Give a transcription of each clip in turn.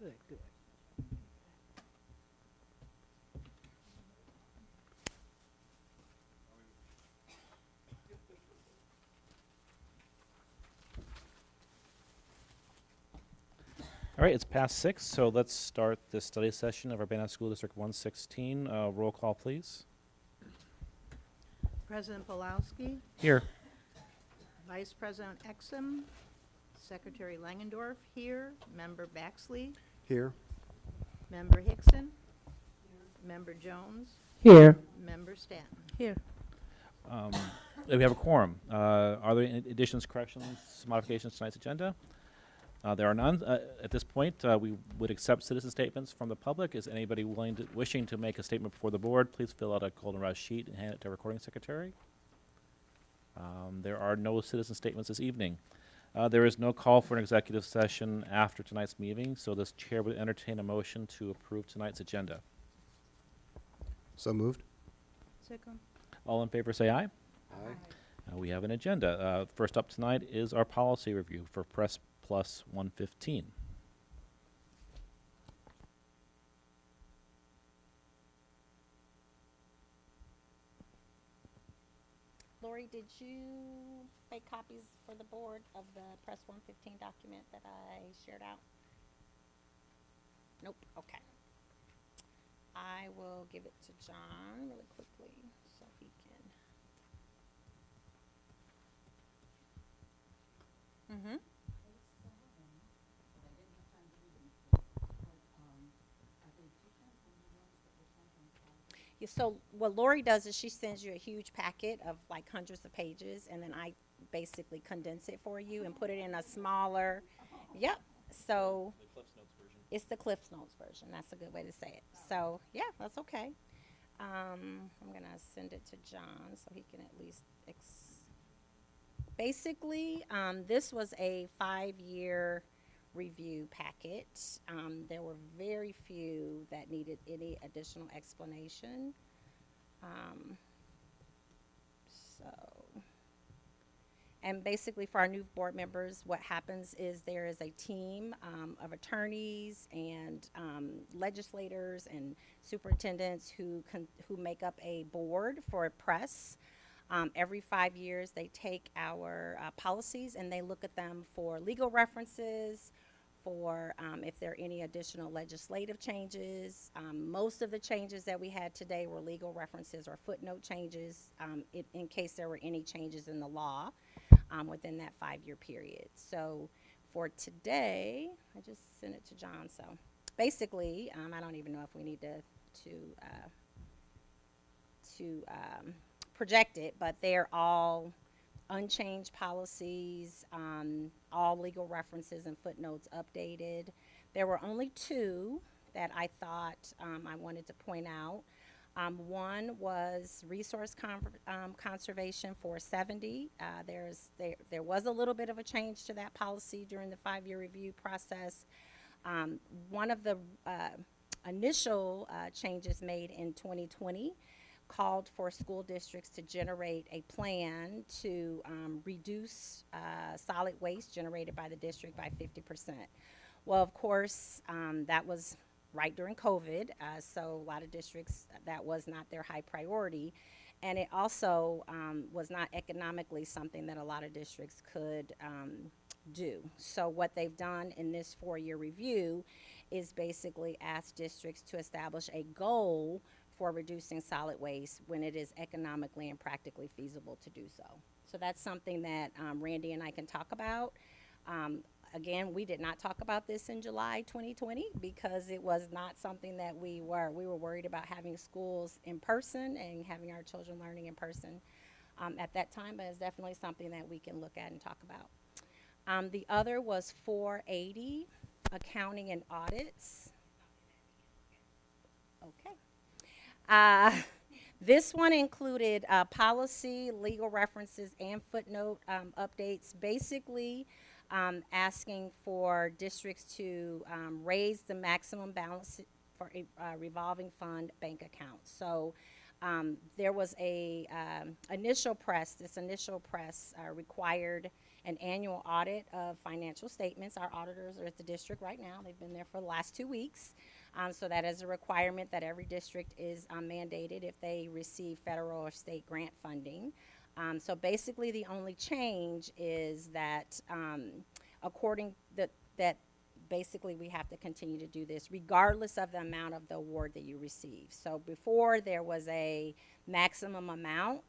Good, good. All right, it's past 6, so let's start this study session of Urbana School District 116. Roll call, please. President Pulowski, Here. Vice President Exum, Secretary Langendorf here, Member Baxley, Here. Member Hickson, Member Jones, Here. Member Stanton. Here. We have a quorum. Are there any additions, corrections, modifications to tonight's agenda? There are none. At this point, we would accept citizen statements from the public. Is anybody wishing to make a statement before the board? Please fill out a goldenrod sheet and hand it to our recording secretary. There are no citizen statements this evening. There is no call for an executive session after tonight's meeting, so this chair would entertain a motion to approve tonight's agenda. So moved. Second. All in favor say aye. Aye. We have an agenda. First up tonight is our policy review for Press Plus 115. Lori, did you make copies for the board of the Press 115 document that I shared out? Nope, okay. I will give it to John really quickly so he can. Mm-hmm. Yeah, so what Lori does is she sends you a huge packet of like hundreds of pages, and then I basically condense it for you and put it in a smaller. Yep. So it's the Cliff Notes version. That's a good way to say it. So yeah, that's okay. I'm gonna send it to John so he can at least. Basically, this was a 5-year review packet. There were very few that needed any additional explanation. And basically for our new board members, what happens is there is a team of attorneys and legislators and superintendents who make up a board for press. Every 5 years, they take our policies and they look at them for legal references, for if there are any additional legislative changes. Most of the changes that we had today were legal references or footnote changes in case there were any changes in the law within that 5-year period. So for today, I just sent it to John. So basically, I don't even know if we need to project it, but they're all unchanged policies, all legal references and footnotes updated. There were only 2 that I thought I wanted to point out. One was resource conservation 470. There was a little bit of a change to that policy during the 5-year review process. One of the initial changes made in 2020 called for school districts to generate a plan to reduce solid waste generated by the district by 50%. Well, of course, that was right during COVID, so a lot of districts, that was not their high priority. And it also was not economically something that a lot of districts could do. So what they've done in this 4-year review is basically ask districts to establish a goal for reducing solid waste when it is economically and practically feasible to do so. So that's something that Randy and I can talk about. Again, we did not talk about this in July 2020 because it was not something that we were worried about having schools in person and having our children learning in person at that time, but it's definitely something that we can look at and talk about. The other was 480, accounting and audits. Okay. This one included policy, legal references, and footnote updates, basically asking for districts to raise the maximum balance for a revolving fund bank account. So there was a initial press required an annual audit of financial statements. Our auditors are at the district right now. They've been there for the last 2 weeks. So that is a requirement that every district is mandated if they receive federal or state grant funding. So basically, the only change is that according that basically we have to continue to do this regardless of the amount of the award that you receive. So before there was a maximum amount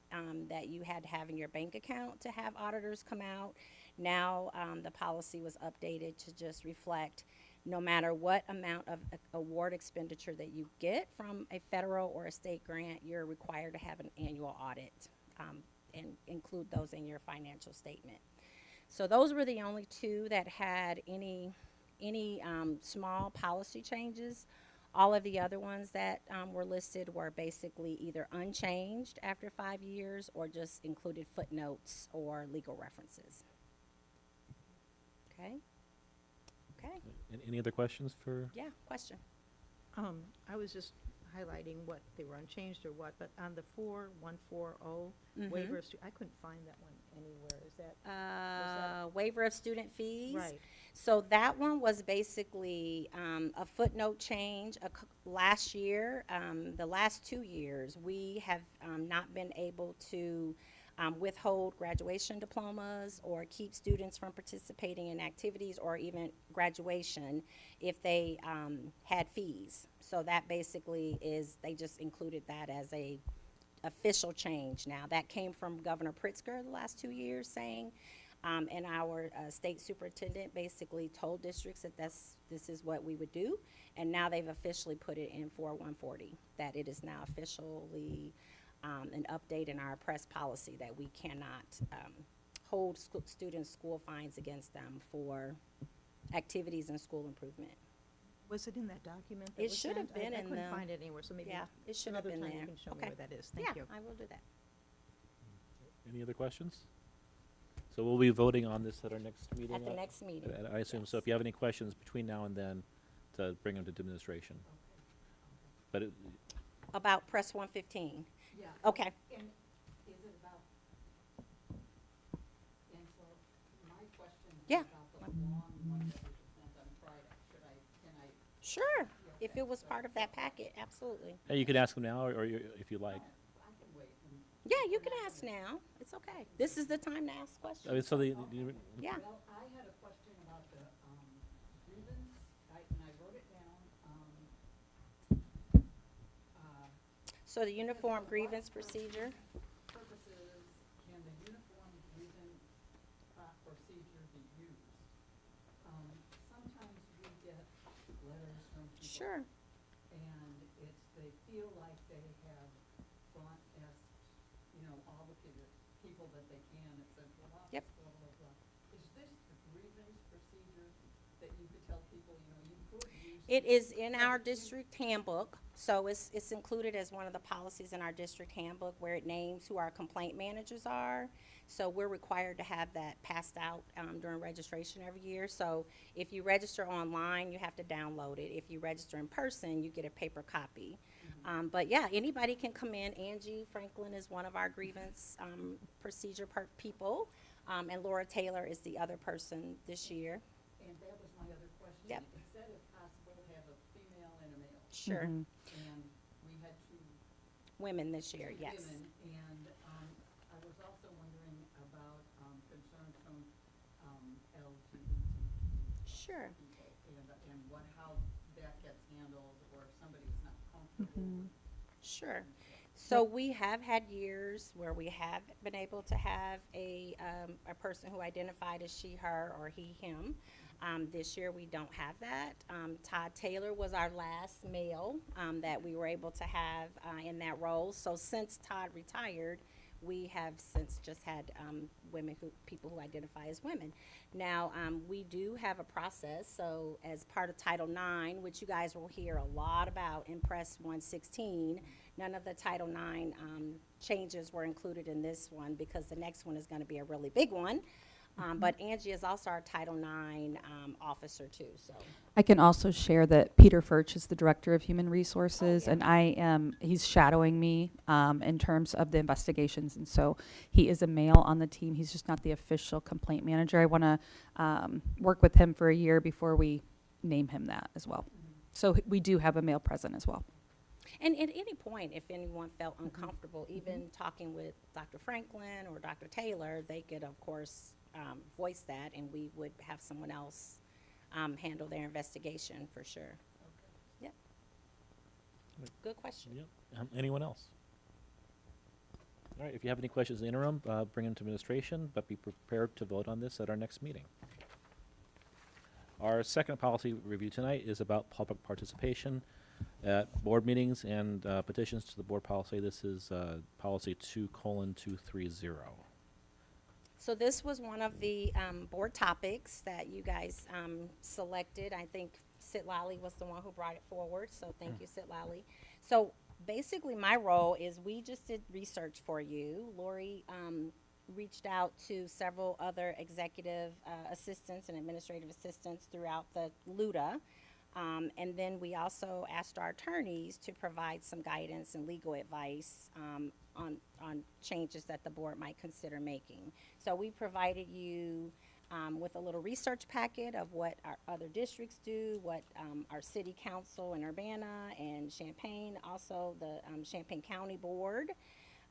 that you had to have in your bank account to have auditors come out. Now the policy was updated to just reflect no matter what amount of award expenditure that you get from a federal or a state grant, you're required to have an annual audit and include those in your financial statement. So those were the only two that had any small policy changes. All of the other ones that were listed were basically either unchanged after 5 years or just included footnotes or legal references. Okay? Okay, Any other questions for? yeah, question. I was just highlighting what they were unchanged or what, but on the 4140 waiver of I couldn't find that one anywhere. Is that? Waiver of student fees. Right. So that one was basically a footnote change. Last year, the last 2 years, we have not been able to withhold graduation diplomas or keep students from participating in activities or even graduation if they had fees. So that basically is, they just included that as a official change now. That came from Governor Pritzker the last 2 years saying, and our state superintendent basically told districts that this is what we would do. And now they've officially put it in 4140, that it is now officially an update in our press policy that we cannot hold students' school fines against them for activities and school improvement. Was it in that document? That It was should have sent? been I in couldn't the- find it anywhere, so maybe Yeah, it should have another been time there. you can show me Okay. where that is. Thank you. Yeah, I will do that. Any other questions? So we'll be voting on this at our next meeting? At the next meeting. I assume, so if you have any questions between now and then, to bring them to administration. But About press 115. Yeah. Okay. And is it about, and so my question is Yeah. about the long one that was sent on Friday. Can I? Sure. If it was part of that packet, absolutely. hey, you can ask them now, or if you like. I can wait. Yeah, you can ask now. It's okay. This is the time to ask I mean, questions. so Yeah. Well, I had a question about the grievance, and I wrote it down. So the uniform grievance procedure. Purposes, can the uniform grievance procedure be used? Sometimes we get letters from people. Sure. And they feel like they have gone, asked, all the people that they can at central office, Yep. blah, blah, blah. Is this the grievance procedure that you could tell people, you could use? It is in our district handbook, so it's included as one of the policies in our district handbook where it names who our complaint managers are. So we're required to have that passed out during registration every year. So if you register online, you have to download it. If you register in person, you get a paper copy. But yeah, anybody can come in. Angie Franklin is one of our grievance procedure people, and Laura Taylor is the other person this year. And that was my other question. Yep. It said if possible to have a female and a male. Sure. And we had two Women this year, yes. women. And I was also wondering about concerns from LGBTQ Sure. people and how that gets handled, or if somebody is not comfortable. Sure. So we have had years where we have been able to have a person who identified as she, her, or he, him. This year we don't have that. Todd Taylor was our last male that we were able to have in that role. So since Todd retired, we have since just had people who identify as women. Now, we do have a process, so as part of Title IX, which you guys will hear a lot about in Press 116, none of the Title IX changes were included in this one because the next one is going to be a really big one. But Angie is also our Title IX officer too, so. I can also share that Peter Furch is the Director of Human Resources, yeah. and he's shadowing me in terms of the investigations. And so he is a male on the team. He's just not the official complaint manager. I want to work with him for a year before we name him that as well. So we do have a male present as well. And at any point, if anyone felt uncomfortable, even talking with Dr. Franklin or Dr. Taylor, they could, of course, voice that, and we would have someone else handle their investigation for sure. Yep. Good question. Yep. Anyone else? All right, if you have any questions in the interim, bring them to administration, but be prepared to vote on this at our next meeting. Our second policy review tonight is about public participation at board meetings and petitions to the board policy. This is policy 2:230. So this was one of the board topics that you guys selected. I think Sid Lally was the one who brought it forward, so thank you, Sid Lally. So basically my role is we just did research for you. Lori reached out to several other executive assistants and administrative assistants throughout the LUDA. And then we also asked our attorneys to provide some guidance and legal advice on changes that the board might consider making. So we provided you with a little research packet of what our other districts do, what our city council in Urbana and Champaign, also the Champaign County Board.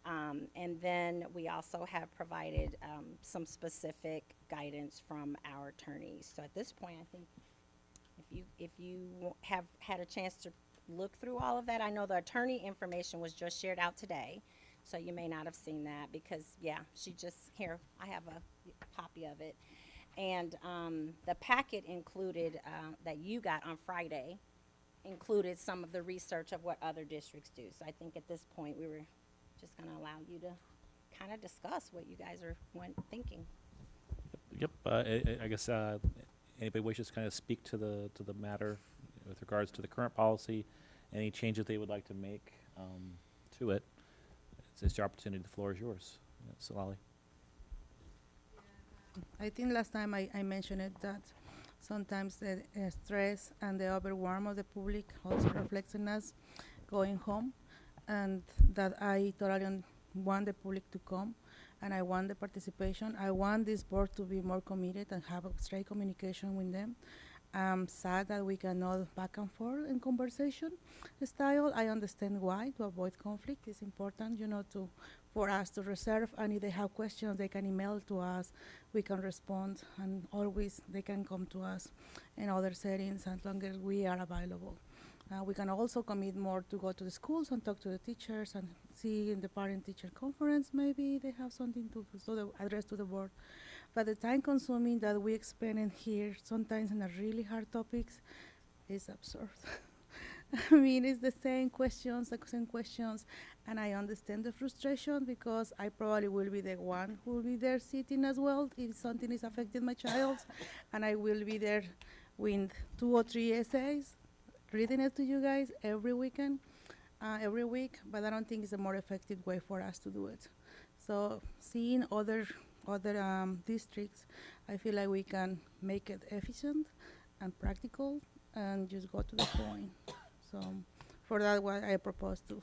And then we also have provided some specific guidance from our attorneys. So at this point, I think if you have had a chance to look through all of that, I know the attorney information was just shared out today, so you may not have seen that because, yeah, she just, here, I have a copy of it. And the packet included, that you got on Friday, included some of the research of what other districts do. So I think at this point, we were just gonna allow you to kind of discuss what you guys are thinking. Yep, I guess anybody wishes to kind of speak to the matter with regards to the current policy, any changes they would like to make to it. It's your opportunity. The floor is yours. So, Lally. I think last time I mentioned it that sometimes the stress and the overwhelm of the public also reflects in us going home, and that I totally want the public to come, and I want the participation. I want this board to be more committed and have a straight communication with them. I'm sad that we cannot back and forth in conversation style. I understand why, to avoid conflict. It's important, for us to reserve, and if they have questions, they can email to us. We can respond, and always they can come to us in other settings as long as we are available. We can also commit more to go to the schools and talk to the teachers and see in the parent-teacher conference, maybe they have something to address to the board. But the time consuming that we spend in here, sometimes in a really hard topics, is absurd. I mean, it's the same questions, and I understand the frustration because I probably will be the one who will be there sitting as well if something is affecting my child, and I will be there with 2 or 3 essays, reading it to you guys every week, but I don't think it's a more effective way for us to do it. So seeing other districts, I feel like we can make it efficient and practical and just go to the point. So for that, what I propose to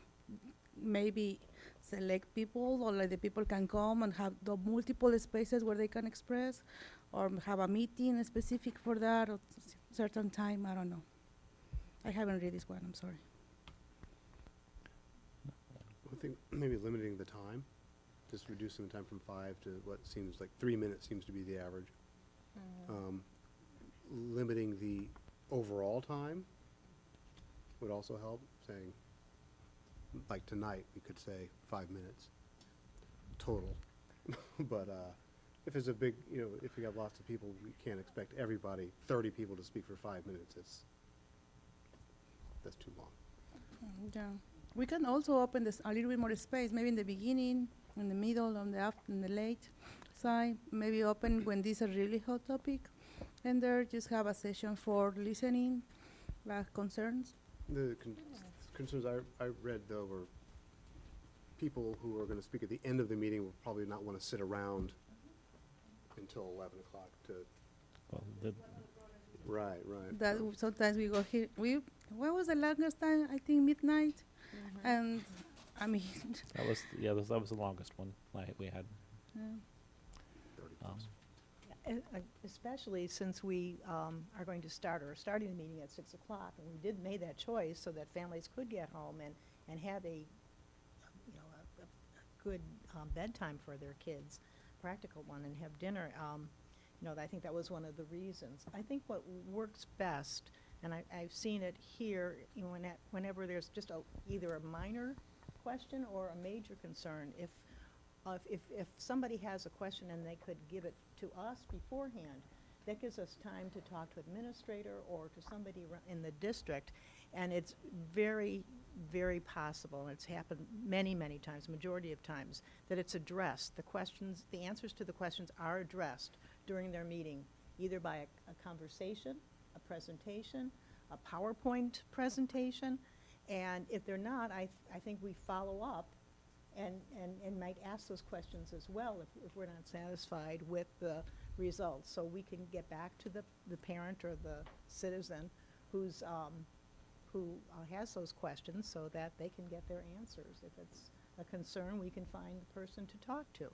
maybe select people, or like the people can come and have the multiple spaces where they can express, or have a meeting specific for that, or certain time, I don't know. I haven't read this one, I'm sorry. I think maybe limiting the time, just reducing the time from 5 to what seems like 3 minutes seems to be the average. Limiting the overall time would also help, saying, like tonight, we could say 5 minutes total. But if it's a big, if we have lots of people, we can't expect everybody, 30 people to speak for 5 minutes. That's too long. Yeah, we can also open this a little bit more space, maybe in the beginning, in the middle, on the in the late side. Maybe open when this is a really hot topic, and there just have a session for listening, concerns. The concerns I read, though, were people who are going to speak at the end of the meeting will probably not want to sit around until 11 o'clock to, Well, the- right, right. That so- sometimes we go here, what was the longest time? I think midnight. And, I mean, that was, yeah, that was the longest one we had. 30 Um, plus. Especially since we are going to start, or starting the meeting at 6 o'clock, and we did make that choice so that families could get home and have a, you know, a good bedtime for their kids, practical one, and have dinner. You know, I think that was one of the reasons. I think what works best, and I've seen it here, you know, whenever there's just either a minor question or a major concern, if somebody has a question and they could give it to us beforehand, that gives us time to talk to administrator or to somebody in the district. And it's very, very possible, and it's happened many, many times, majority of times, that it's addressed. The answers to the questions are addressed during their meeting, either by a conversation, a presentation, a PowerPoint presentation. And if they're not, I think we follow up and might ask those questions as well if we're not satisfied with the results. So we can get back to the parent or the citizen who has those questions so that they can get their answers. If it's a concern, we can find the person to talk to.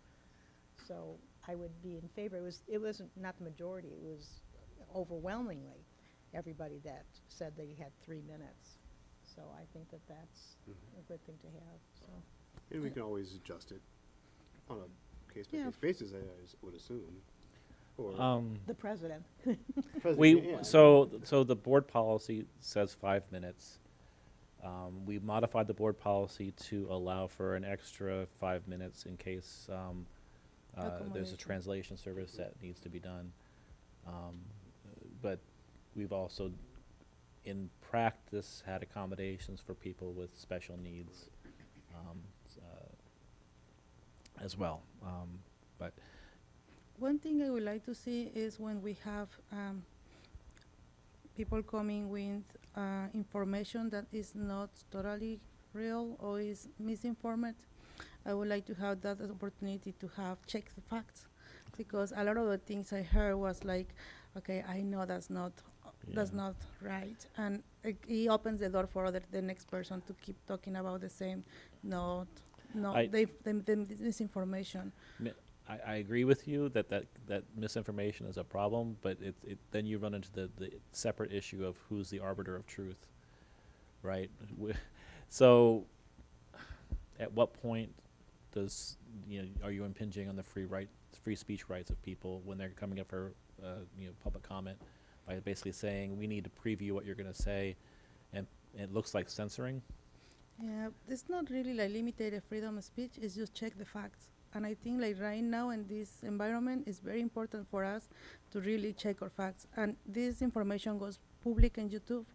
So I would be in favor. It wasn't not the majority. It was overwhelmingly everybody that said they had 3 minutes. So I think that that's a good thing to have. So. And we can always adjust it on a Yeah. case-by-case basis, I would assume. Or The president. president, yeah. So the board policy says 5 minutes. We modified the board policy to allow for an extra 5 minutes in case there's a Accommodation. translation service that needs to be done. But we've also, in practice, had accommodations for people with special needs as well. But one thing I would like to see is when we have people coming with information that is not totally real or is misinformed, I would like to have that opportunity to have check the facts, because a lot of the things I heard was like, okay, I know that's not right, and it opens the door for the next person to keep talking about the same, the misinformation. I agree with you that misinformation is a problem, but then you run into the separate issue of who's the arbiter of truth, right? So, at what point are you impinging on the free speech rights of people when they're coming up for public comment by basically saying we need to preview what you're going to say, and it looks like censoring? Yeah, it's not really like limited freedom of speech. It's just check the facts. And I think like right now in this environment, it's very important for us to really check our facts. And this information goes public on YouTube,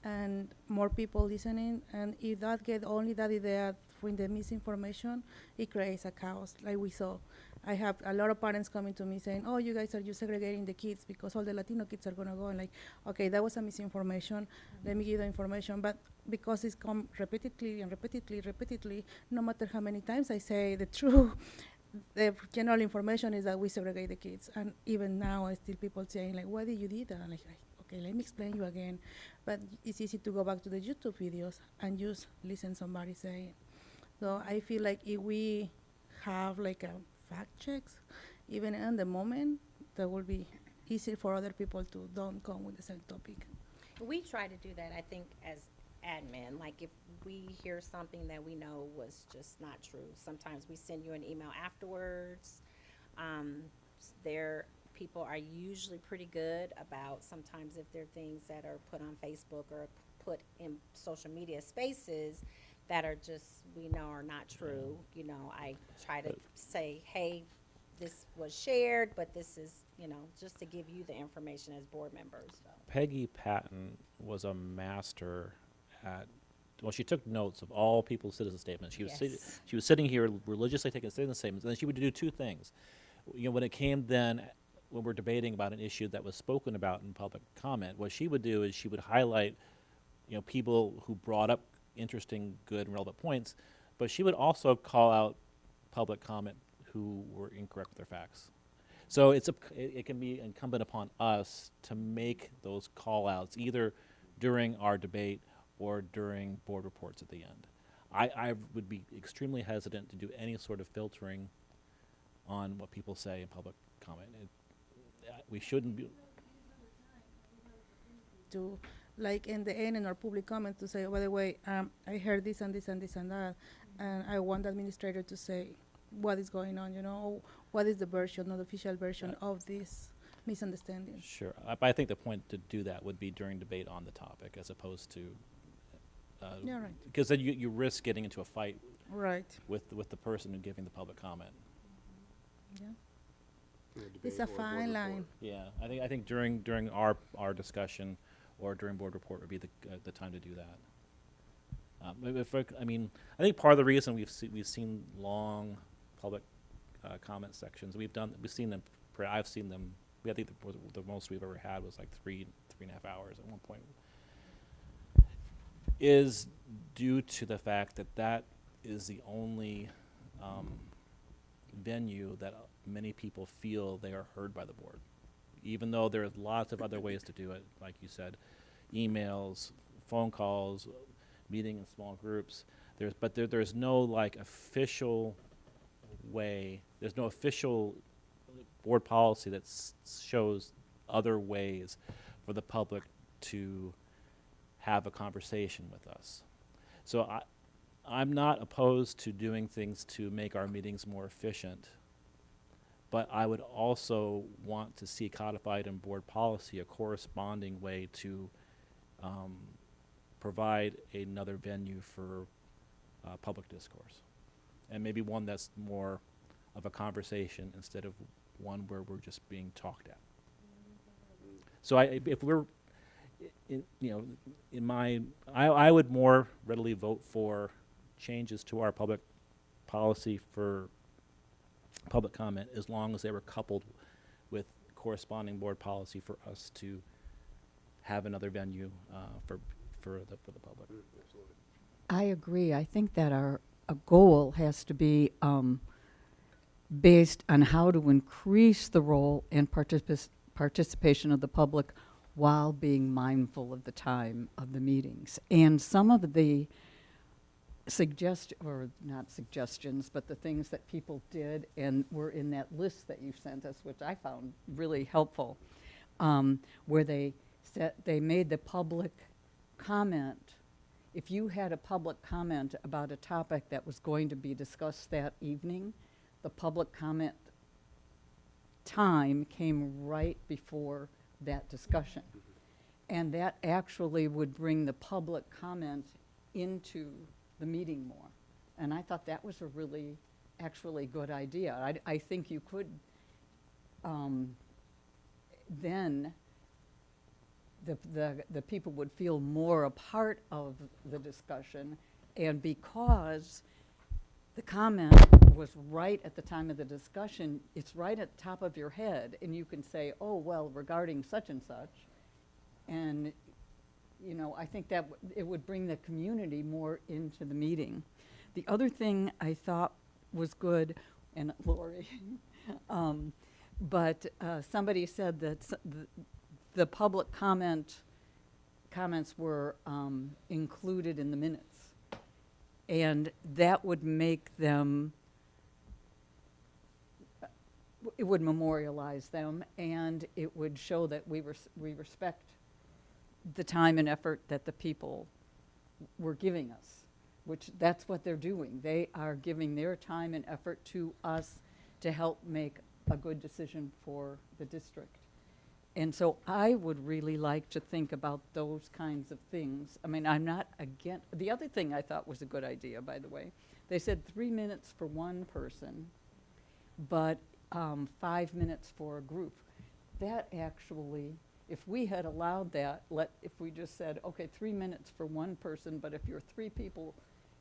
and more people listening. And if that get only that idea from the misinformation, it creates a chaos like we saw. I have a lot of parents coming to me saying, oh, you guys are just segregating the kids because all the Latino kids are going to go. And like, okay, that was a misinformation. Let me give the information. But because it's come repeatedly and repeatedly, no matter how many times I say the truth, the general information is that we segregate the kids. And even now, I still people saying, like, why did you do that? I'm like, okay, let me explain you again. But it's easy to go back to the YouTube videos and just listen somebody say it. So I feel like if we have like a fact checks, even in the moment, that will be easier for other people to don't come with the same topic. We try to do that, I think, as admin. Like if we hear something that we know was just not true, sometimes we send you an email afterwards. People are usually pretty good about sometimes if there are things that are put on Facebook or put in social media spaces that are just, we know are not true. I try to say, hey, this was shared, but this is, just to give you the information as board members. So. Peggy Patton was a master at, she took notes of all people's citizen statements. She was Yes. she was sitting here religiously taking citizen statements, and then she would do two things. When it came then, when we're debating about an issue that was spoken about in public comment, what she would do is she would highlight, people who brought up interesting, good, and relevant points, but she would also call out public comment who were incorrect with their facts. So it can be incumbent upon us to make those call-outs either during our debate or during board reports at the end. I would be extremely hesitant to do any sort of filtering on what people say in public comment. We shouldn't be. To, like in the end in our public comment, to say, by the way, I heard this and this and this and that, and I want the administrator to say what is going on, you know, what is the version, not the official version of this misunderstanding. Sure, but I think the point to do that would be during debate on the topic, as opposed to. Yeah, right. Because then you risk getting into a fight Right. with the person who's giving the public comment. Yeah. in a It's debate a or board fine report. line. Yeah, I think during our discussion or during board report would be the time to do that. I mean, I think part of the reason we've seen long public comment sections, we've seen them. I've seen them. I think the most we've ever had was like 3.5 hours at one point. Is due to the fact that is the only venue that many people feel they are heard by the board. Even though there's lots of other ways to do it, like you said, emails, phone calls, meeting in small groups. There's no like official way. There's no official board policy that shows other ways for the public to have a conversation with us. So I'm not opposed to doing things to make our meetings more efficient, but I would also want to see codified in board policy a corresponding way to provide another venue for public discourse. And maybe one that's more of a conversation instead of one where we're just being talked at. So if we're, I would more readily vote for changes to our public policy for public comment as long as they were coupled with corresponding board policy for us to have another venue for the public. Absolutely. I agree. I think that a goal has to be based on how to increase the role and participation of the public while being mindful of the time of the meetings. And some of the not suggestions, but the things that people did and were in that list that you sent us, which I found really helpful, where they made the public comment. If you had a public comment about a topic that was going to be discussed that evening, the public comment time came right before that discussion. And that actually would bring the public comment into the meeting more. And I thought that was a really, actually good idea. I think you could then the people would feel more a part of the discussion, and because the comment was right at the time of the discussion, it's right at the top of your head, and you can say, oh, well, regarding such and such, and I think that it would bring the community more into the meeting. The other thing I thought was good, and Lori, but somebody said that the public comments were included in the minutes, and that would make them, it would memorialize them, and it would show that we respect the time and effort that the people were giving us, which that's what they're doing. They are giving their time and effort to us to help make a good decision for the district. And so I would really like to think about those kinds of things. I mean, I'm not against, the other thing I thought was a good idea, by the way, they said 3 minutes for one person, but 5 minutes for a group. That actually, if we had allowed that, if we just said, okay, 3 minutes for one person, but if you're 3 people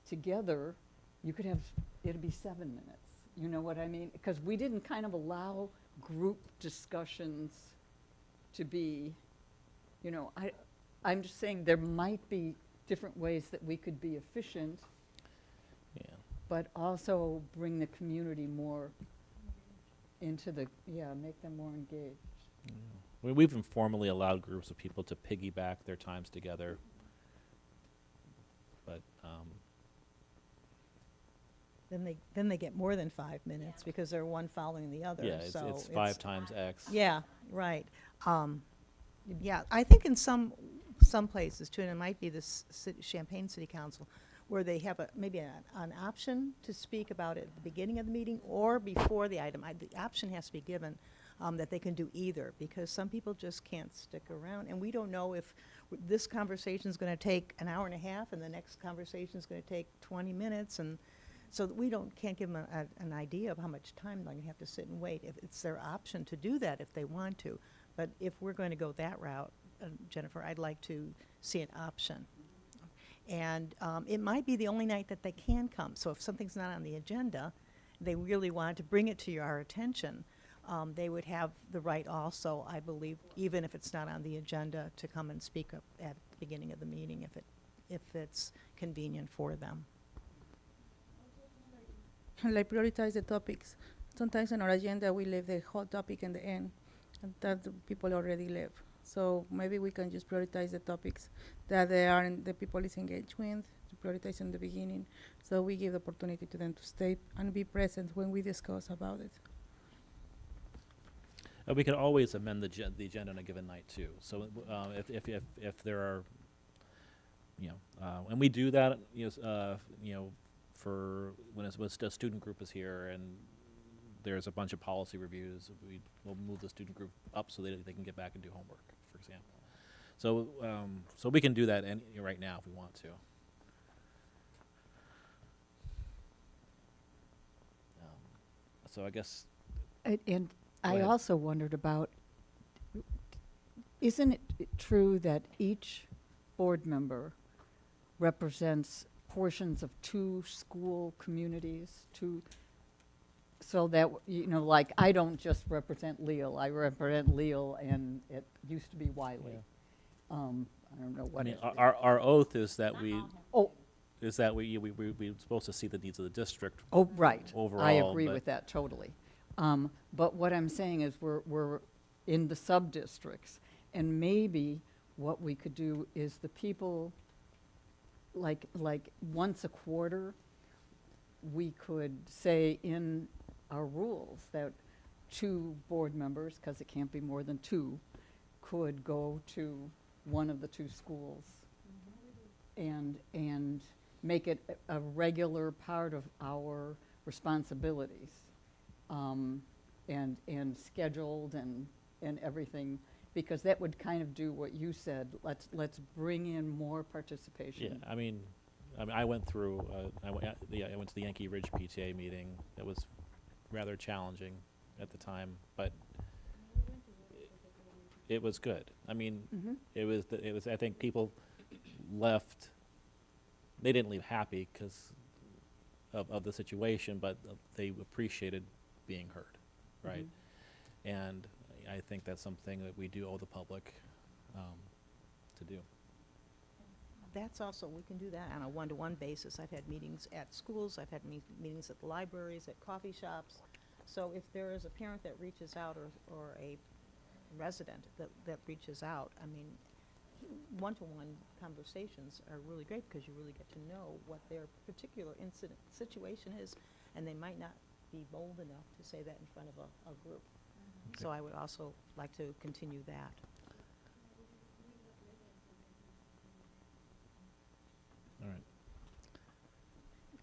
together, you could have, it'd be 7 minutes. You know what I mean? Because we didn't kind of allow group discussions to be, I'm just saying there might be different ways that we could be efficient, Yeah. but also bring the community more into the, yeah, make them more engaged. We've informally allowed groups of people to piggyback their times together. But, Then they get more than 5 minutes because they're one following the other, yeah, so it's 5 times X. Yeah, right. Yeah, I think in some places too, and it might be this Champaign City Council, where they have maybe an option to speak about it at the beginning of the meeting or before the item. The option has to be given that they can do either, because some people just can't stick around, and we don't know if this conversation is going to take an hour and a half and the next conversation is going to take 20 minutes, and so that we can't give them an idea of how much time they're going to have to sit and wait. If it's their option to do that if they want to. But if we're going to go that route, Jennifer, I'd like to see an option. And it might be the only night that they can come. So if something's not on the agenda, they really want to bring it to our attention, they would have the right also, I believe, even if it's not on the agenda, to come and speak up at the beginning of the meeting if it's convenient for them. Like prioritize the topics. Sometimes on our agenda we leave the hot topic in the end, and that the people already live. So maybe we can just prioritize the topics that the people is engaged with, to prioritize in the beginning, so we give the opportunity to them to stay and be present when we discuss about it. We can always amend the agenda on a given night too. So if there are, and we do that, for when a student group is here and there's a bunch of policy reviews, we'll move the student group up so they can get back and do homework, for example. So we can do that right now if we want to. So I guess. And Go I ahead. also wondered about, isn't it true that each board member represents portions of 2 school communities, so that, like, I don't just represent Leal, I represent Leal, and it used to be Wiley. I don't know I what mean, it is. our oath is that we're supposed to see the needs of the district. Oh, right. I overall, agree but- with that totally. But what I'm saying is we're in the sub-districts, and maybe what we could do is the people, like once a quarter, we could say in our rules that 2 board members, because it can't be more than 2, could go to one of the 2 schools and make it a regular part of our responsibilities, and scheduled and everything, because that would kind of do what you said. Let's bring in more participation. Yeah, I mean, I went through. I went to the Yankee Ridge PTA meeting. It was rather challenging at the time, but it was good. I mean, Mhm. it was. I think people left. They didn't leave happy because of the situation, but they appreciated being heard, right? And I think that's something that we do owe the public to do. That's also, we can do that on a one-to-one basis. I've had meetings at schools, I've had meetings at the libraries, at coffee shops. So if there is a parent that reaches out or a resident that reaches out, I mean, one-to-one conversations are really great because you really get to know what their particular situation is, and they might not be bold enough to say that in front of a group. So I would also like to continue that. All right.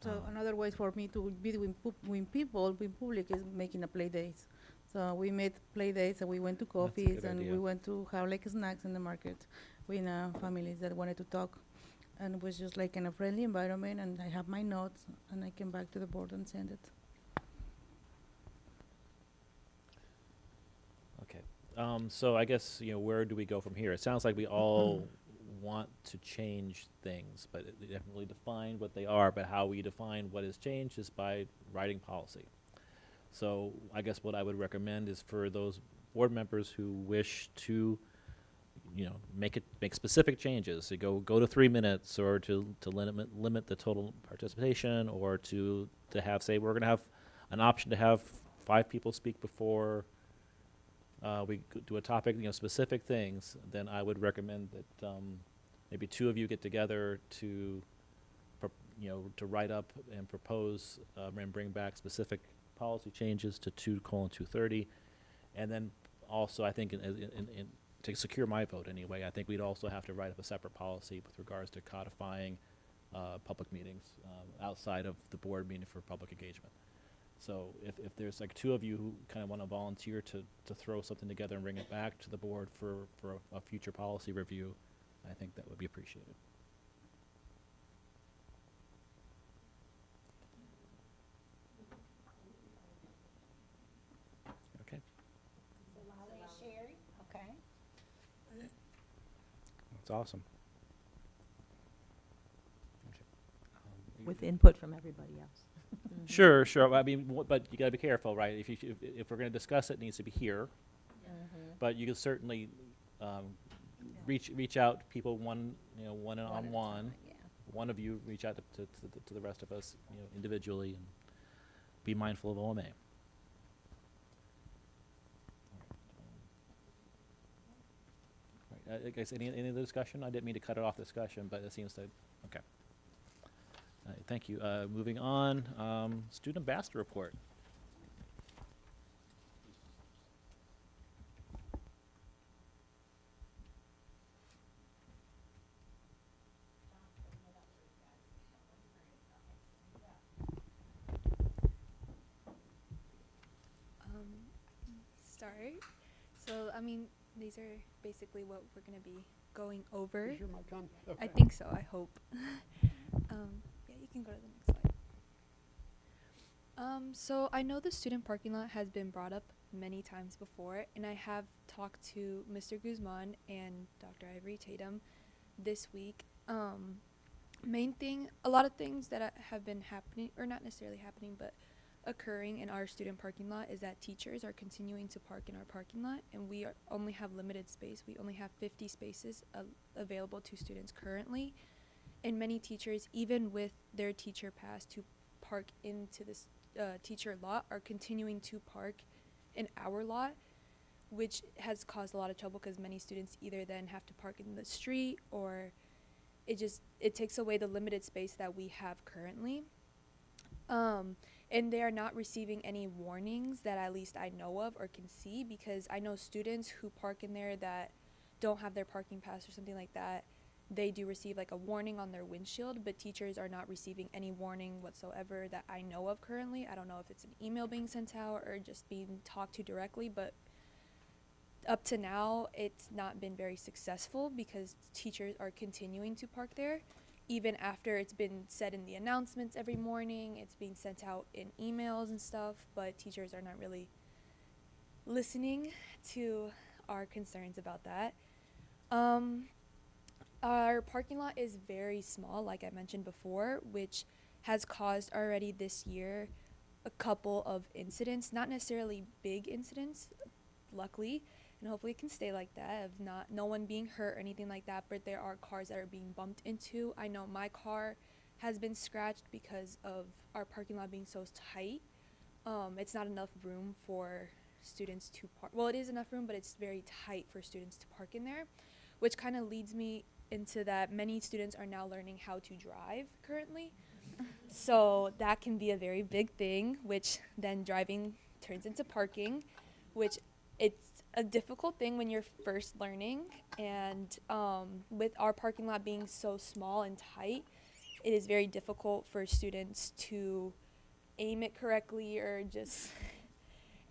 So another way for me to be with people, with public, is making a play dates. So we made play dates, and we went to That's a good coffees, and idea. we went to have like snacks in the market with families that wanted to talk. And it was just like in a friendly environment, and I have my notes, and I came back to the board and sent it. Okay. So I guess, where do we go from here? It sounds like we all want to change things, but we haven't really defined what they are. But how we define what has changed is by writing policy. So I guess what I would recommend is for those board members who wish to, make specific changes, to go to 3 minutes, or to limit the total participation, or to have, say, we're going to have an option to have 5 people speak before we do a topic, specific things, then I would recommend that maybe 2 of you get together to, to write up and propose and bring back specific policy changes to 2:230. And then also, I think to secure my vote anyway, I think we'd also have to write up a separate policy with regards to codifying public meetings outside of the board meeting for public engagement. So if there's like 2 of you who kind of want to volunteer to throw something together and bring it back to the board for a future policy review, I think that would be appreciated. Okay, Sherry, okay. that's awesome. With input from everybody else. Sure. I mean, but you gotta be careful, right? If we're gonna discuss it, it needs to be here. But you can certainly reach out to people one-on-one. Yeah. One of you reach out to the rest of us, individually, and be mindful of OMA. Right, guys, any other discussion? I didn't mean to cut it off discussion, but it seems to, okay. Thank you. Moving on, student ambassador report. Start. So, I mean, these are basically what we're going to be going over. Is your mic on? I Okay. think so, I hope. Yeah, you can go to the next slide. So I know the student parking lot has been brought up many times before, and I have talked to Mr. Guzman and Dr. Ivory Tatum this week. Main thing, a lot of things that have been happening, or not necessarily happening, but occurring in our student parking lot is that teachers are continuing to park in our parking lot, and we only have limited space. We only have 50 spaces available to students currently, and many teachers, even with their teacher pass to park into this teacher lot, are continuing to park in our lot, which has caused a lot of trouble because many students either then have to park in the street, or it takes away the limited space that we have currently. And they are not receiving any warnings that at least I know of or can see, because I know students who park in there that don't have their parking pass or something like that, they do receive like a warning on their windshield, but teachers are not receiving any warning whatsoever that I know of currently. I don't know if it's an email being sent out or just being talked to directly, but up to now, it's not been very successful because teachers are continuing to park there. Even after it's been said in the announcements every morning, it's being sent out in emails and stuff, but teachers are not really listening to our concerns about that. Our parking lot is very small, like I mentioned before, which has caused already this year a couple of incidents, not necessarily big incidents, luckily, and hopefully it can stay like that, of no one being hurt or anything like that, but there are cars that are being bumped into. I know my car has been scratched because of our parking lot being so tight. It's not enough room for students to park. Well, it is enough room, but it's very tight for students to park in there, which kind of leads me into that many students are now learning how to drive currently. So that can be a very big thing, which then driving turns into parking, which it's a difficult thing when you're first learning. And with our parking lot being so small and tight, it is very difficult for students to aim it correctly or just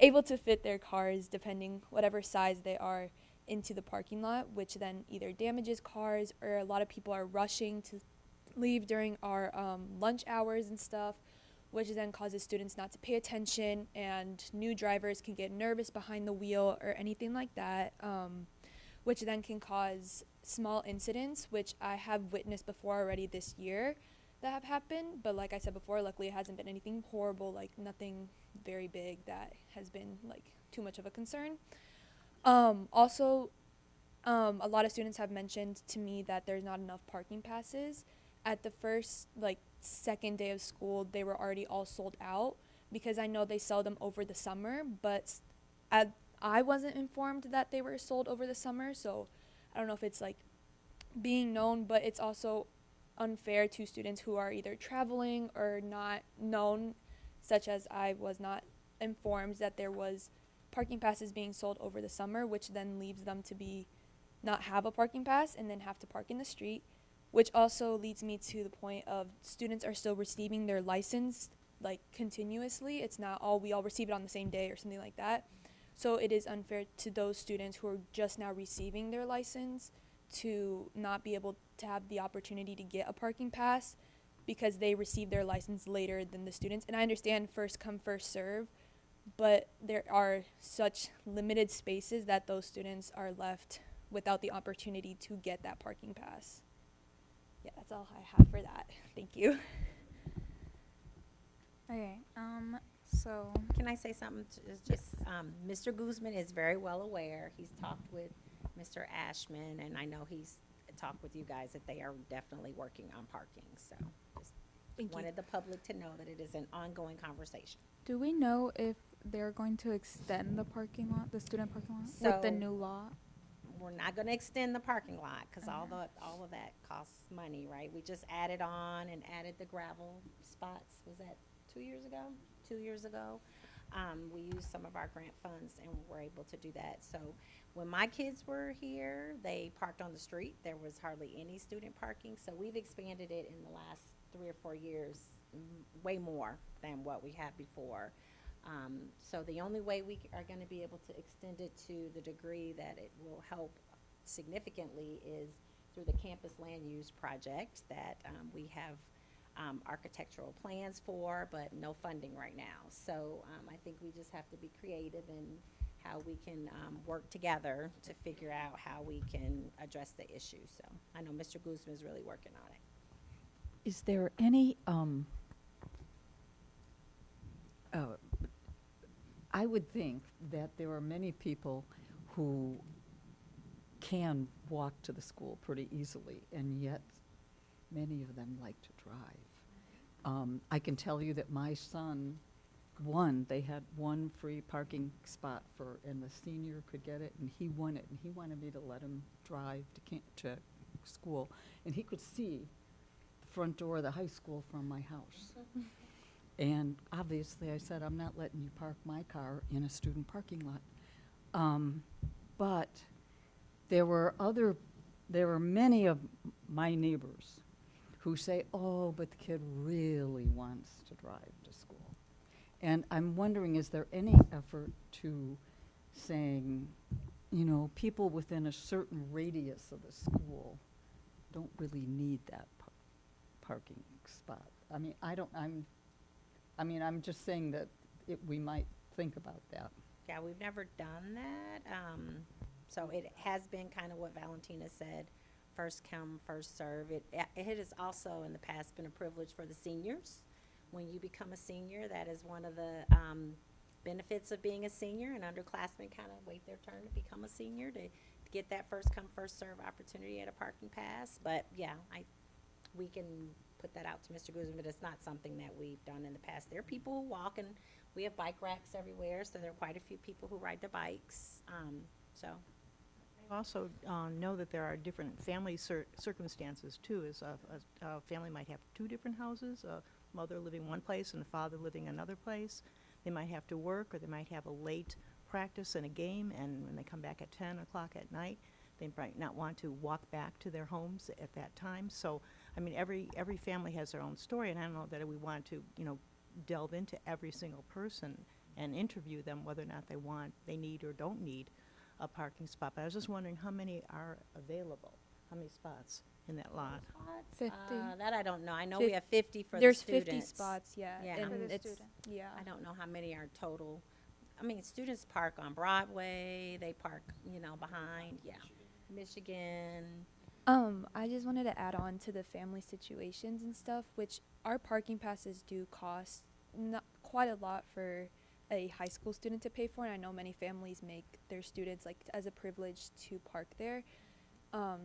able to fit their cars, depending whatever size they are, into the parking lot, which then either damages cars, or a lot of people are rushing to leave during our lunch hours and stuff, which then causes students not to pay attention, and new drivers can get nervous behind the wheel or anything like that, which then can cause small incidents, which I have witnessed before already this year that have happened. But like I said before, luckily it hasn't been anything horrible, like nothing very big that has been like too much of a concern. Also, a lot of students have mentioned to me that there's not enough parking passes. At the first, second day of school, they were already all sold out, because I know they sell them over the summer, but I wasn't informed that they were sold over the summer, so I don't know if it's like being known, but it's also unfair to students who are either traveling or not known, such as I was not informed that there was parking passes being sold over the summer, which then leaves them to be not have a parking pass and then have to park in the street, which also leads me to the point of students are still receiving their license like continuously. It's not all we all receive it on the same day or something like that. So it is unfair to those students who are just now receiving their license to not be able to have the opportunity to get a parking pass because they received their license later than the students. And I understand first come, first serve, but there are such limited spaces that those students are left without the opportunity to get that parking pass. Yeah, that's all I have for that. Thank you. Okay, so Can I say something? It's just, Mr. Guzman is very well aware. He's talked with Mr. Ashman, and I know he's talked with you guys that they are definitely working on parking. So just Thank you. wanted the public to know that it is an ongoing conversation. do we know if they're going to extend the parking lot, the student parking lot, with the So- new law? We're not gonna extend the parking lot, cause all of that costs money, right? We just added on and added the gravel spots, was that 2 years ago? 2 years ago. We used some of our grant funds and were able to do that. So when my kids were here, they parked on the street. There was hardly any student parking, so we've expanded it in the last 3 or 4 years, way more than what we had before. So the only way we are going to be able to extend it to the degree that it will help significantly is through the campus land use project that we have architectural plans for, but no funding right now. So I think we just have to be creative in how we can work together to figure out how we can address the issue. So I know Mr. Guzman is really working on it. Is there any, I would think that there are many people who can walk to the school pretty easily, and yet many of them like to drive. I can tell you that my son they had one free parking spot and the senior could get it, and he won it, and he wanted me to let him drive to school, and he could see the front door of the high school from my house. And obviously, I said, I'm not letting you park my car in a student parking lot. But there were many of my neighbors who say, oh, but the kid really wants to drive to school. And I'm wondering, is there any effort to saying, people within a certain radius of the school don't really need that parking spot? I mean, I'm just saying that we might think about that. Yeah, we've never done that. So it has been kind of what Valentina said, first come, first serve. It has also in the past been a privilege for the seniors. When you become a senior, that is one of the benefits of being a senior, and underclassmen kind of wait their turn to become a senior to get that first come, first serve opportunity at a parking pass. But yeah, we can put that out to Mr. Guzman, but it's not something that we've done in the past. There are people who walk, and we have bike racks everywhere, so there are quite a few people who ride their bikes. I also know that there are different family circumstances too. As a family might have two different houses, a mother living one place and a father living another place. They might have to work, or they might have a late practice and a game, and when they come back at 10 o'clock at night, they might not want to walk back to their homes at that time. So, I mean, every family has their own story, and I don't know that we want to, delve into every single person and interview them whether or not they need or don't need a parking spot. But I was just wondering how many are available, how many spots in that lot? 50. That I don't know. I know we have 50 for the There's students. 50 spots, yeah. Yeah. And For the it's, student. yeah. I don't know how many are total. I mean, students park on Broadway. They park, behind. Yeah, Michigan. I just wanted to add on to the family situations and stuff, which our parking passes do cost not quite a lot for a high school student to pay for, and I know many families make their students like as a privilege to park there.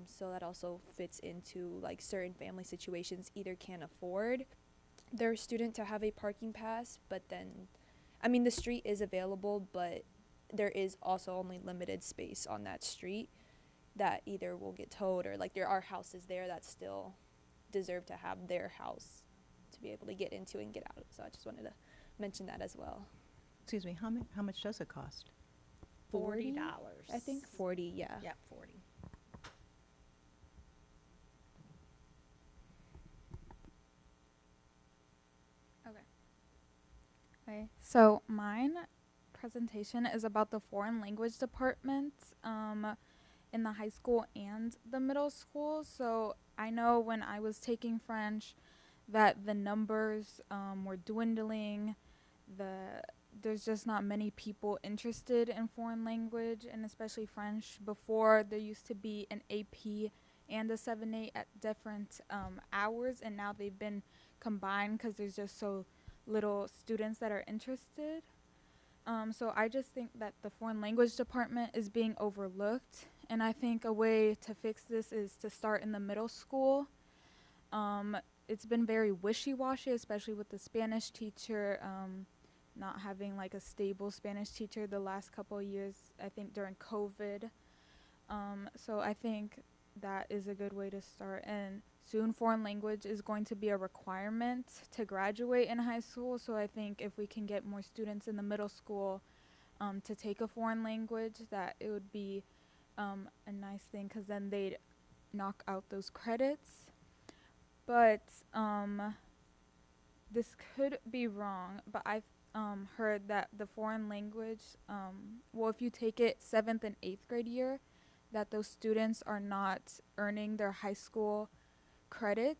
So that also fits into like certain family situations either can't afford their student to have a parking pass, but then, I mean, the street is available, but there is also only limited space on that street that either will get towed or like there are houses there that still deserve to have their house to be able to get into and get out. So I just wanted to mention that as well. Excuse me, how much does it cost? $40. I think 40, yeah. Yep, 40. Okay, so mine presentation is about the foreign language department in the high school and the middle school. So I know when I was taking French that the numbers were dwindling. There's just not many people interested in foreign language, and especially French. Before, there used to be an AP and a 7-8 at different hours, and now they've been combined because there's just so little students that are interested. So I just think that the foreign language department is being overlooked, and I think a way to fix this is to start in the middle school. It's been very wishy-washy, especially with the Spanish teacher, not having like a stable Spanish teacher the last couple of years, I think during COVID. So I think that is a good way to start. And soon foreign language is going to be a requirement to graduate in high school. So I think if we can get more students in the middle school to take a foreign language, that it would be a nice thing, because then they'd knock out those credits. But this could be wrong, but I've heard that the foreign language, well, if you take it 7th and 8th grade year, that those students are not earning their high school credit,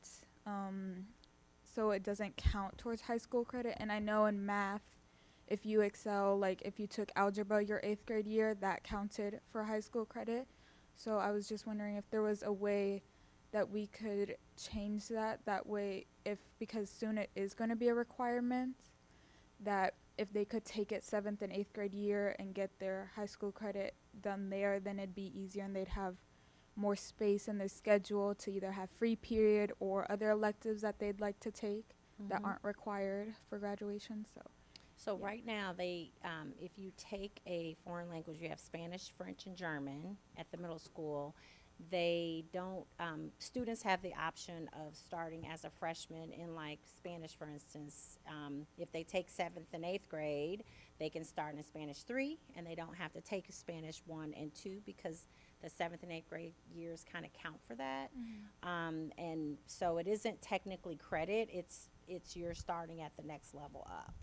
so it doesn't count towards high school credit. And I know in math, if you excel, like if you took algebra your 8th grade year, that counted for high school credit. So I was just wondering if there was a way that we could change that way, because soon it is going to be a requirement, that if they could take it 7th and 8th grade year and get their high school credit done there, then it'd be easier and they'd have more space in their schedule to either have free period or other electives that they'd like to take that aren't required for graduation. So Yeah. right now, they, if you take a foreign language, you have Spanish, French, and German at the middle school. They don't, students have the option of starting as a freshman in like Spanish, for instance. If they take 7th and 8th grade, they can start in Spanish 3, and they don't have to take Spanish 1 and 2 because the 7th and 8th grade years kind of count for that. And so it isn't technically credit, it's you're starting at the next level up.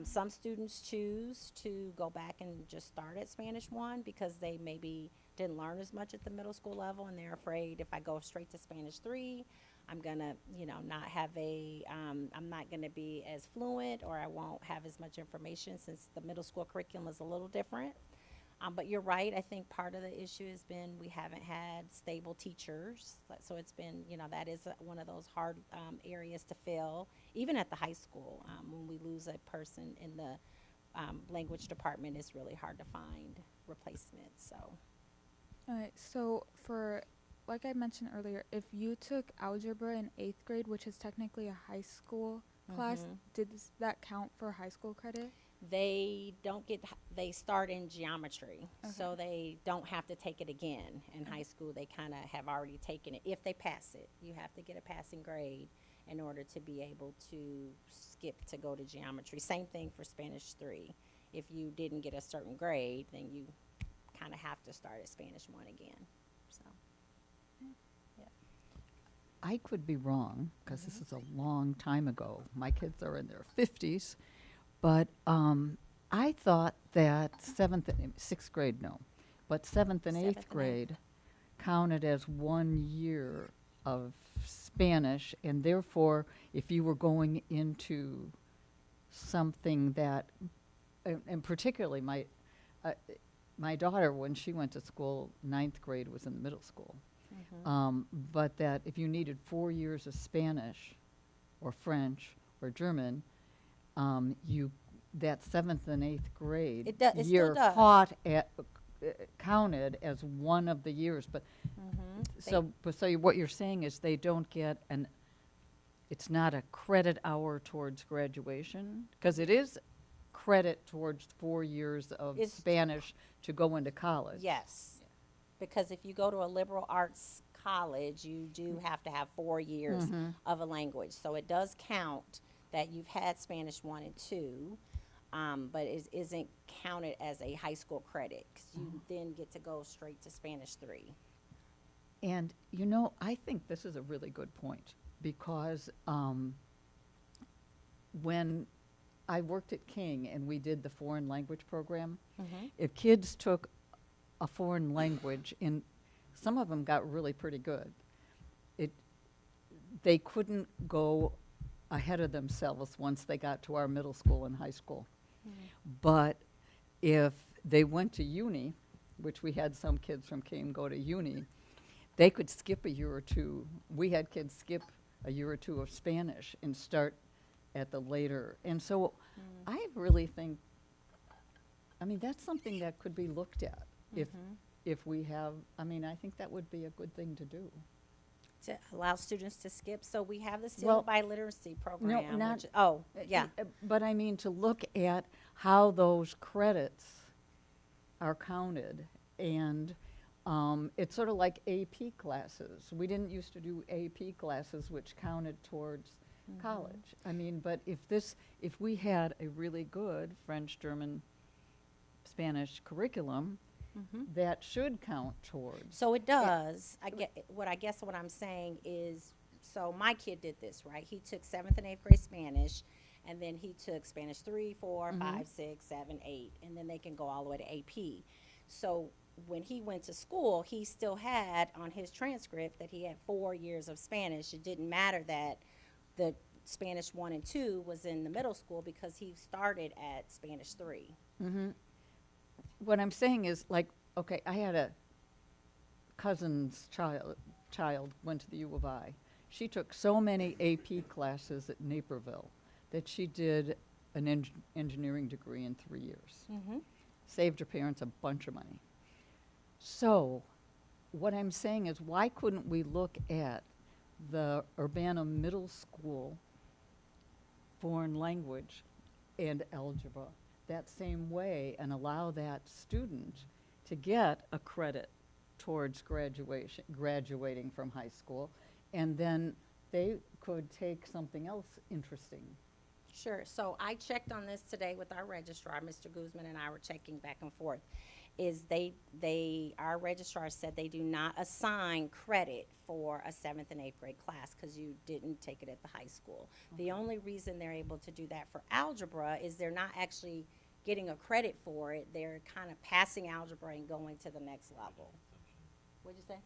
Some students choose to go back and just start at Spanish 1 because they maybe didn't learn as much at the middle school level, and they're afraid if I go straight to Spanish 3, I'm gonna, not have I'm not gonna be as fluent, or I won't have as much information since the middle school curriculum is a little different. But you're right, I think part of the issue has been we haven't had stable teachers. So it's been, that is one of those hard areas to fill, even at the high school. When we lose a person in the language department, it's really hard to find replacements, so. All right, so like I mentioned earlier, if you took algebra in 8th grade, which is technically a high school class, did that count for high school credit? They don't they start in geometry, so they don't have to take it again in high school. They kind of have already taken it. If they pass it, you have to get a passing grade in order to be able to skip to go to geometry. Same thing for Spanish 3. If you didn't get a certain grade, then you kind of have to start at Spanish 1 again, so. I could be wrong, because this is a long time ago. My kids are in their 50s. But I thought that 6th grade, no, but 7th and 8th grade counted as 1 year of Spanish, and therefore, if you were going into something that, and particularly my daughter, when she went to school, 9th grade was in the middle school, but that if you needed 4 years of Spanish or French or German, that 7th and 8th grade It still year does. counted as one of the years, but what you're saying is they don't get it's not a credit hour towards graduation, because it is credit towards 4 years of It's- Spanish to go into college. Yes. Because if you go to a liberal arts college, you do have to have 4 years of a language. So it does count that you've had Spanish 1 and 2, but it isn't counted as a high school credit, 'cause you then get to go straight to Spanish 3. And, I think this is a really good point, because when I worked at King and we did the foreign language program, if kids took a foreign language, some of them got really pretty good, they couldn't go ahead of themselves once they got to our middle school and high school. But if they went to uni, which we had some kids from King go to uni, they could skip a year or two. We had kids skip a year or two of Spanish and start at the later. And so I really think, that's something that could be looked at if we have, I think that would be a good thing to do. To allow students to skip. So we have the Well, Syllabi Literacy Program. not- Yeah. But to look at how those credits are counted, and it's sort of like AP classes. We didn't used to do AP classes, which counted towards college. But if we had a really good French, German, Spanish curriculum, that should count towards. So it does. I guess what I'm saying is, so my kid did this, right? He took 7th and 8th grade Spanish, and then he took Spanish 3, 4, 5, 6, 7, 8, and then they can go all the way to AP. So when he went to school, he still had on his transcript that he had 4 years of Spanish. It didn't matter that the Spanish 1 and 2 was in the middle school, because he started at Spanish 3. What I'm saying is, okay, I had a cousin's child went to the U of I. She took so many AP classes at Naperville that she did an engineering degree in 3 years. Saved her parents a bunch of money. So what I'm saying is, why couldn't we look at the Urbana Middle School foreign language and algebra that same way, and allow that student to get a credit towards graduating from high school, and then they could take something else interesting. Sure. So I checked on this today with our registrar. Mr. Guzman and I were checking back and forth. Our registrar said they do not assign credit for a 7th and 8th grade class, because you didn't take it at the high school. The only reason they're able to do that for algebra is they're not actually getting a credit for it. They're kind of passing algebra and going to the next level. What'd you say?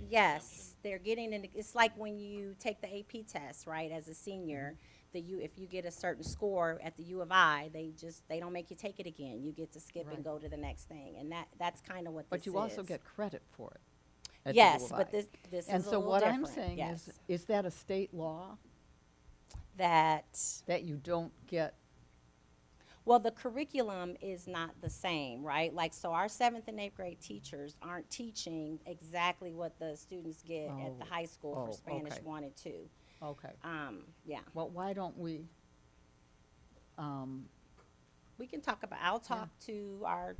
Yes, they're getting it's like when you take the AP test, right, as a senior. If you get a certain score at the U of I, they don't make you take it again. You get to skip and go to the next thing, and that's kind of what this is. But you also get credit for it at the U Yes, of I. but this is And a so little what different. I'm saying Yes. is that a state law that you don't get? Well, the curriculum is not the same, right? So our 7th and 8th grade teachers aren't teaching exactly what the students get at the high school for Spanish okay. 1 and 2. Okay. Yeah. Well, why don't we? We can talk about, I'll talk to our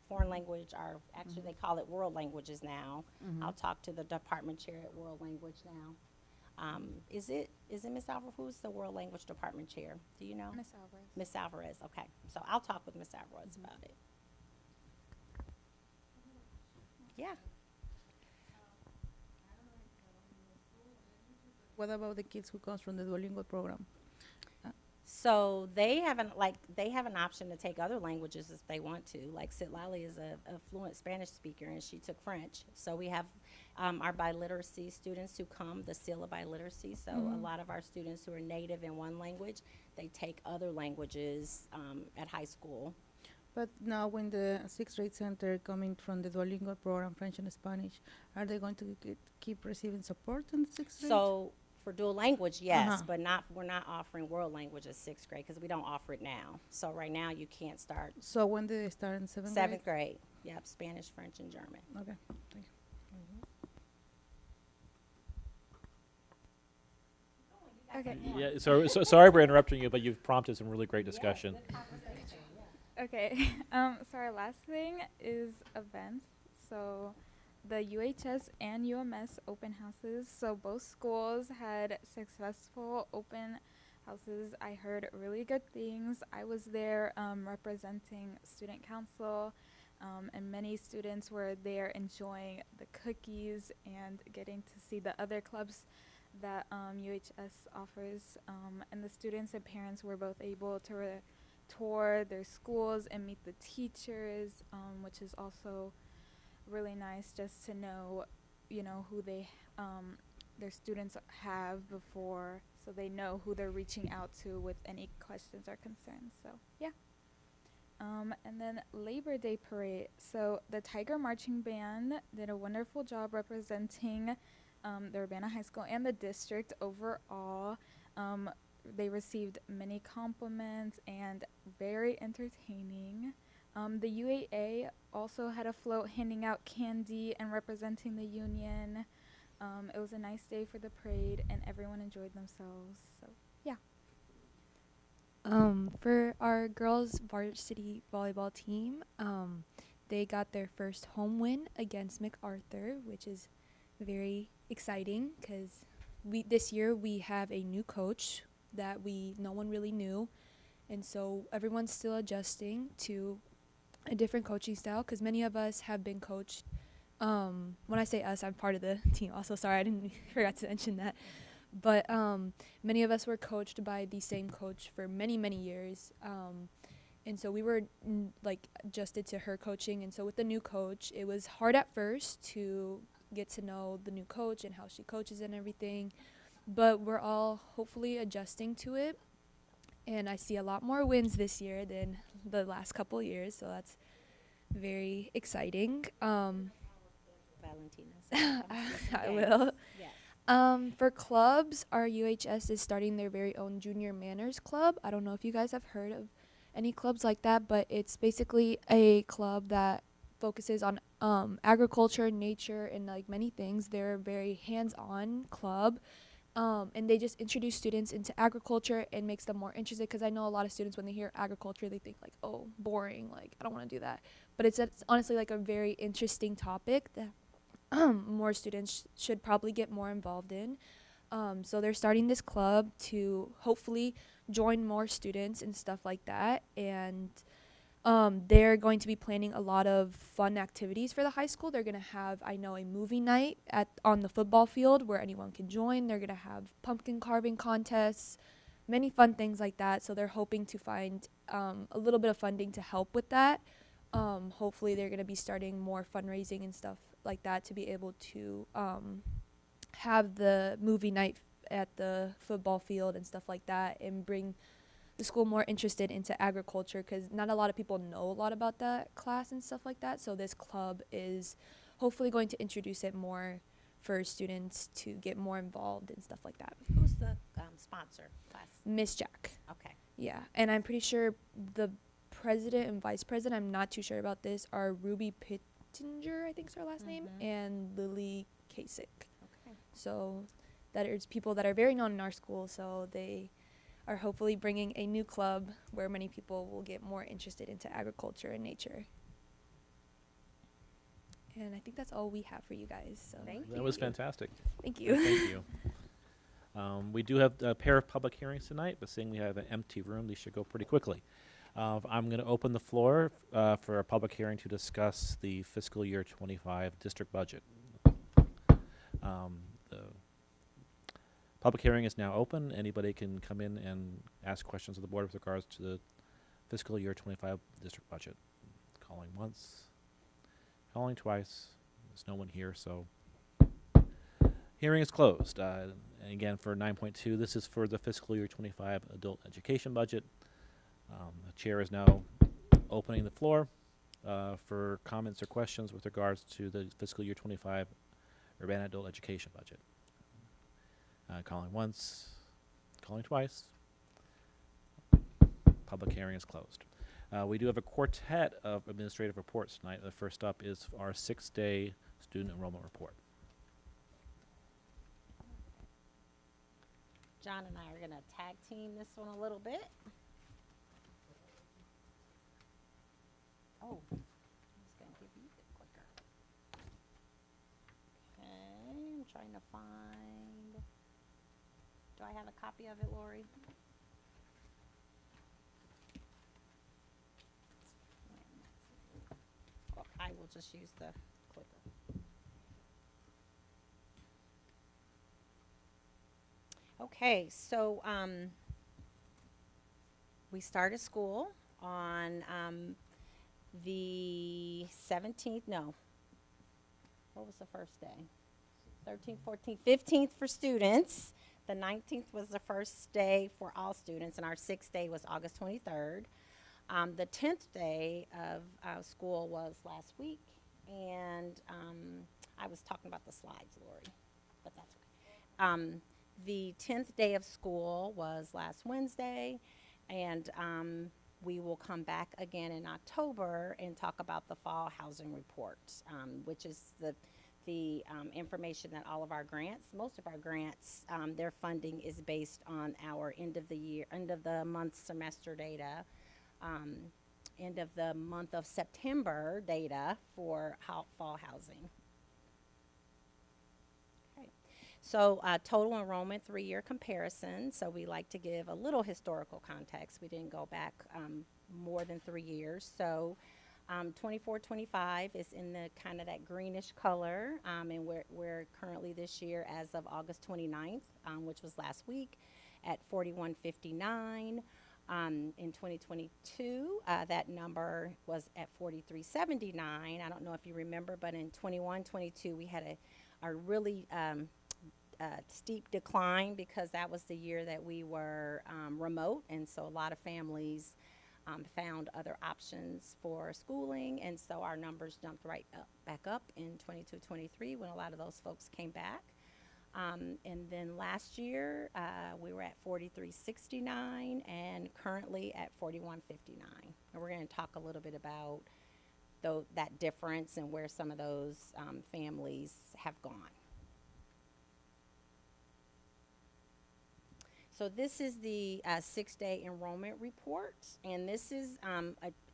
foreign language, actually they call it world languages now. I'll talk to the department chair at world language now. Is it Miss Alvarez? Who's the world language department chair? Do you know? Miss Alvarez. Miss Alvarez, okay. So I'll talk with Miss Alvarez about it. Yeah. What about the kids who comes from the Duolingo program? So they have an option to take other languages if they want to. Like Sitlali is a fluent Spanish speaker, and she took French. So we have our biliteracy students who come, the SILA biliteracy. So a lot of our students who are native in one language, they take other languages at high school. But now when the 6th grade center coming from the Duolingo program, French and Spanish, are they going to keep receiving support in the 6th grade? So for dual language, yes, Uh-huh. but we're not offering world language at 6th grade, because we don't offer it now. So right now you can't start. So when do they start in 7th grade? 7th grade, yep, Spanish, French, and German. Okay, thank you. Okay. Yeah, so sorry for interrupting you, but you've prompted some really great discussion. Okay. So our last thing is events. So the UHS and UMS open houses. So both schools had successful open houses. I heard really good things. I was there representing student council, and many students were there enjoying the cookies and getting to see the other clubs that UHS offers. And the students and parents were both able to tour their schools and meet the teachers, which is also really nice just to know, who their students have before, so they know who they're reaching out to with any questions or concerns. So yeah. And then Labor Day parade. So the Tiger Marching Band did a wonderful job representing the Urbana High School and the district overall. They received many compliments and very entertaining. The UAA also had a float handing out candy and representing the union. It was a nice day for the parade, and everyone enjoyed themselves. So, yeah. For our girls varsity volleyball team, they got their first home win against MacArthur, which is very exciting because this year we have a new coach that no one really knew, and so everyone's still adjusting to a different coaching style because many of us have been coached. When I say us, I'm part of the team also. Sorry, I didn't forgot to mention that. But many of us were coached by the same coach for many, many years. And so we were adjusted to her coaching. And so with the new coach, it was hard at first to get to know the new coach and how she coaches and everything. But we're all hopefully adjusting to it. And I see a lot more wins this year than the last couple of years. So that's very exciting. Valentina. I will. Yes. For clubs, our UHS is starting their very own Junior Manners Club. I don't know if you guys have heard of any clubs like that, but it's basically a club that focuses on agriculture, nature, and many things. They're a very hands-on club, and they just introduce students into agriculture and makes them more interested. Because I know a lot of students, when they hear agriculture, they think oh, boring, I don't want to do that. But it's honestly a very interesting topic that more students should probably get more involved in. So they're starting this club to hopefully join more students and stuff like that. And they're going to be planning a lot of fun activities for the high school. They're going to have, I know, a movie night on the football field where anyone can join. They're going to have pumpkin carving contests, many fun things like that. So they're hoping to find a little bit of funding to help with that. Hopefully they're going to be starting more fundraising and stuff like that to be able to have the movie night at the football field and stuff like that, and bring the school more interested into agriculture, because not a lot of people know a lot about that class and stuff like that. So this club is hopefully going to introduce it more for students to get more involved and stuff like that. Who's the sponsor class? Miss Jack. Okay. Yeah, and I'm pretty sure the president and vice president, I'm not too sure about this, are Ruby Pittinger, I think is her last name, and Lily Kasich. Okay. So that is people that are very known in our school, so they are hopefully bringing a new club where many people will get more interested into agriculture and nature. And I think that's all we have for you guys. So Thank you. That was fantastic. Thank you. Thank you. We do have a pair of public hearings tonight, but seeing we have an empty room, these should go pretty quickly. I'm going to open the floor for a public hearing to discuss the fiscal year 25 district budget. The public hearing is now open. Anybody can come in and ask questions of the board with regards to the fiscal year 25 district budget. Calling once, calling twice. There's no one here, so hearing is closed. And again, for 9.2, this is for the fiscal year 25 adult education budget. The chair is now opening the floor for comments or questions with regards to the fiscal year 25 Urbana adult education budget. Calling once, calling twice. Public hearing is closed. We do have a quartet of administrative reports tonight. The first up is our 6-day student enrollment report. John and I are gonna tag team this one a little bit. Oh, I'm just gonna give you the clicker. Okay, I'm trying to find, do I have a copy of it, Lori? Well, I will just use the clicker. Okay, so we started school on the 17th. No, what was the first day? 13th, 14th, 15th for students. The 19th was the first day for all students, and our 6th day was August 23rd. The 10th day of school was last week, and I was talking about the slides, Lori, but that's okay. The 10th day of school was last Wednesday, and we will come back again in October and talk about the fall housing report, which is the information that all of our grants, most of our grants, their funding is based on our end of the month semester data, end of the month of September data for fall housing. Okay. So total enrollment 3-year comparison. So we like to give a little historical context. We didn't go back more than 3 years. So 24-25 is in the kind of that greenish color, and we're currently this year as of August 29th, which was last week, at 4159. In 2022, that number was at 4379. I don't know if you remember, but in 21-22 we had a really steep decline because that was the year that we were remote, and so a lot of families found other options for schooling, and so our numbers jumped back up in 22-23 when a lot of those folks came back. And then last year, we were at 4369 and currently at 4159. And we're going to talk a little bit about that difference and where some of those families have gone. So this is the 6-day enrollment report, and this is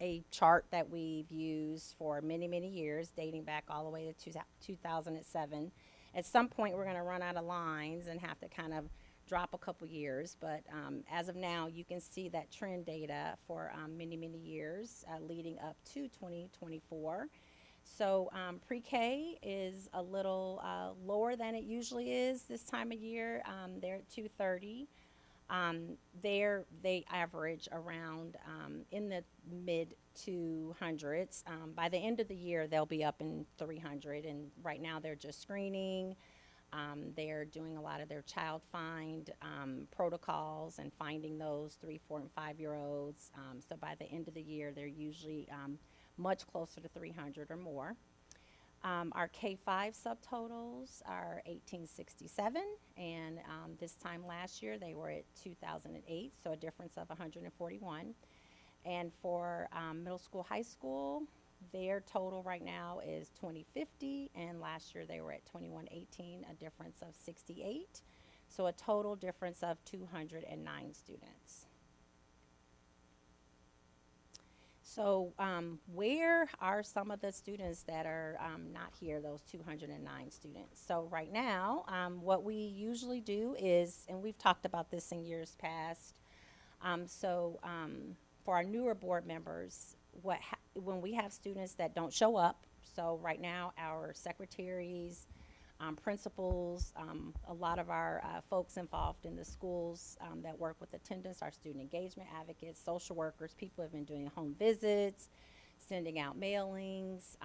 a chart that we've used for many, many years, dating back all the way to 2007. At some point, we're going to run out of lines and have to kind of drop a couple years, but as of now, you can see that trend data for many, many years leading up to 2024. So pre-K is a little lower than it usually is this time of year. They're at 230. They average around in the mid 200s. By the end of the year, they'll be up in 300, and right now they're just screening. They're doing a lot of their child find protocols and finding those 3, 4, and 5-year-olds. So by the end of the year, they're usually much closer to 300 or more. Our K-5 subtotals are 1867, and this time last year they were at 2008, so a difference of 141. And for middle school, high school, their total right now is 2050, and last year they were at 2118, a difference of 68. So a total difference of 209 students. So where are some of the students that are not here, those 209 students? So right now, what we usually do is, and we've talked about this in years past, for our newer board members, when we have students that don't show up, so right now our secretaries, principals, a lot of our folks involved in the schools that work with attendance, our student engagement advocates, social workers, people have been doing home visits, sending out mailings,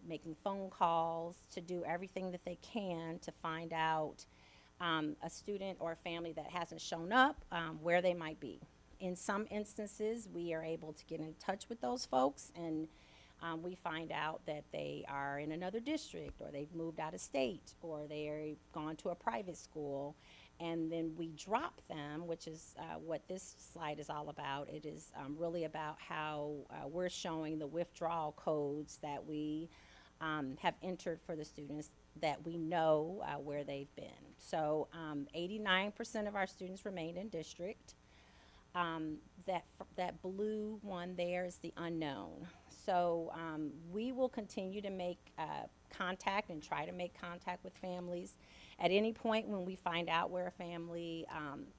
making phone calls to do everything that they can to find out a student or a family that hasn't shown up, where they might be. In some instances, we are able to get in touch with those folks, and we find out that they are in another district, or they've moved out of state, or they're gone to a private school, and then we drop them, which is what this slide is all about. It is really about how we're showing the withdrawal codes that we have entered for the students that we know where they've been. So 89% of our students remain in district. That blue one there is the unknown. So we will continue to make contact and try to make contact with families. At any point when we find out where a family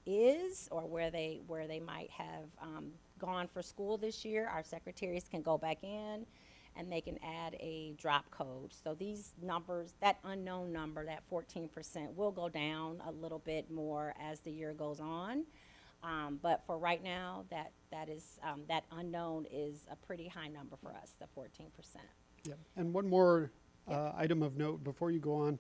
is or where they might have gone for school this year, our secretaries can go back in and they can add a drop code. So these numbers, that unknown number, that 14%, will go down a little bit more as the year goes on. But for right now, that unknown is a pretty high number for us, the 14%. Yeah, and one more item of note before you go on.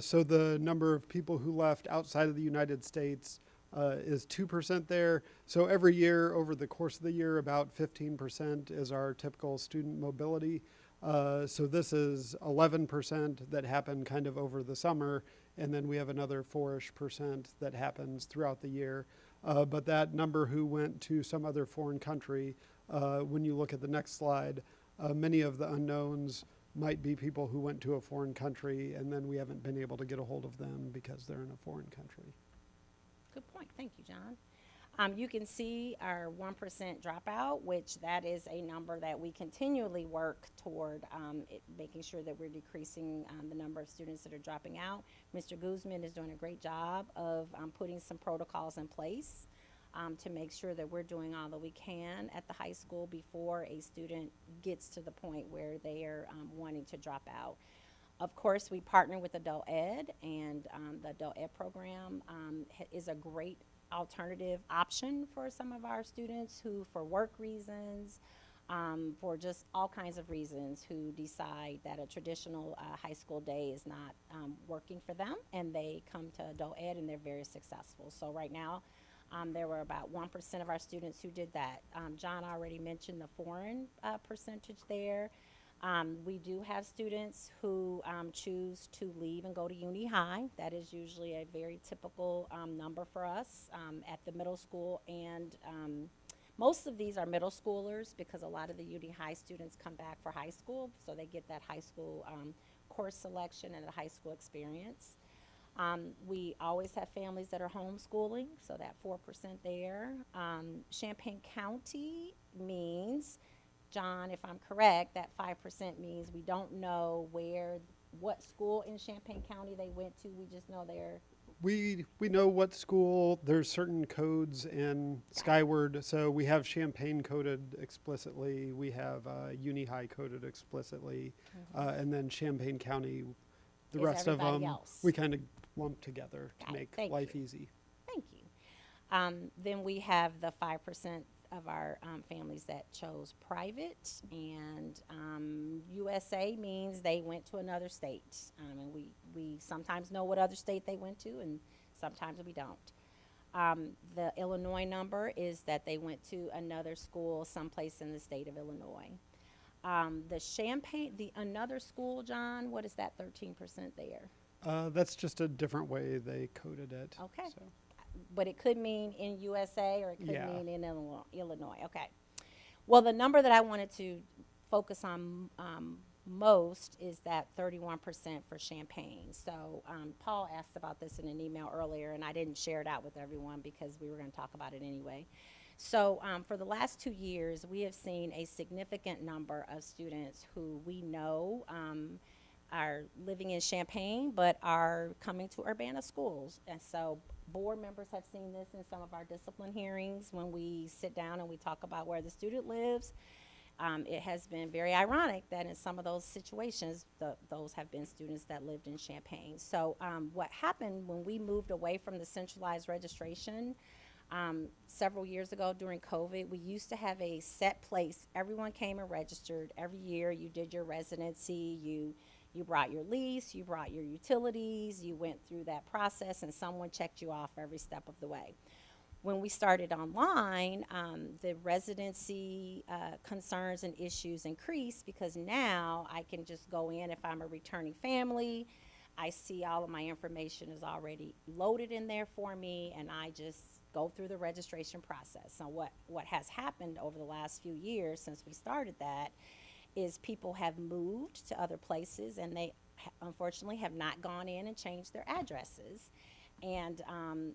So the number of people who left outside of the United States is 2% there. So every year, over the course of the year, about 15% is our typical student mobility. So this is 11% that happened kind of over the summer, and then we have another 4-ish% that happens throughout the year. But that number who went to some other foreign country, when you look at the next slide, many of the unknowns might be people who went to a foreign country and then we haven't been able to get a hold of them because they're in a foreign country. Good point. Thank you, John. You can see our 1% dropout, which that is a number that we continually work toward making sure that we're decreasing the number of students that are dropping out. Mr. Guzman is doing a great job of putting some protocols in place to make sure that we're doing all that we can at the high school before a student gets to the point where they are wanting to drop out. Of course, we partner with Adult Ed, and the Adult Ed program is a great alternative option for some of our students who, for work reasons, for just all kinds of reasons, who decide that a traditional high school day is not working for them, and they come to Adult Ed and they're very successful. So right now, there were about 1% of our students who did that. John already mentioned the foreign percentage there. We do have students who choose to leave and go to uni high. That is usually a very typical number for us at the middle school, and most of these are middle schoolers because a lot of the uni high students come back for high school, so they get that high school course selection and a high school experience. We always have families that are homeschooling, so that 4% there. Champaign County means, John, if I'm correct, that 5% means we don't know what school in Champaign County they went to. We just know they're. We know what school. There's certain codes in Skyward. So we have Champaign coded explicitly. We have Uni High coded explicitly. And then Champaign County, the Is rest of everybody them, else. we kind of lump together to Got it. make Thank life you. easy. Thank you. Then we have the 5% of our families that chose private, and USA means they went to another state. And we sometimes know what other state they went to, and sometimes we don't. The Illinois number is that they went to another school someplace in the state of Illinois. The another school, John, what is that 13% there? That's just a different way they coded it. Okay. So. But it could mean in USA or it could Yeah. mean in Illinois. Okay. Well, the number that I wanted to focus on most is that 31% for Champaign. So Paul asked about this in an email earlier, and I didn't share it out with everyone because we were going to talk about it anyway. So for the last 2 years, we have seen a significant number of students who we know are living in Champaign but are coming to Urbana schools. And so board members have seen this in some of our discipline hearings when we sit down and we talk about where the student lives. It has been very ironic that in some of those situations, those have been students that lived in Champaign. So what happened when we moved away from the centralized registration several years ago during COVID, we used to have a set place. Everyone came and registered. Every year you did your residency, you brought your lease, you brought your utilities, you went through that process, and someone checked you off every step of the way. When we started online, the residency concerns and issues increased because now I can just go in if I'm a returning family. I see all of my information is already loaded in there for me, and I just go through the registration process. So what has happened over the last few years since we started that is people have moved to other places and they unfortunately have not gone in and changed their addresses. And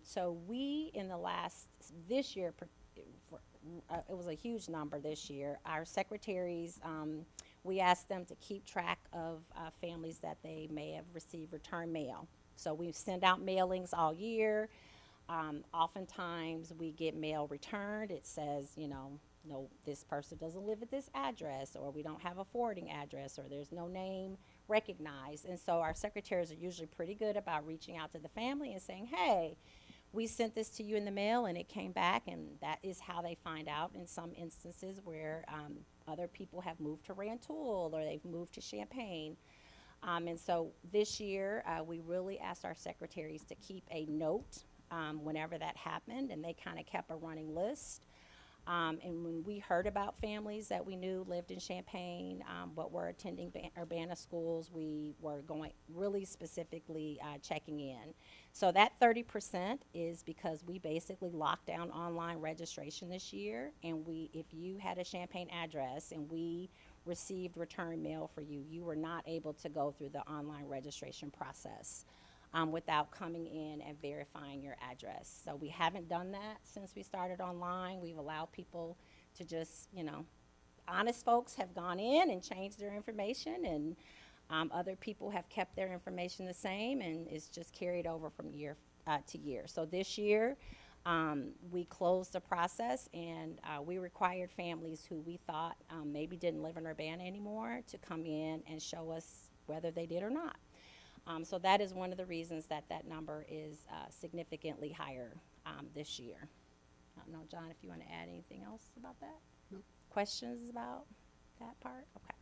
so we, in the last, this year, it was a huge number this year. Our secretaries, we asked them to keep track of families that they may have received return mail. So we send out mailings all year. Oftentimes we get mail returned. It says, no, this person doesn't live at this address, or we don't have a forwarding address, or there's no name recognized. And so our secretaries are usually pretty good about reaching out to the family and saying, hey, we sent this to you in the mail and it came back. And that is how they find out in some instances where other people have moved to Rantoul or they've moved to Champaign. And so this year we really asked our secretaries to keep a note whenever that happened, and they kind of kept a running list. And when we heard about families that we knew lived in Champaign but were attending Urbana schools, we were going really specifically checking in. So that 30% is because we basically locked down online registration this year, and if you had a Champaign address and we received return mail for you, you were not able to go through the online registration process without coming in and verifying your address. So we haven't done that since we started online. We've allowed people to just, honest folks have gone in and changed their information, and other people have kept their information the same, and it's just carried over from year to year. So this year, we closed the process, and we required families who we thought maybe didn't live in Urbana anymore to come in and show us whether they did or not. So that is one of the reasons that number is significantly higher this year. I don't know, John, if you want to add anything else about that? No. Questions about that part? Okay.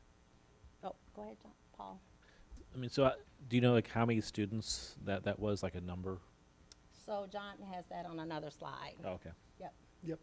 Oh, go ahead, John. Paul. I mean, so do you know like how many students that was, like a number? So John has that on another slide. Oh, okay. Yep.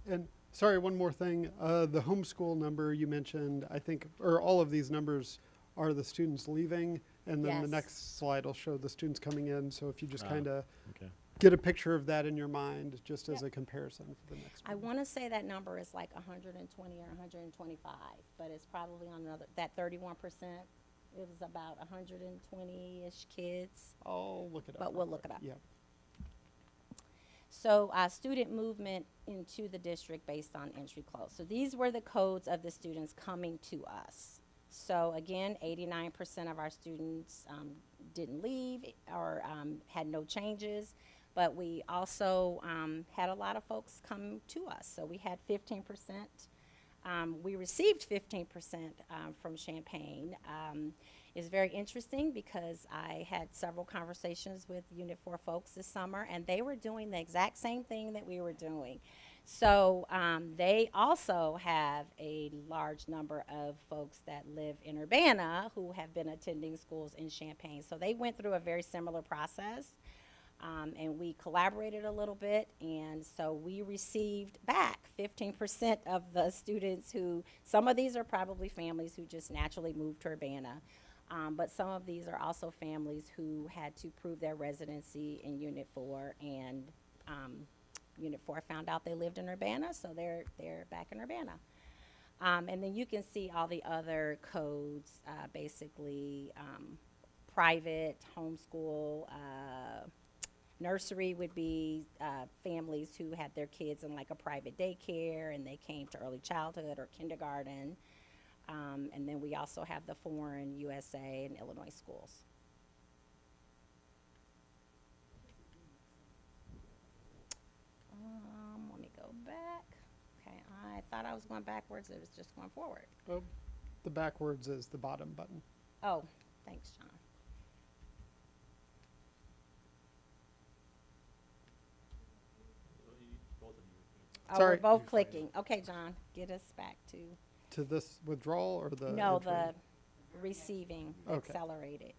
And sorry, one more thing. The homeschool number you mentioned, I think, or all of these numbers are the students leaving, and then the Yes. next slide will show the students coming in. So if you just kind of Okay. get a picture of that in your mind, just as Yep. a comparison for the next I one. want to say that number is like 120 or 125, but it's probably on another, that 31%, it was about 120-ish kids. I'll look it up. But real we'll look quick. it up. Yeah. So student movement into the district based on entry close. So these were the codes of the students coming to us. So again, 89% of our students didn't leave or had no changes, but we also had a lot of folks come to us. So we had 15%. We received 15% from Champaign. It's very interesting because I had several conversations with Unit 4 folks this summer, and they were doing the exact same thing that we were doing. So they also have a large number of folks that live in Urbana who have been attending schools in Champaign. So they went through a very similar process, and we collaborated a little bit. And so we received back 15% of the students who, some of these are probably families who just naturally moved to Urbana. But some of these are also families who had to prove their residency in Unit 4, and Unit 4 found out they lived in Urbana, so they're back in Urbana. And then you can see all the other codes, basically private, homeschool, nursery would be families who had their kids in like a private daycare and they came to early childhood or kindergarten. And then we also have the foreign, USA, and Illinois schools. Let me go back. Okay, I thought I was going backwards. It was just going forward. Oh, the backwards is the bottom button. Oh, thanks, John. Oh, Sorry. we're both clicking. Okay, John, get us back to, this withdrawal or the no, entry? the receiving Okay. accelerated.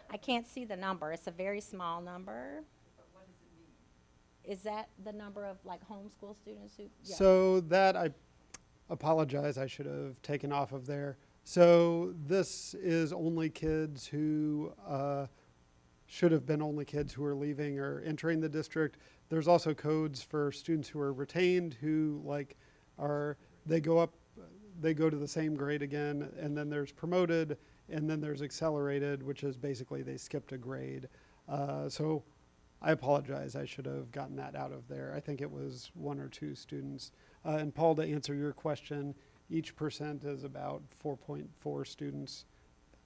I can't see the number. It's a very small number. Is that the number of like homeschool students who? Yeah. So that, I apologize, I should have taken off of there. So this is only kids who should have been only kids who are leaving or entering the district. There's also codes for students who are retained who they go up, they go to the same grade again, and then there's promoted, and then there's accelerated, which is basically they skipped a grade. So I apologize, I should have gotten that out of there. I think it was 1 or 2 students. And Paul, to answer your question, each percent is about 4.4 students,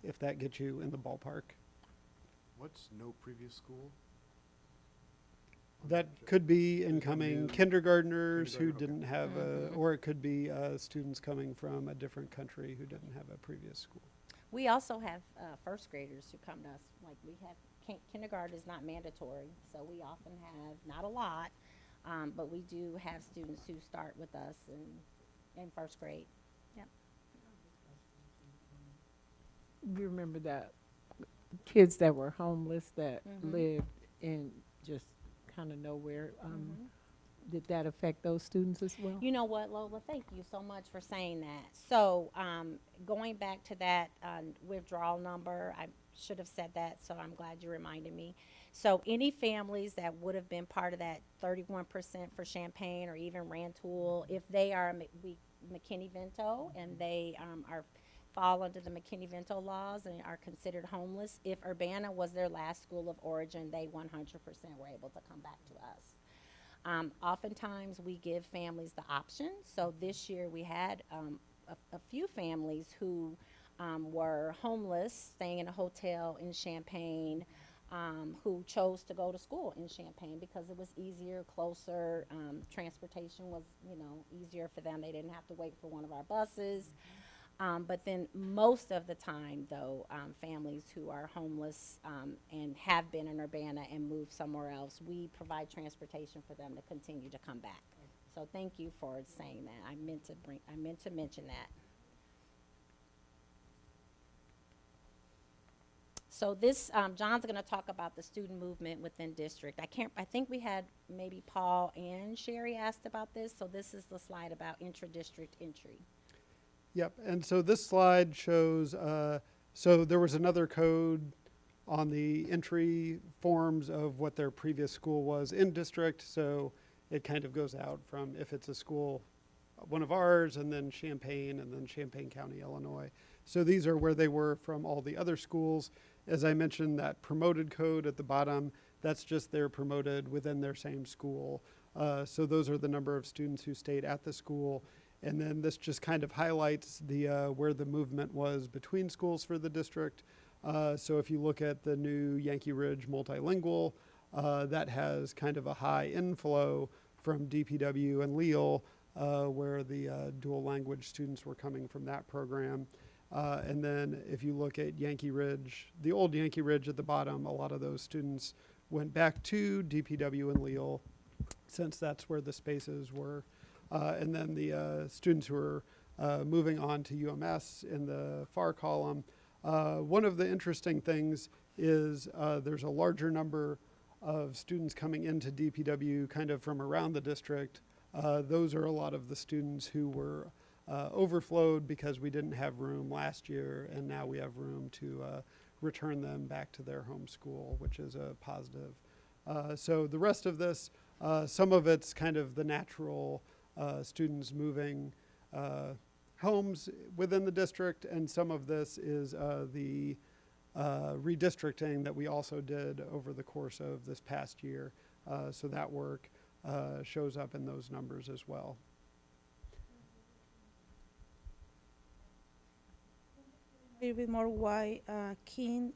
if that gets you in the ballpark. What's no previous school? That could be incoming new kindergartners who kindergarten, didn't have or it could be students coming from a different country who didn't have a previous school. We also have first graders who come to us. Like we have kindergarten is not mandatory, so we often have not a lot, but we do have students who start with us in first grade. Yep. We remember that kids that were homeless that Mhm. lived in just kind of nowhere. Did that affect those students as well? You know what, Lola? Thank you so much for saying that. So, going back to that withdrawal number, I should have said that, so I'm glad you reminded me. So, any families that would have been part of that 31% for Champaign or even Rantoul, if they are McKinney-Vento and they fall under the McKinney-Vento laws and are considered homeless, if Urbana was their last school of origin, they 100% were able to come back to us. Oftentimes, we give families the option. So this year, we had a few families who were homeless, staying in a hotel in Champaign, who chose to go to school in Champaign because it was easier, closer. Transportation was, easier for them. They didn't have to wait for one of our buses. But then most of the time, though, families who are homeless and have been in Urbana and moved somewhere else, we provide transportation for them to continue to come back. So thank you for saying that. I meant to mention that. So this, John's going to talk about the student movement within district. I think we had maybe Paul and Sherry asked about this. So this is the slide about intra-district entry. Yep, and so this slide shows, so there was another code on the entry forms of what their previous school was in district, so it kind of goes out from if it's a school, one of ours, and then Champaign County, Illinois. So these are where they were from all the other schools. As I mentioned, that promoted code at the bottom, that's just they're promoted within their same school. So those are the number of students who stayed at the school. And then this just kind of highlights the where the movement was between schools for the district. So if you look at the new Yankee Ridge multilingual, that has kind of a high inflow from DPW and Leal, where the dual language students were coming from that program. And then if you look at Yankee Ridge, the old Yankee Ridge at the bottom, a lot of those students went back to DPW and Leal, since that's where the spaces were. And then the students who are moving on to UMS in the far column. One of the interesting things is there's a larger number of students coming into DPW kind of from around the district. Those are a lot of the students who were overflowed because we didn't have room last year, and now we have room to return them back to their home school, which is a positive. So the rest of this, some of it's kind of the natural students moving homes within the district, and some of this is the redistricting that we also did over the course of this past year. So that work shows up in those numbers as well. A little bit more why Keene,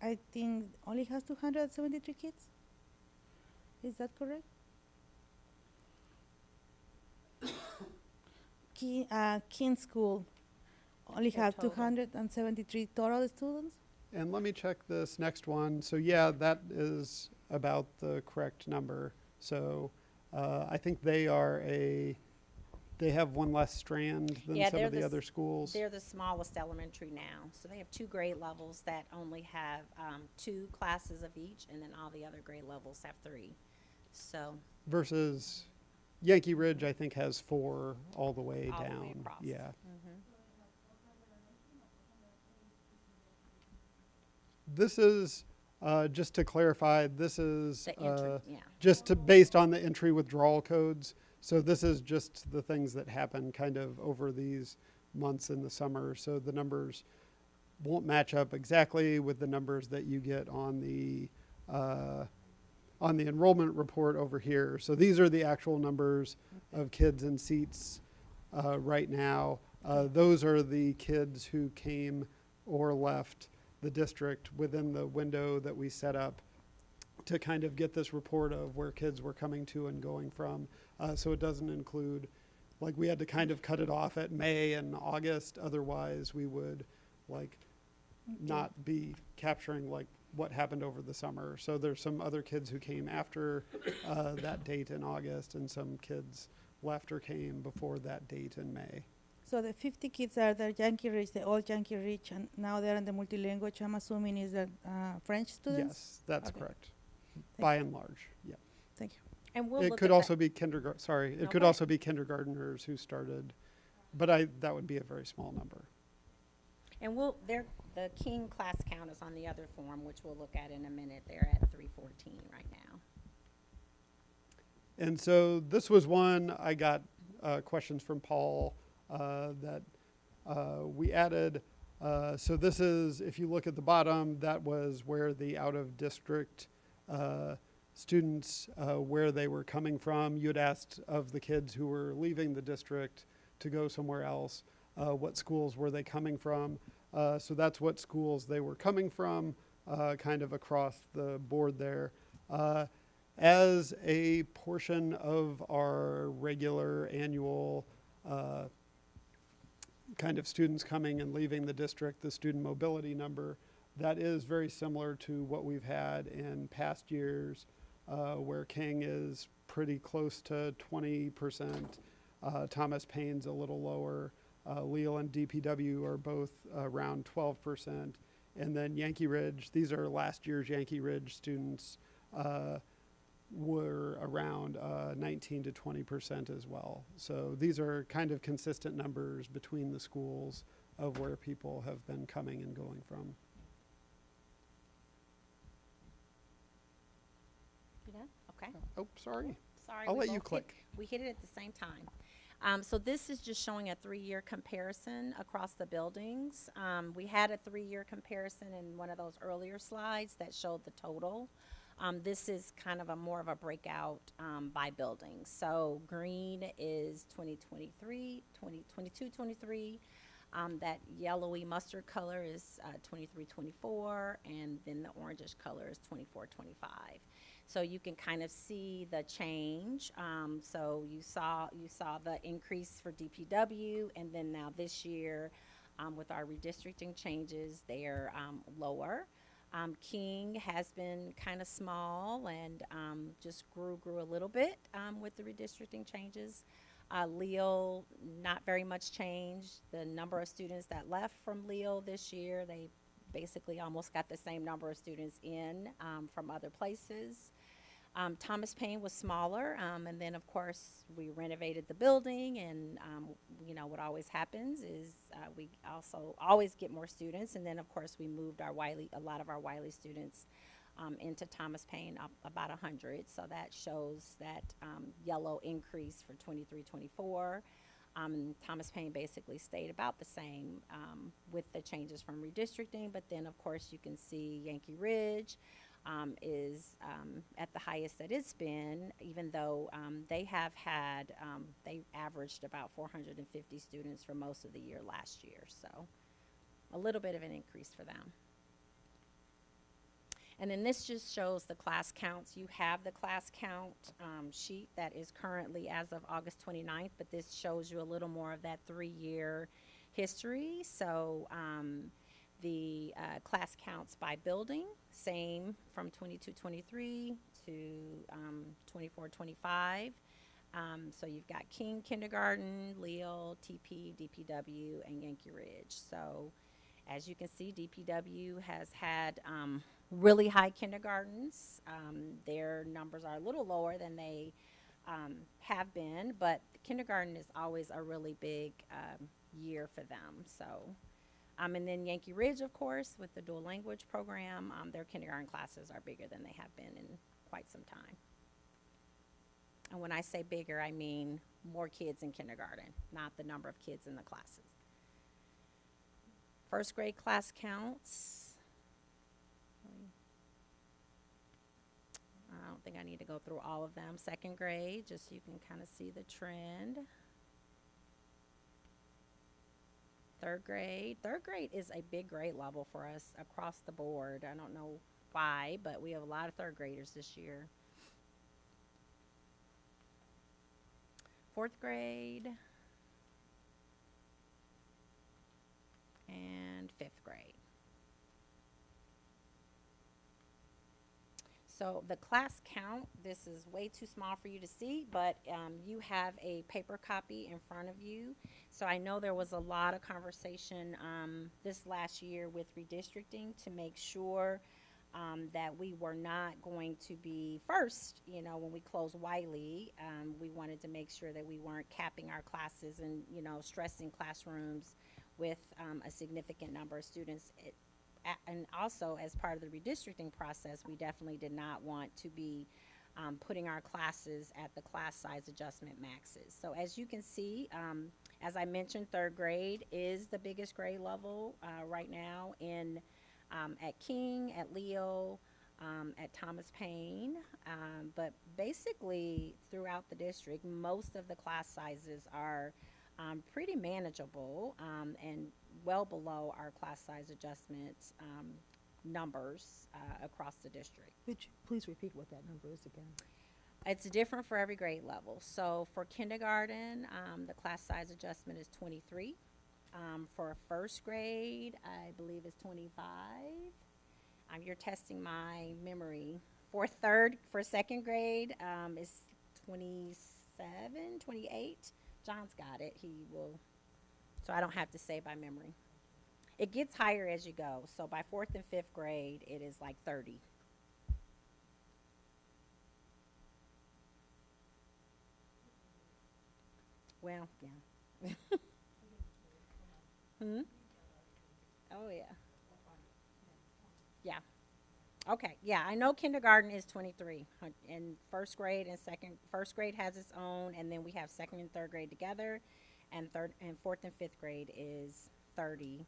I think, only has 273 kids. Is that correct? Keene School only The have total. 273 total students. And let me check this next one. So yeah, that is about the correct number. So I think they have one less strand than Yeah, some they're of the the other schools. They're the smallest elementary now. So they have 2 grade levels that only have 2 classes of each, and then all the other grade levels have 3. So Versus Yankee Ridge, I think, has 4 all the way all the down. way across. Yeah. Mhm. This is Just to clarify, this is The entry, yeah. just based on the entry withdrawal codes. So this is just the things that happen kind of over these months in the summer. So the numbers won't match up exactly with the numbers that you get on the enrollment report over here. So these are the actual numbers of kids in seats right now. Those are the kids who came or left the district within the window that we set up to kind of get this report of where kids were coming to and going from. So it doesn't include, like, we had to kind of cut it off at May and August. Otherwise, we would, like, not be capturing, like, what happened over the summer. So there's some other kids who came after that date in August, and some kids left or came before that date in May. So the 50 kids are the Yankee Ridge, the old Yankee Ridge, and now they're in the multilingual. I'm assuming is the French students? Yes, that's Okay. correct. By and large, yeah. Thank you. And we'll It look could at also that. be kindergarten, sorry, No, it could go also be kindergartners who started, but that would be a very small number. And the King class count is on the other form, which we'll look at in a minute. They're at 314 right now. And so this was one I got questions from Paul that we added. So this is, if you look at the bottom, that was where the out-of-district students, where they were coming from. You had asked of the kids who were leaving the district to go somewhere else, what schools were they coming from. So that's what schools they were coming from, kind of across the board there. As a portion of our regular annual kind of students coming and leaving the district, the student mobility number, that is very similar to what we've had in past years, where King is pretty close to 20%. Thomas Paine's a little lower. Leal and DPW are both around 12%. And then Yankee Ridge, these are last year's Yankee Ridge students, were around 19 to 20% as well. So these are kind of consistent numbers between the schools of where people have been coming and going from. You done? Okay. Oh, sorry. Sorry. I'll we let you both click. We hit it at the same time. So this is just showing a 3-year comparison across the buildings. We had a 3-year comparison in one of those earlier slides that showed the total. This is kind of more of a breakout by building. So green is 2023, 2022, 23. That yellowy mustard color is 23, 24, and then the orangish color is 24, 25. So you can kind of see the change. So you saw the increase for DPW, and then now this year, with our redistricting changes, they're lower. King has been kind of small and just grew a little bit with the redistricting changes. Leal, not very much change. The number of students that left from Leal this year, they basically almost got the same number of students in from other places. Thomas Paine was smaller, and then of course we renovated the building, and you know what always happens is we also always get more students, and then of course we moved a lot of our Wiley students into Thomas Paine, about 100. So that shows that yellow increase for 23-24. Thomas Paine basically stayed about the same with the changes from redistricting, but then of course you can see Yankee Ridge is at the highest that it's been, even though they have had, they averaged about 450 students for most of the year last year. So a little bit of an increase for them. And then this just shows the class counts. You have the class count sheet that is currently as of August 29th, but this shows you a little more of that 3-year history. So the class counts by building, same from 22-23 to 24-25. So you've got King Kindergarten, Leal, TP, DPW, and Yankee Ridge. So as you can see, DPW has had really high kindergartens. Their numbers are a little lower than they have been, but kindergarten is always a really big year for them. So And then Yankee Ridge, of course, with the dual language program, their kindergarten classes are bigger than they have been in quite some time. And when I say bigger, I mean more kids in kindergarten, not the number of kids in the classes. First grade class counts. I don't think I need to go through all of them. Second grade, just so you can kind of see the trend. Third grade is a big grade level for us across the board. I don't know why, but we have a lot of third graders this year. Fourth grade and fifth grade. So the class count, this is way too small for you to see, but you have a paper copy in front of you. So I know there was a lot of conversation this last year with redistricting to make sure that we were not going to be first, you know, when we closed Wiley. We wanted to make sure that we weren't capping our classes and, you know, stressing classrooms with a significant number of students. And also, as part of the redistricting process, we definitely did not want to be putting our classes at the class size adjustment maxes. So as you can see, as I mentioned, third grade is the biggest grade level right now at King, at Leo, at Thomas Paine. But basically, throughout the district, most of the class sizes are pretty manageable and well below our class size adjustments numbers across the district. Could you please repeat what that number is again? It's different for every grade level. So for kindergarten, the class size adjustment is 23. For first grade, I believe it's 25. You're testing my memory. For second grade, is 27, 28. John's got it. He will. So I don't have to say by memory. It gets higher as you go. So by fourth and fifth grade, it is like 30. Well, yeah. Oh, yeah. Yeah. Okay, yeah, I know kindergarten is 23, and first grade has its own, and then we have second and third grade together, and fourth and fifth grade is 30,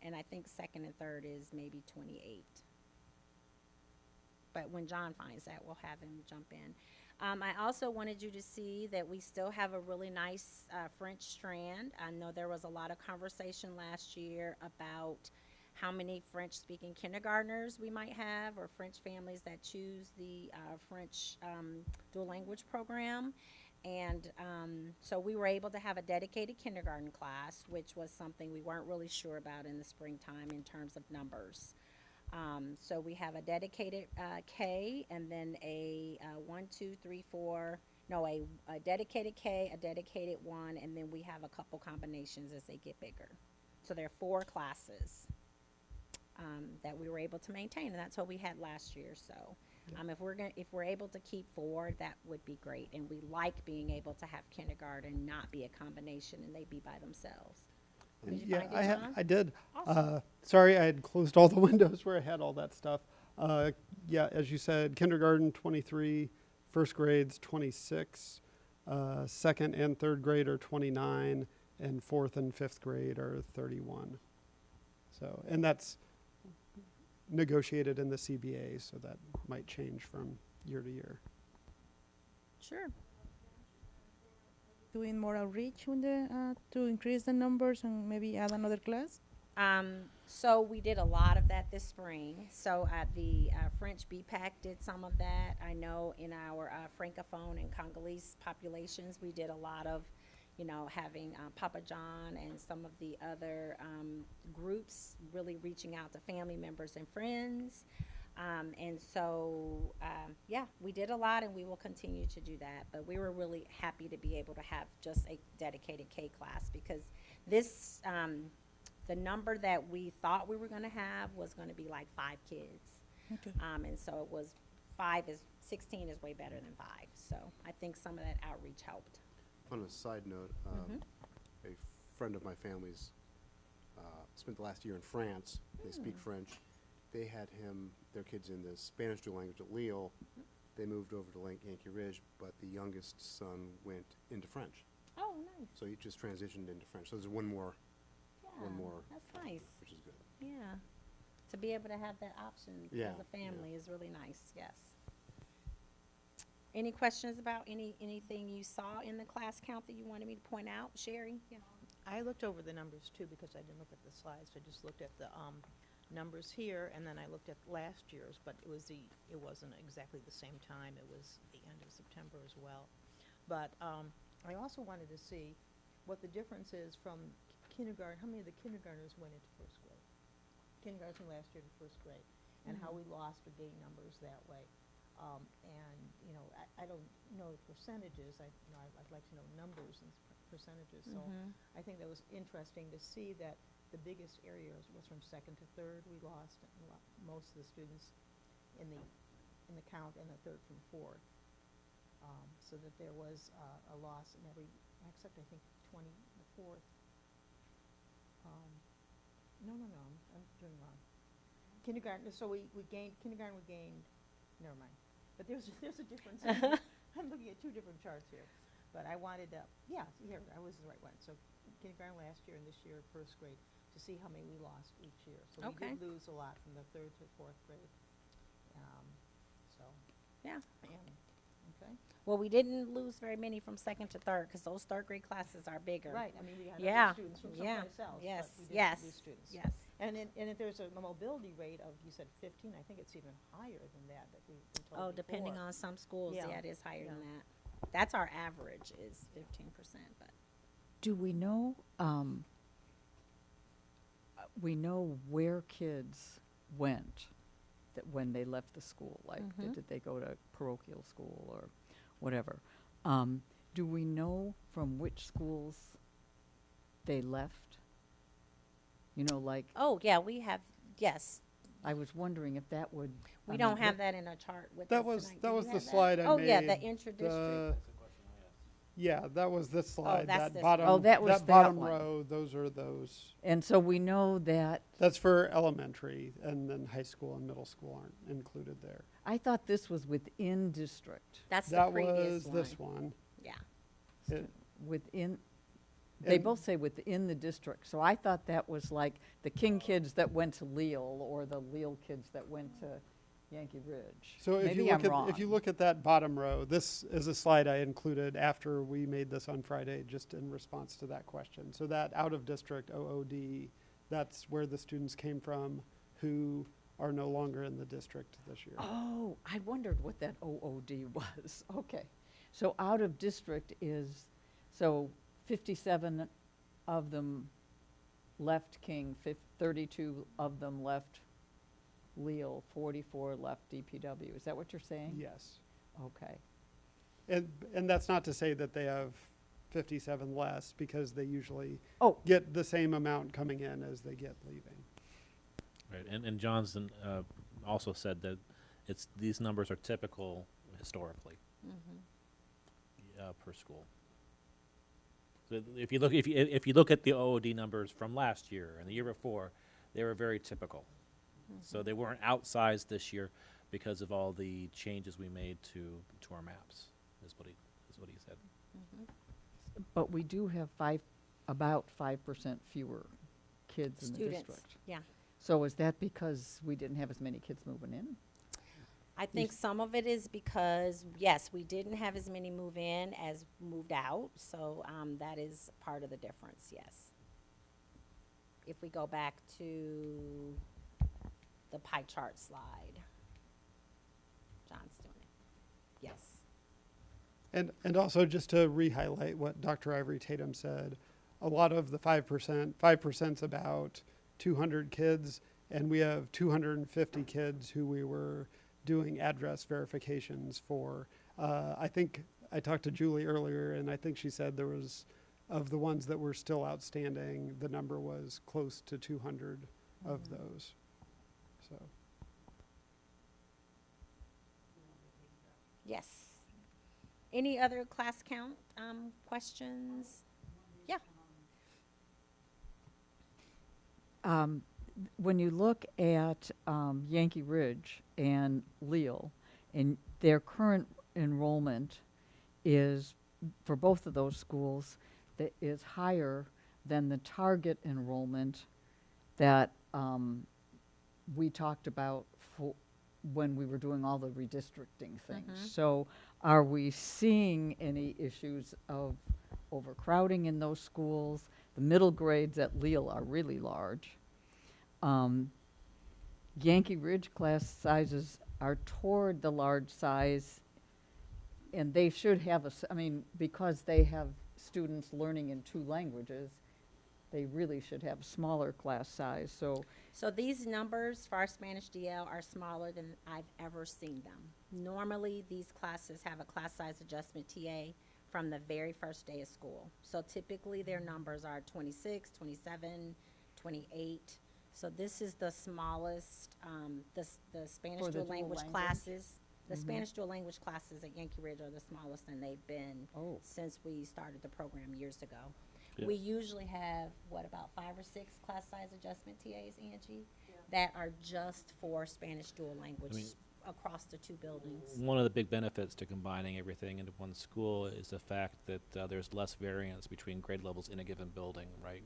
and I think second and third is maybe 28. But when John finds that, we'll have him jump in. I also wanted you to see that we still have a really nice French strand. I know there was a lot of conversation last year about how many French-speaking kindergartners we might have, or French families that choose the French dual language program. And so we were able to have a dedicated kindergarten class, which was something we weren't really sure about in the springtime in terms of numbers. So we have a dedicated K, and then a dedicated K, a dedicated 1, and then we have a couple combinations as they get bigger. So there are 4 classes that we were able to maintain, and that's what we had last year. So if we're able to keep 4, that would be great. And we like being able to have kindergarten not be a combination and they be by themselves. Did you find it, John? I did. Awesome. Sorry, I had closed all the windows where I had all that stuff. Yeah, as you said, kindergarten 23, first grade's 26, second and third grade are 29, and fourth and fifth grade are 31. So, and that's negotiated in the CBA, so that might change from year to year. Sure. Doing more outreach with to increase the numbers and maybe add another class? So we did a lot of that this spring. So the French BPAC did some of that. I know in our Francophone and Congolese populations, we did a lot of, having Papa John and some of the other groups really reaching out to family members and friends. And so, we did a lot, and we will continue to do that. But we were really happy to be able to have just a dedicated K class, because this, the number that we thought we were going to have was going to be like 5 kids. Okay. And so it was 16 is way better than 5. So I think some of that outreach helped. On a side note, a friend of my family's spent the last year in France. They speak French. They had their kids in the Spanish dual language at Lille. They moved over to Yankee Ridge, but the youngest son went into French. Oh, nice. So he just transitioned into French. So there's one more, Yeah, more, that's nice. which is good. Yeah. To be able to have that option Yeah, as a family is really nice, yes. Any questions about anything you saw in the class count that you wanted me to point out? Sherry? Yeah. I looked over the numbers too, because I didn't look at the slides. I just looked at the numbers here, and then I looked at last year's, but it wasn't exactly the same time. It was the end of September as well. But I also wanted to see what the difference is from kindergarten. How many of the kindergartners went into first grade? Kindergarten from last year to first grade, and how we lost or gained numbers that way. And I don't know the percentages. I'd like to know numbers and percentages. So I think that was interesting to see that the biggest areas was from second to third. We lost most of the students in the count, and the third from fourth. So that there was a loss in every, except I think 20, the fourth. No, I'm doing wrong. Kindergarten, so we gained, kindergarten we gained, never mind. But there's a difference. I'm looking at two different charts here. But I wanted to, yeah, here, I was the right one. So kindergarten last year and this year, first grade, to see how many we lost each year. So we Okay. did lose a lot from the third to fourth grade. Yeah. Okay. Well, we didn't lose very many from second to third, because those third grade classes are bigger. Right, I mean, we had Yeah, other students from yeah, someplace else, yes, but we yes, didn't lose students. yes. And if there's a mobility rate of, you said 15, I think it's even higher than that we told Oh, depending before. on some schools, Yeah. yeah, it is higher than Yeah. that. That's our average is 15%, but. Do we know, we know where kids went that when they left the school? Like, did they go to parochial school or whatever? Do we know from which schools they left? You know, like, Oh, yeah, we have, yes. I was wondering if that would. I We mean, don't have what- that in a chart with us That was, tonight. that Do was you the have that? slide I made. Oh, yeah, the intra-district. Yeah, that was this slide, that's that this bottom, one. Oh, that was that bottom one. row, those are those. And so we know that, That's for elementary, and then high school and middle school aren't included there. I thought this was within district. That's the That previous was one. this one. Yeah. It- Within, they And- both say within the district, so I thought that was like the King kids that went to Leal, or the Leal kids that went to Yankee Ridge. So if you Maybe I'm look at, wrong. if you look at that bottom row, this is a slide I included after we made this on Friday, just in response to that question. So that out-of-district OOD, that's where the students came from who are no longer in the district this year. Oh, I wondered what that OOD was. Okay. So out of district is, so 57 of them left King, 32 of them left Leal, 44 left DPW. Is that what you're saying? Yes. Okay. And that's not to say that they have 57 less, because they usually Oh. get the same amount coming in as they get leaving. Right, and Johnson also said that these numbers are typical historically per school. So if you look at the OOD numbers from last year and the year before, they were very typical. So they weren't outsized this year because of all the changes we made to our maps. Is what he said. But we do have about 5% fewer kids in the Students, district. yeah. So is that because we didn't have as many kids moving in? I think some of it is because, yes, we didn't have as many move in as moved out, so that is part of the difference, yes. If we go back to the pie chart slide. John's doing it. Yes. And also, just to re-highlight what Dr. Ivory Tatum said, a lot of the 5%'s about 200 kids, and we have 250 kids who we were doing address verifications for. I think I talked to Julie earlier, and I think she said there was, of the ones that were still outstanding, the number was close to 200 of those. So. Yes. Any other class count questions? Yeah. when you look at Yankee Ridge and Leal, and their current enrollment is, for both of those schools, that is higher than the target enrollment that we talked about for when we were doing all the redistricting things. So are we seeing any issues of overcrowding in those schools? The middle grades at Leal are really large. Yankee Ridge class sizes are toward the large size, and they should have I mean, because they have students learning in 2 languages, they really should have smaller class size. So these numbers for our Spanish DL are smaller than I've ever seen them. Normally, these classes have a class size adjustment TA from the very first day of school. So typically, their numbers are 26, 27, 28. So this is the smallest, the Spanish For the dual dual language language? classes. The Spanish dual language classes at Yankee Ridge are the smallest, and they've been Oh. since we started the program years ago. Yeah. We usually have, about 5 or 6 class size adjustment TAs, Angie, that are just for Spanish dual language mean- across the 2 buildings. One of the big benefits to combining everything into one school is the fact that there's less variance between grade levels in a given building, right?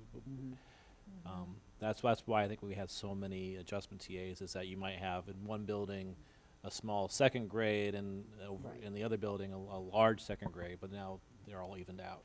That's why I think we have so many adjustment TAs, is that you might have in one building a small second grade and Right. in the other building a large second grade, but now they're all evened out.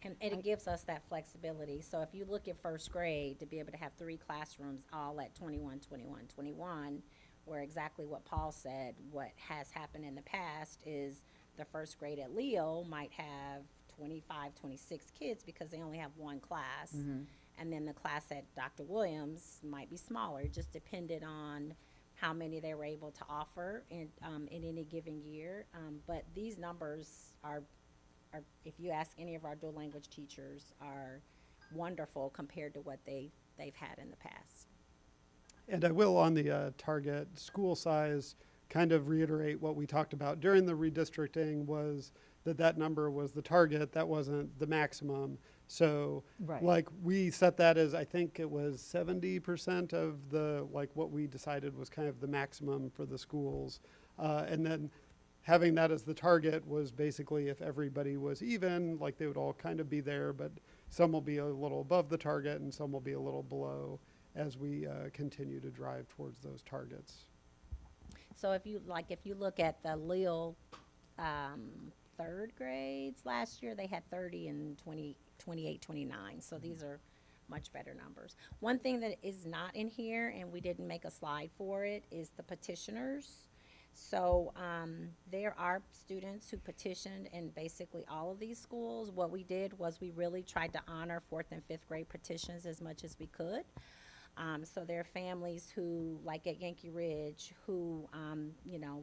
And it gives us that flexibility. So if you look at first grade, to be able to have 3 classrooms all at 21, 21, 21, where exactly what Paul said, what has happened in the past is the first grade at Leo might have 25, 26 kids because they only have 1 class. And then the class at Dr. Williams might be smaller. It just depended on how many they were able to offer in any given year. But these numbers are, if you ask any of our dual language teachers, are wonderful compared to what they've had in the past. And I will, on the target school size, kind of reiterate what we talked about during the redistricting, was that number was the target, that wasn't the maximum. So, Right. like, we set that as, I think it was 70% of the, like, what we decided was kind of the maximum for the schools. And then having that as the target was basically if everybody was even, like, they would all kind of be there, but some will be a little above the target and some will be a little below as we continue to drive towards those targets. So if you look at the Lille 3rd grades last year, they had 30 and 20, 28, 29. So these are much better numbers. One thing that is not in here, and we didn't make a slide for it, is the petitioners. So there are students who petitioned in basically all of these schools. What we did was we really tried to honor 4th and 5th grade petitions as much as we could. So there are families who, like at Yankee Ridge, who,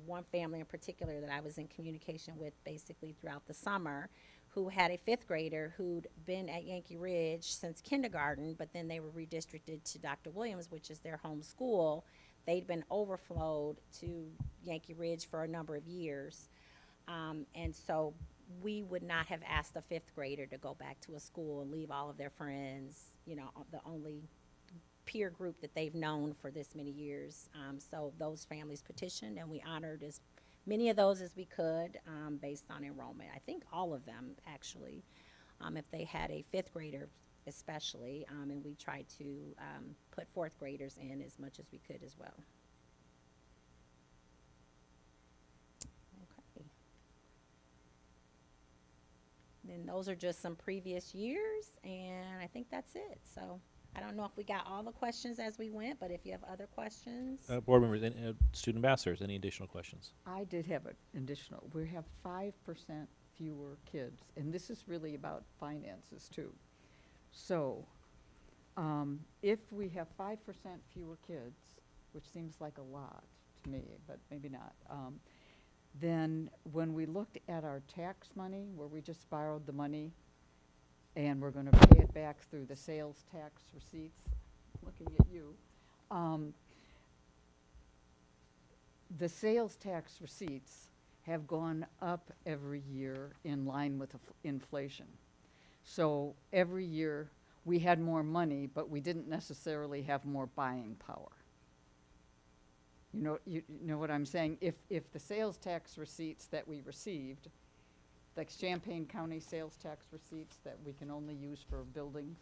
one family in particular that I was in communication with basically throughout the summer, who had a 5th grader who'd been at Yankee Ridge since kindergarten, but then they were redistricted to Dr. Williams, which is their home school. They'd been overflowed to Yankee Ridge for a number of years. And so we would not have asked a 5th grader to go back to a school and leave all of their friends, the only peer group that they've known for this many years. So those families petitioned, and we honored as many of those as we could based on enrollment. I think all of them, actually, if they had a 5th grader especially, and we tried to put 4th graders in as much as we could as well. Okay. Then those are just some previous years, and I think that's it. So I don't know if we got all the questions as we went, but if you have other questions. Board members, student ambassadors, any additional questions? I did have an additional, we have 5% fewer kids, and this is really about finances too. So, if we have 5% fewer kids, which seems like a lot to me, but maybe not, then when we looked at our tax money, where we just borrowed the money, and we're going to pay it back through the sales tax receipts, looking at you, the sales tax receipts have gone up every year in line with inflation. So every year we had more money, but we didn't necessarily have more buying power. You know what I'm saying? If the sales tax receipts that we received, like Champaign County sales tax receipts that we can only use for buildings,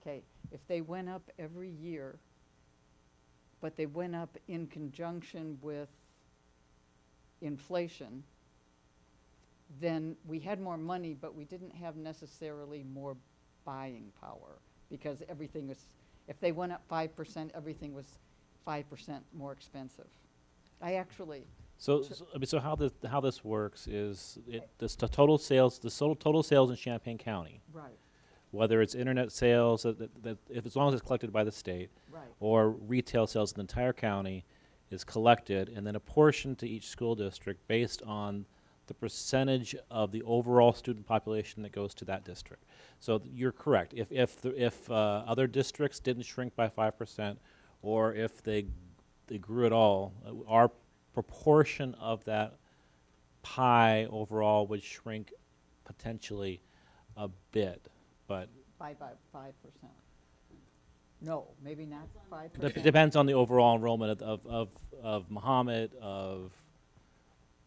okay, if they went up every year, but they went up in conjunction with inflation, then we had more money, but we didn't have necessarily more buying power, because everything was, if they went up 5%, everything was 5% more expensive. I actually, So how this works is the total sales in Champaign County, right, whether it's internet sales that if as long as it's collected by the state, right, or retail sales in the entire county, is collected and then apportioned to each school district based on the percentage of the overall student population that goes to that district. So you're correct. If other districts didn't shrink by 5%, or if they grew at all, our proportion of that pie overall would shrink potentially a bit, but by 5%. No, maybe not 5%. it depends on the overall enrollment of Muhammad, of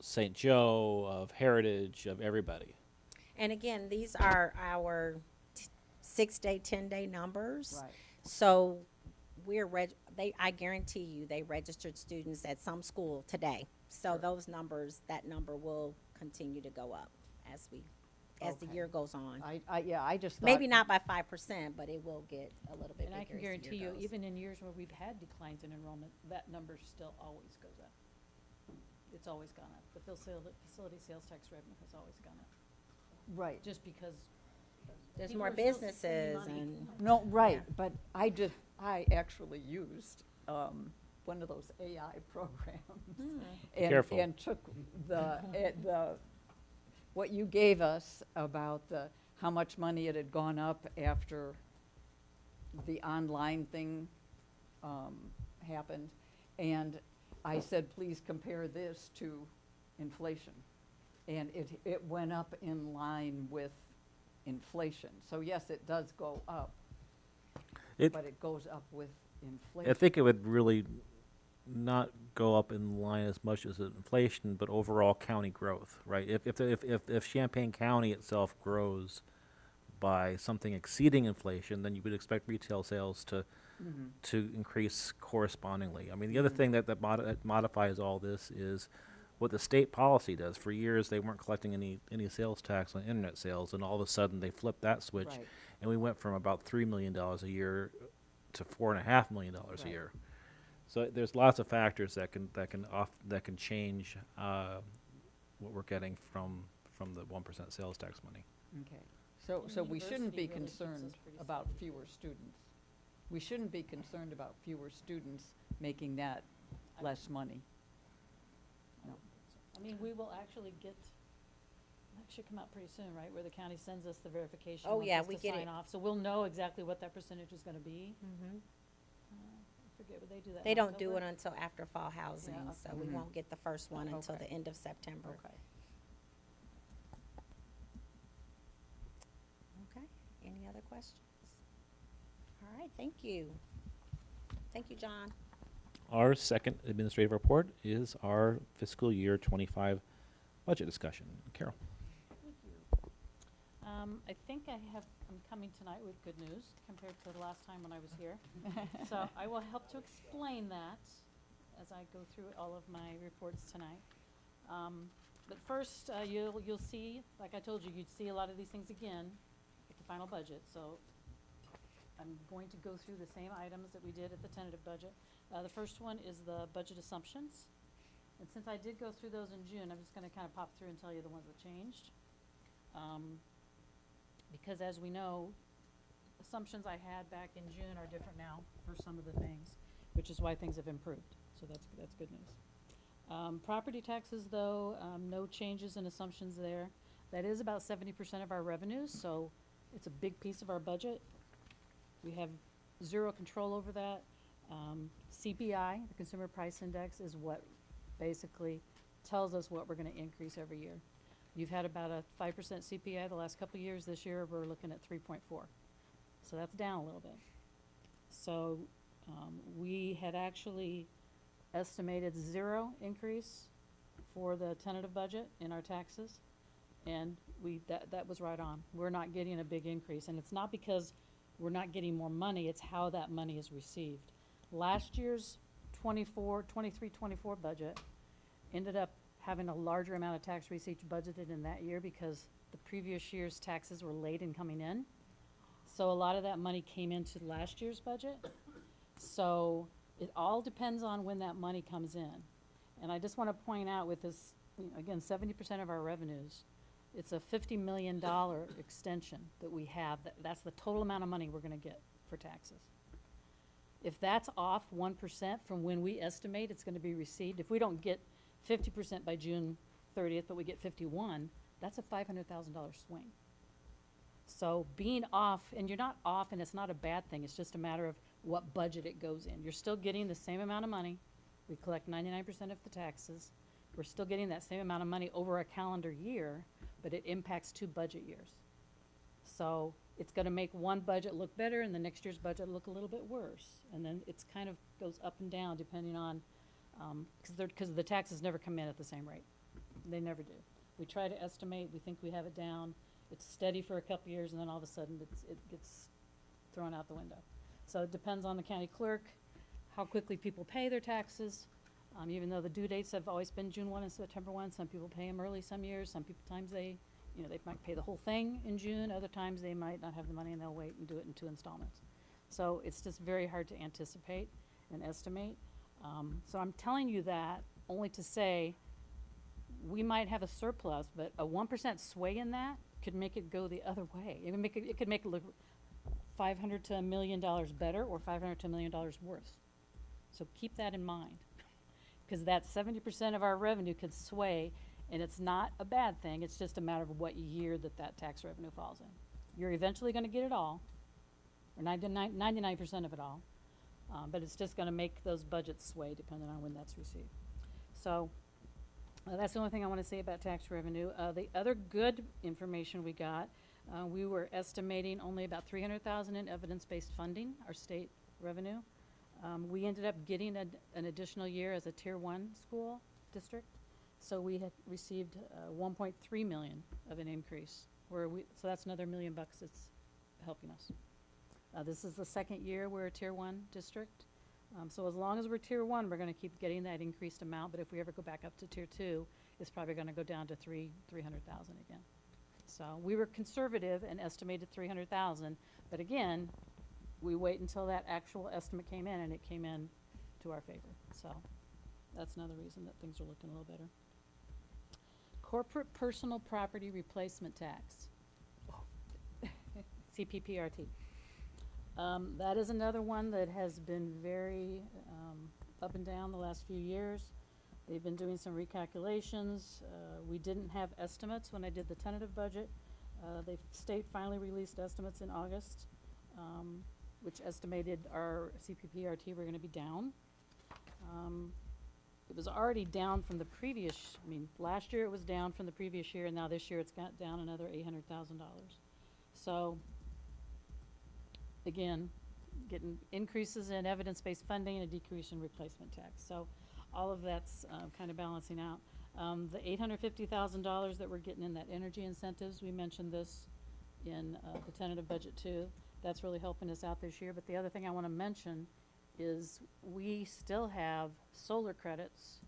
St. Joe, of Heritage, of everybody. And again, these are our 6-day, 10-day numbers. Right. So I guarantee you, they registered students at some school today. So Sure. those numbers, that number will continue to go up as the Okay. year goes on. I just thought. Maybe not by 5%, but it will get a little bit And bigger I can as the year guarantee you, goes. even in years where we've had declines in enrollment, that number still always goes up. It's always gone up. The facility sales tax revenue has always gone up, Right. just because There's people more are still spending businesses money. and. No, right, Yeah. but I actually used one of those AI programs. And- Careful. And took what you gave us about how much money it had gone up after the online thing happened. And I said, please compare this to inflation. And it went up in line with inflation. So yes, it does go up, but it goes up with inflation. I think it would really not go up in line as much as inflation, but overall county growth, right? If Champaign County itself grows by something exceeding inflation, then you would expect retail sales to increase correspondingly. I mean, the other thing that modifies all this is what the state policy does. For years, they weren't collecting any sales tax on internet sales, and all of a sudden they flipped that switch, Right. and we went from about $3 million a year to $4.5 million a Right. year. So there's lots of factors that can change what we're getting from the 1% sales tax money. Okay, so we shouldn't university be really keeps us concerned pretty about fewer students. We shouldn't be concerned about fewer students making that less money. I don't think so. I mean, we will actually get, that should come out pretty soon, right, where the county sends us the verification. Oh, wants yeah, us we to get sign it. off, so we'll know exactly what that percentage is gonna be. Mhm. I forget, would they do that in They don't do it October? until after fall housing, Yeah, so okay. we won't get the first one until Okay. the end of September. Okay. Okay, any other questions? All right, thank you. Thank you, John. Our second administrative report is our fiscal year 25 budget discussion. Carol. Thank you. I think I'm coming tonight with good news compared to the last time when I was here. So I will help to explain that as I go through all of my reports tonight. But first, you'll see, like I told you, you'd see a lot of these things again with the final budget. So I'm going to go through the same items that we did at the tentative budget. The first one is the budget assumptions. And since I did go through those in June, I'm just gonna kind of pop through and tell you the ones that changed. Because as we know, assumptions I had back in June are different now for some of the things, which is why things have improved. So that's good news. Property taxes, though, no changes in assumptions there. That is about 70% of our revenues, so it's a big piece of our budget. We have zero control over that. CPI, the Consumer Price Index, is what basically tells us what we're gonna increase every year. You've had about a 5% CPI the last couple of years. This year, we're looking at 3.4. So that's down a little bit. So, we had actually estimated 0 increase for the tentative budget in our taxes. And that was right on. We're not getting a big increase, and it's not because we're not getting more money, it's how that money is received. Last year's 23-24 budget ended up having a larger amount of tax receipts budgeted in that year because the previous year's taxes were late in coming in. So a lot of that money came into last year's budget. So it all depends on when that money comes in. And I just want to point out with this, again, 70% of our revenues, it's a $50 million extension that we have. That's the total amount of money we're going to get for taxes. If that's off 1% from when we estimate it's going to be received, if we don't get 50% by June 30th, but we get 51, that's a $500,000 swing. So being off, and you're not off, and it's not a bad thing, it's just a matter of what budget it goes in. You're still getting the same amount of money. We collect 99% of the taxes. We're still getting that same amount of money over a calendar year, but it impacts 2 budget years. So it's going to make one budget look better and the next year's budget look a little bit worse. And then it's kind of goes up and down depending on, because the taxes never come in at the same rate. They never do. We try to estimate, we think we have it down. It's steady for a couple years and then all of a sudden it gets thrown out the window. So it depends on the county clerk, how quickly people pay their taxes. Even though the due dates have always been June 1 and September 1, some people pay them early some years. Some people, times they might pay the whole thing in June. Other times they might not have the money and they'll wait and do it in 2 installments. So it's just very hard to anticipate and estimate. So I'm telling you that only to say we might have a surplus, but a 1% sway in that could make it go the other way. It could make it look $500 to $1 million better or $500 to $1 million worse. So keep that in mind. Because that 70% of our revenue could sway, and it's not a bad thing. It's just a matter of what year that tax revenue falls in. You're eventually going to get it all, or 99% of it all, but it's just going to make those budgets sway depending on when that's received. So that's the only thing I want to say about tax revenue. The other good information we got, we were estimating only about $300,000 in evidence-based funding, our state revenue. We ended up getting an additional year as a Tier 1 school district, so we had received 1.3 million of an increase. So that's another $1 million that's helping us. This is the second year we're a Tier 1 district. So as long as we're Tier 1, we're going to keep getting that increased amount, but if we ever go back up to Tier 2, it's probably going to go down to 300,000 again. So we were conservative and estimated 300,000, but again, we wait until that actual estimate came in, and it came in to our favor. So that's another reason that things are looking a little better. Corporate personal property replacement tax. CPPRT. That is another one that has been very up and down the last few years. They've been doing some recalculations. We didn't have estimates when I did the tentative budget. The state finally released estimates in August, which estimated our CPPRT were going to be down. It was already down from the previous, last year it was down from the previous year, and now this year it's got down another $800,000. So, again, getting increases in evidence-based funding and a decrease in replacement tax. So all of that's kind of balancing out. The $850,000 that we're getting in that energy incentives, we mentioned this in the tentative budget too. That's really helping us out this year. But the other thing I want to mention is we still have solar credits,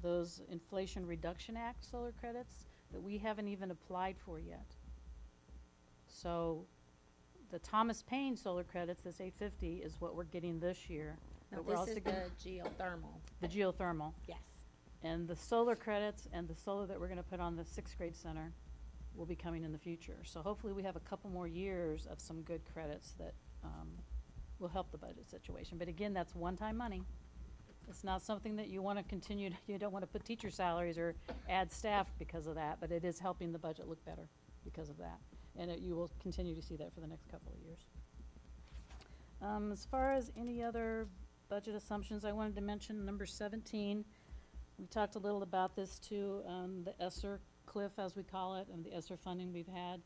those Inflation Reduction Act solar credits that we haven't even applied for yet. So the Thomas Paine solar credits, this $850, is what we're getting this year. No, But we're also this is the geothermal. the geothermal. Yes. And the solar credits and the solar that we're going to put on the 6th grade center will be coming in the future. So hopefully we have a couple more years of some good credits that will help the budget situation. But again, that's one-time money. It's not something that you want to continue. You don't want to put teacher salaries or add staff because of that, but it is helping the budget look better because of that. And you will continue to see that for the next couple of years. As far as any other budget assumptions, I wanted to mention number 17. We talked a little about this too, the ESSER cliff, as we call it, and the ESSER funding we've had.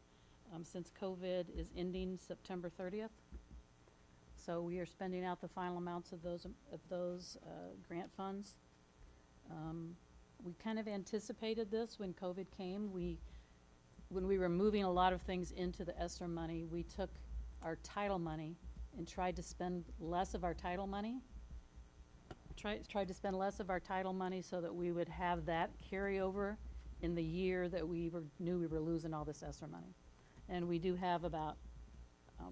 since COVID is ending September 30th. So we are spending out the final amounts of those grant funds. We kind of anticipated this when COVID came. When we were moving a lot of things into the ESSER money, we took our title money and tried to spend less of our title money. Tried to spend less of our title money so that we would have that carryover in the year that knew we were losing all this ESSER money. And we do have about,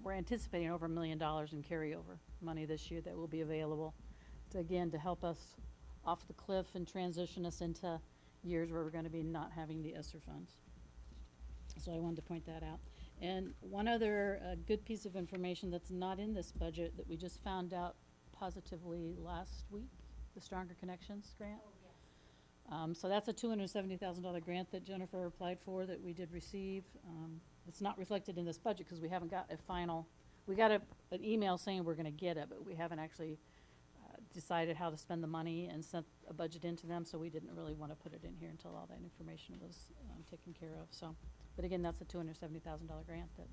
we're anticipating over $1 million in carryover money this year that will be available to, again, to help us off the cliff and transition us into years where we're going to be not having the ESSER funds. So I wanted to point that out. And one other good piece of information that's not in this budget that we just found out positively last week, the Stronger Connections grant. So that's a $270,000 grant that Jennifer applied for that we did receive. It's not reflected in this budget because we haven't got a final, we got an email saying we're going to get it, but we haven't actually decided how to spend the money and sent a budget into them, so we didn't really want to put it in here until all that information was taken care of. So, but again, that's a $270,000 grant that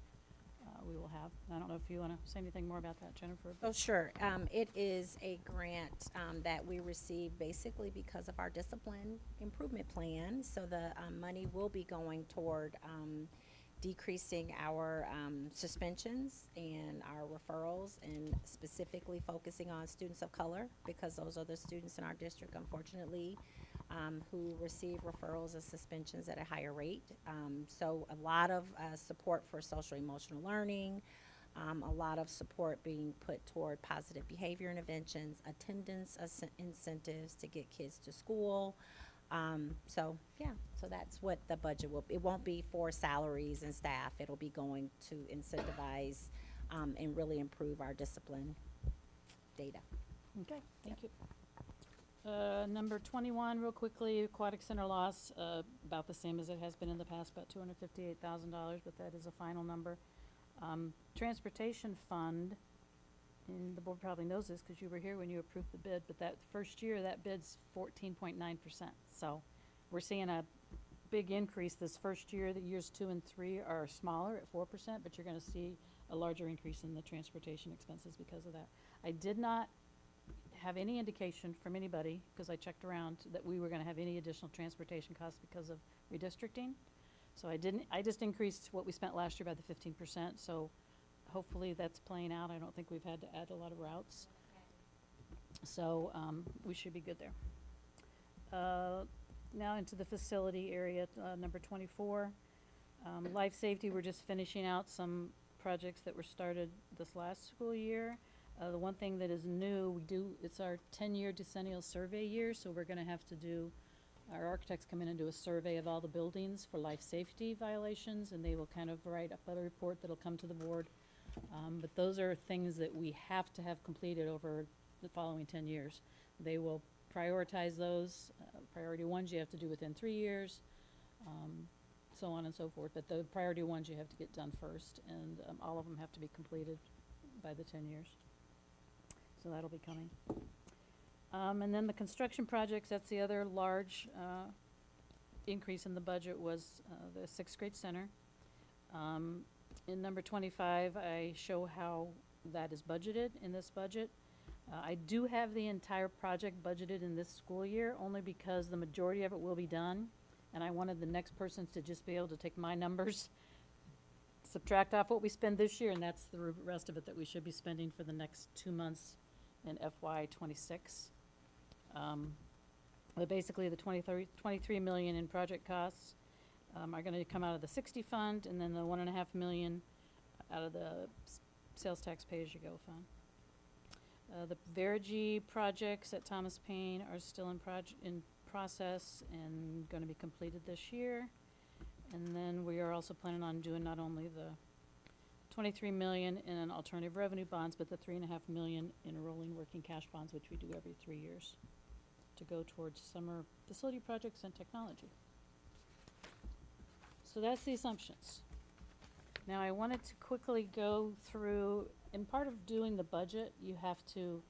we will have. I don't know if you want to say anything more about that, Jennifer. Oh, sure. It is a grant that we received basically because of our discipline improvement plan. So the money will be going toward decreasing our suspensions and our referrals, and specifically focusing on students of color, because those are the students in our district, unfortunately, who receive referrals and suspensions at a higher rate. So a lot of support for social emotional learning, a lot of support being put toward positive behavior interventions, attendance incentives to get kids to school. So yeah, so that's what the budget will be. It won't be for salaries and staff. It'll be going to incentivize and really improve our discipline data. Okay, thank you. Number 21, real quickly, aquatic center loss, about the same as it has been in the past, about $258,000, but that is a final number. Transportation fund, and the board probably knows this because you were here when you approved the bid, but that first year, that bid's 14.9%. So we're seeing a big increase this first year. The years 2 and 3 are smaller at 4%, but you're going to see a larger increase in the transportation expenses because of that. I did not have any indication from anybody, because I checked around, that we were going to have any additional transportation costs because of redistricting. So I just increased what we spent last year by the 15%. So hopefully that's playing out. I don't think we've had to add a lot of routes. So we should be good there. Now into the facility area, number 24. Life safety, we're just finishing out some projects that were started this last school year. The one thing that is new, it's our 10-year decennial survey year, so we're going to have to do, our architects come in and do a survey of all the buildings for life safety violations, and they will kind of write up a report that'll come to the board. But those are things that we have to have completed over the following 10 years. They will prioritize those. Priority ones you have to do within 3 years, so on and so forth. But the priority ones you have to get done first, and all of them have to be completed by the 10 years. So that'll be coming. And then the construction projects, that's the other large increase in the budget, was the 6th grade center. In number 25, I show how that is budgeted in this budget. I do have the entire project budgeted in this school year, only because the majority of it will be done, and I wanted the next person to just be able to take my numbers, subtract off what we spend this year, and that's the rest of it that we should be spending for the next 2 months in FY26. But basically, the 23 million in project costs are going to come out of the 60 fund, and then the $1.5 million out of the sales tax pay-as-you-go fund. The Verigy projects at Thomas Paine are still in process and going to be completed this year. And then we are also planning on doing not only the 23 million in alternative revenue bonds, but the 3.5 million in rolling working cash bonds, which we do every 3 years, to go towards summer facility projects and technology. So that's the assumptions. Now I wanted to quickly go through, in part of doing the budget, you have to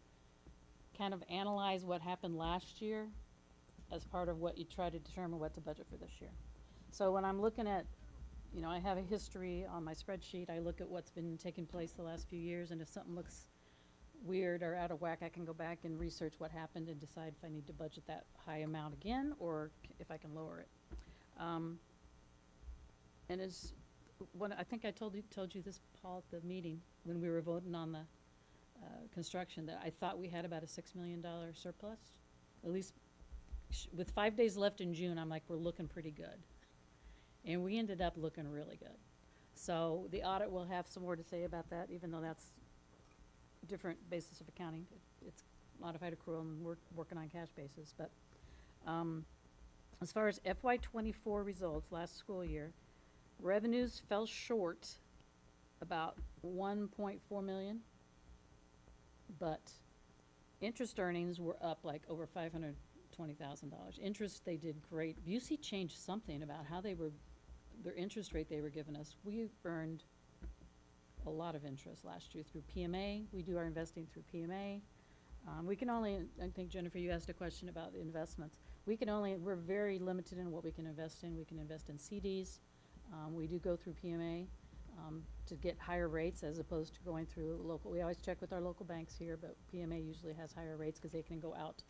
kind of analyze what happened last year as part of what you try to determine what to budget for this year. So when I'm looking at you know, I have a history on my spreadsheet. I look at what's been taking place the last few years, and if something looks weird or out of whack, I can go back and research what happened and decide if I need to budget that high amount again or if I can lower it. And as I think I told you this, Paul, at the meeting when we were voting on the construction, that I thought we had about a $6 million surplus. At least with 5 days left in June, I'm like, we're looking pretty good. And we ended up looking really good. So the audit will have some more to say about that, even though that's different basis of accounting. It's modified accrual, and we're working on cash basis. But as far as FY24 results, last school year, revenues fell short about 1.4 million, but interest earnings were up like over $520,000. Interest, they did great. Busey changed something about how they were, their interest rate they were giving us. We earned a lot of interest last year through PMA. We do our investing through PMA. We can only, I think, Jennifer, you asked a question about the investments. We're very limited in what we can invest in. We can invest in CDs. We do go through PMA to get higher rates as opposed to going through local. We always check with our local banks here, but PMA usually has higher rates because they can go out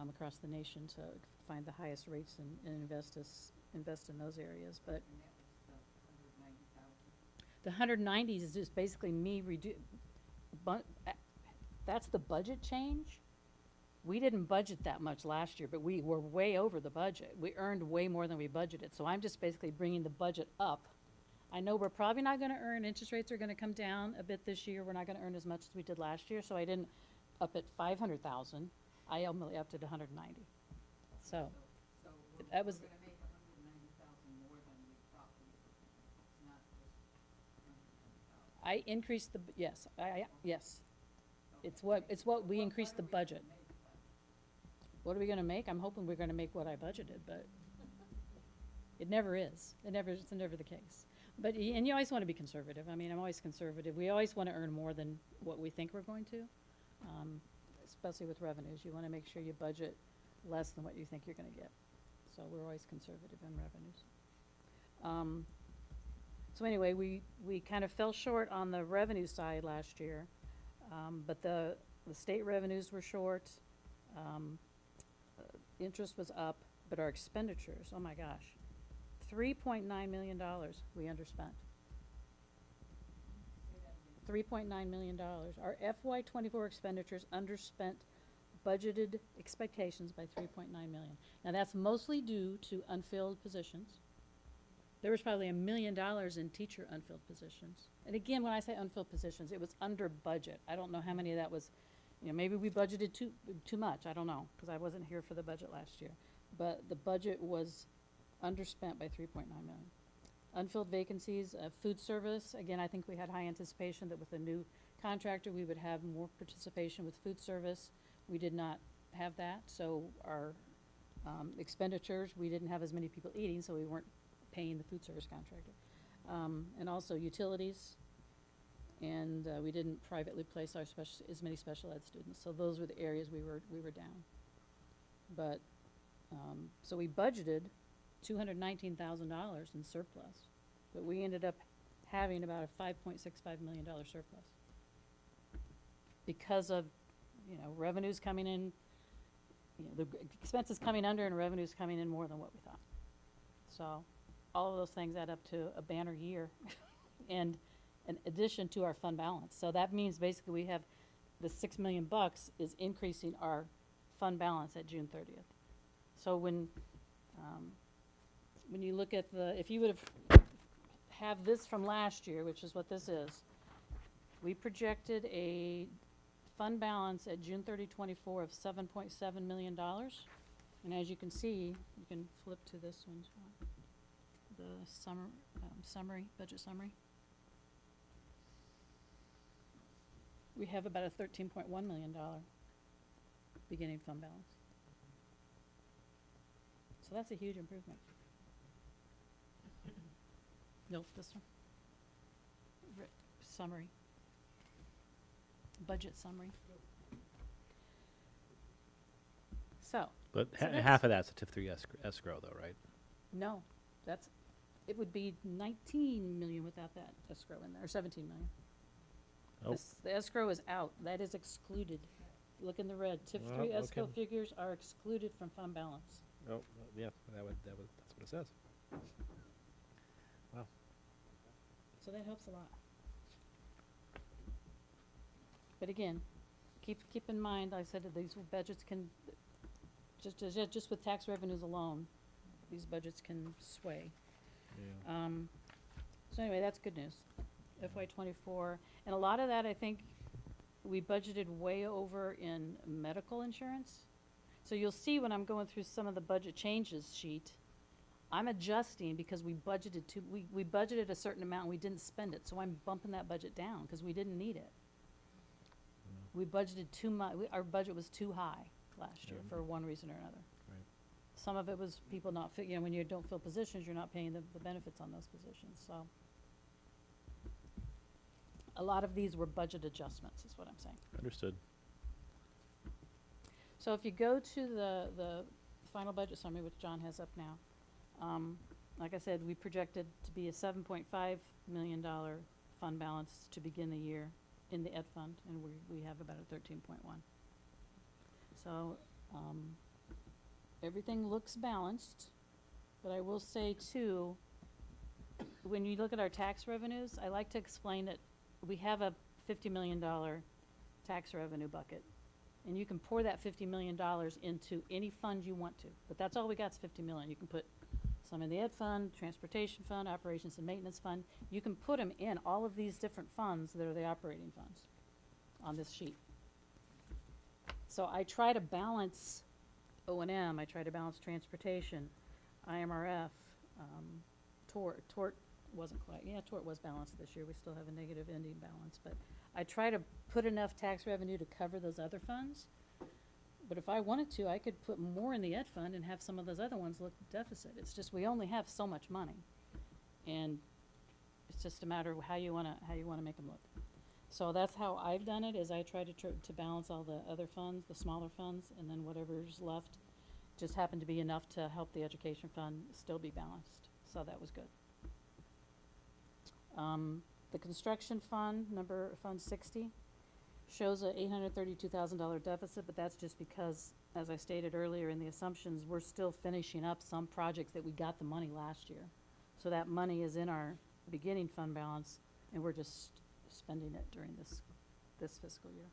across the nation to find the highest rates and invest in those areas. But the 190s is just basically me that's the budget change. We didn't budget that much last year, but we were way over the budget. We earned way more than we budgeted. So I'm just basically bringing the budget up. I know we're probably not going to earn, interest rates are going to come down a bit this year. We're not going to earn as much as we did last year. So I didn't up at 500,000. I only upped it to 190. So that was. We're gonna make 190,000 more than we thought we were. It's not just 190,000. I increased the, yes, yes. It's what we increased the budget. What are we gonna make? I'm hoping we're gonna make what I budgeted, but it never is. It's never the case. But, and you always wanna be conservative. I mean, I'm always conservative. We always wanna earn more than what we think we're going to, especially with revenues. You wanna make sure you budget less than what you think you're gonna get. So we're always conservative in revenues. So anyway, we kind of fell short on the revenue side last year, but the state revenues were short. Interest was up, but our expenditures, oh my gosh, $3.9 million we underspent. $3.9 million. Our FY24 expenditures underspent budgeted expectations by $3.9 million. Now that's mostly due to unfilled positions. There was probably $1 million in teacher unfilled positions. And again, when I say unfilled positions, it was under budget. I don't know how many of that was, you know, maybe we budgeted too much. I don't know, because I wasn't here for the budget last year. But the budget was underspent by $3.9 million. Unfilled vacancies, food service. Again, I think we had high anticipation that with a new contractor, we would have more participation with food service. We did not have that, so our expenditures, we didn't have as many people eating, so we weren't paying the food service contractor. And also utilities, and we didn't privately place as many special ed students. So those were the areas we were down. But, so we budgeted $219,000 in surplus, but we ended up having about a $5.65 million surplus because of, you know, revenues coming in, you know, the expenses coming under and revenues coming in more than what we thought. So all of those things add up to a banner year and in addition to our fund balance. So that means basically we have the $6 million is increasing our fund balance at June 30th. So when you look at if you would have this from last year, which is what this is, we projected a fund balance at June 30, 24 of $7.7 million. And as you can see, you can flip to this one, the summary, budget summary. We have about a $13.1 million beginning fund balance. So that's a huge improvement. No, this one. Summary. Budget summary. So. But so half of that's a TIF 3 escrow though, right? No, that's it would be 19 million without that escrow in there, or 17 million. Oh. The escrow is out, that is excluded. Look in the red, TIF Well, three escrow okay. figures are excluded from fund balance. Oh, yeah, that's what it says. Wow. So that helps a lot. But again, keep in mind, I said that these budgets can, just with tax revenues alone, these budgets can sway. Yeah. So anyway, that's good news. FY '24, and a lot of that, I think, we budgeted way over in medical insurance. So you'll see when I'm going through some of the budget changes sheet, I'm adjusting because we budgeted we budgeted a certain amount and we didn't spend it, so I'm bumping that budget down because we didn't need it. We budgeted too much, our budget was too high last year Yeah. for one reason or another. Right. Some of it was people not, when you don't fill positions, you're not paying the benefits on those positions, so. A lot of these were budget adjustments, is what I'm saying. Understood. So if you go to the final budget summary, which John has up now, like I said, we projected to be a $7.5 million fund balance to begin the year in the ed fund, and we have about a 13.1. So, everything looks balanced, but I will say too, when you look at our tax revenues, I like to explain that we have a $50 million tax revenue bucket, and you can pour that $50 million into any fund you want to, but that's all we got is $50 million. You can put some in the ed fund, transportation fund, operations and maintenance fund. You can put them in all of these different funds that are the operating funds on this sheet. So I try to balance O&M, I try to balance transportation, IMRF, tort wasn't quite, tort was balanced this year. We still have a negative ending balance, but I try to put enough tax revenue to cover those other funds. But if I wanted to, I could put more in the ed fund and have some of those other ones look deficit. It's just we only have so much money, and it's just a matter of how you wanna make them look. So that's how I've done it. Is I try to balance all the other funds, the smaller funds, and then whatever's left just happened to be enough to help the education fund still be balanced. So that was good. The construction fund, Fund 60, shows a $832,000 deficit, but that's just because, as I stated earlier in the assumptions, we're still finishing up some projects that we got the money last year. So that money is in our beginning fund balance, and we're just spending it during this fiscal year.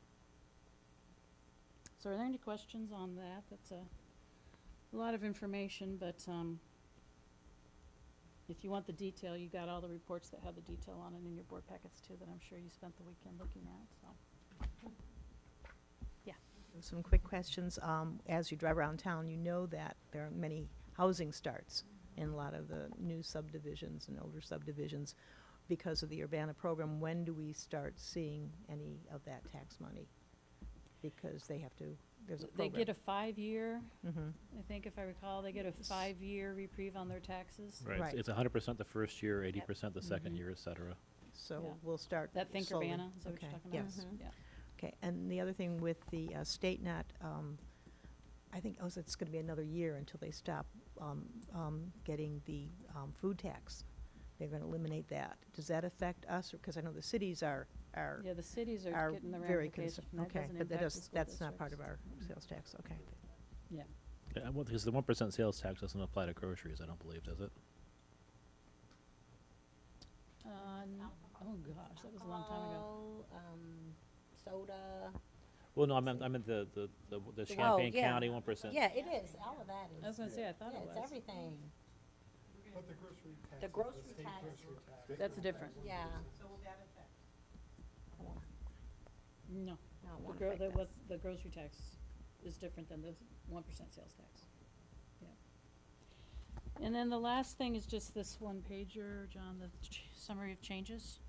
So are there any questions on that? That's a lot of information, but if you want the detail, you got all the reports that have the detail on it in your board packets too, that I'm sure you spent the weekend looking at, so. Yeah. Some quick questions. As you drive around town, you know that there are many housing starts in a lot of the new subdivisions and older subdivisions because of the Urbana program. When do we start seeing any of that tax money? Because they have to, there's a They program. get a 5-year, Mhm. I think if I recall, they get a 5-year reprieve on their taxes. Right. Right. It's 100% the first year, 80% the second Mhm. year, et cetera. So Yeah. we'll start That Think slowly. Urbana, is that what you're Okay, talking about? yes. Mhm. Yeah. Okay, and the other thing with the state net, I think, it's going to be another year until they stop getting the food tax. They're going to eliminate that. Does that affect us? Because I know the cities are Yeah, the cities are are getting the very ramifications. concerned. and that Okay, doesn't but impact the school that's not part of districts. our sales tax, okay. Yeah. Yeah, well, because the 1% sales tax doesn't apply to groceries, I don't believe, does it? Oh gosh, that was a long time ago. Soda. Well, no, I meant the Champaign yeah. County 1%. Yeah, it is. All of that is. I was gonna say, I thought Yeah, it it's was. everything. But the grocery tax. The grocery tax. That's different. Yeah. No. No, it The won't gro- affect the, us. the grocery tax is different than the 1% sales tax. Yeah. And then the last thing is just this one pager, John, the summary of changes.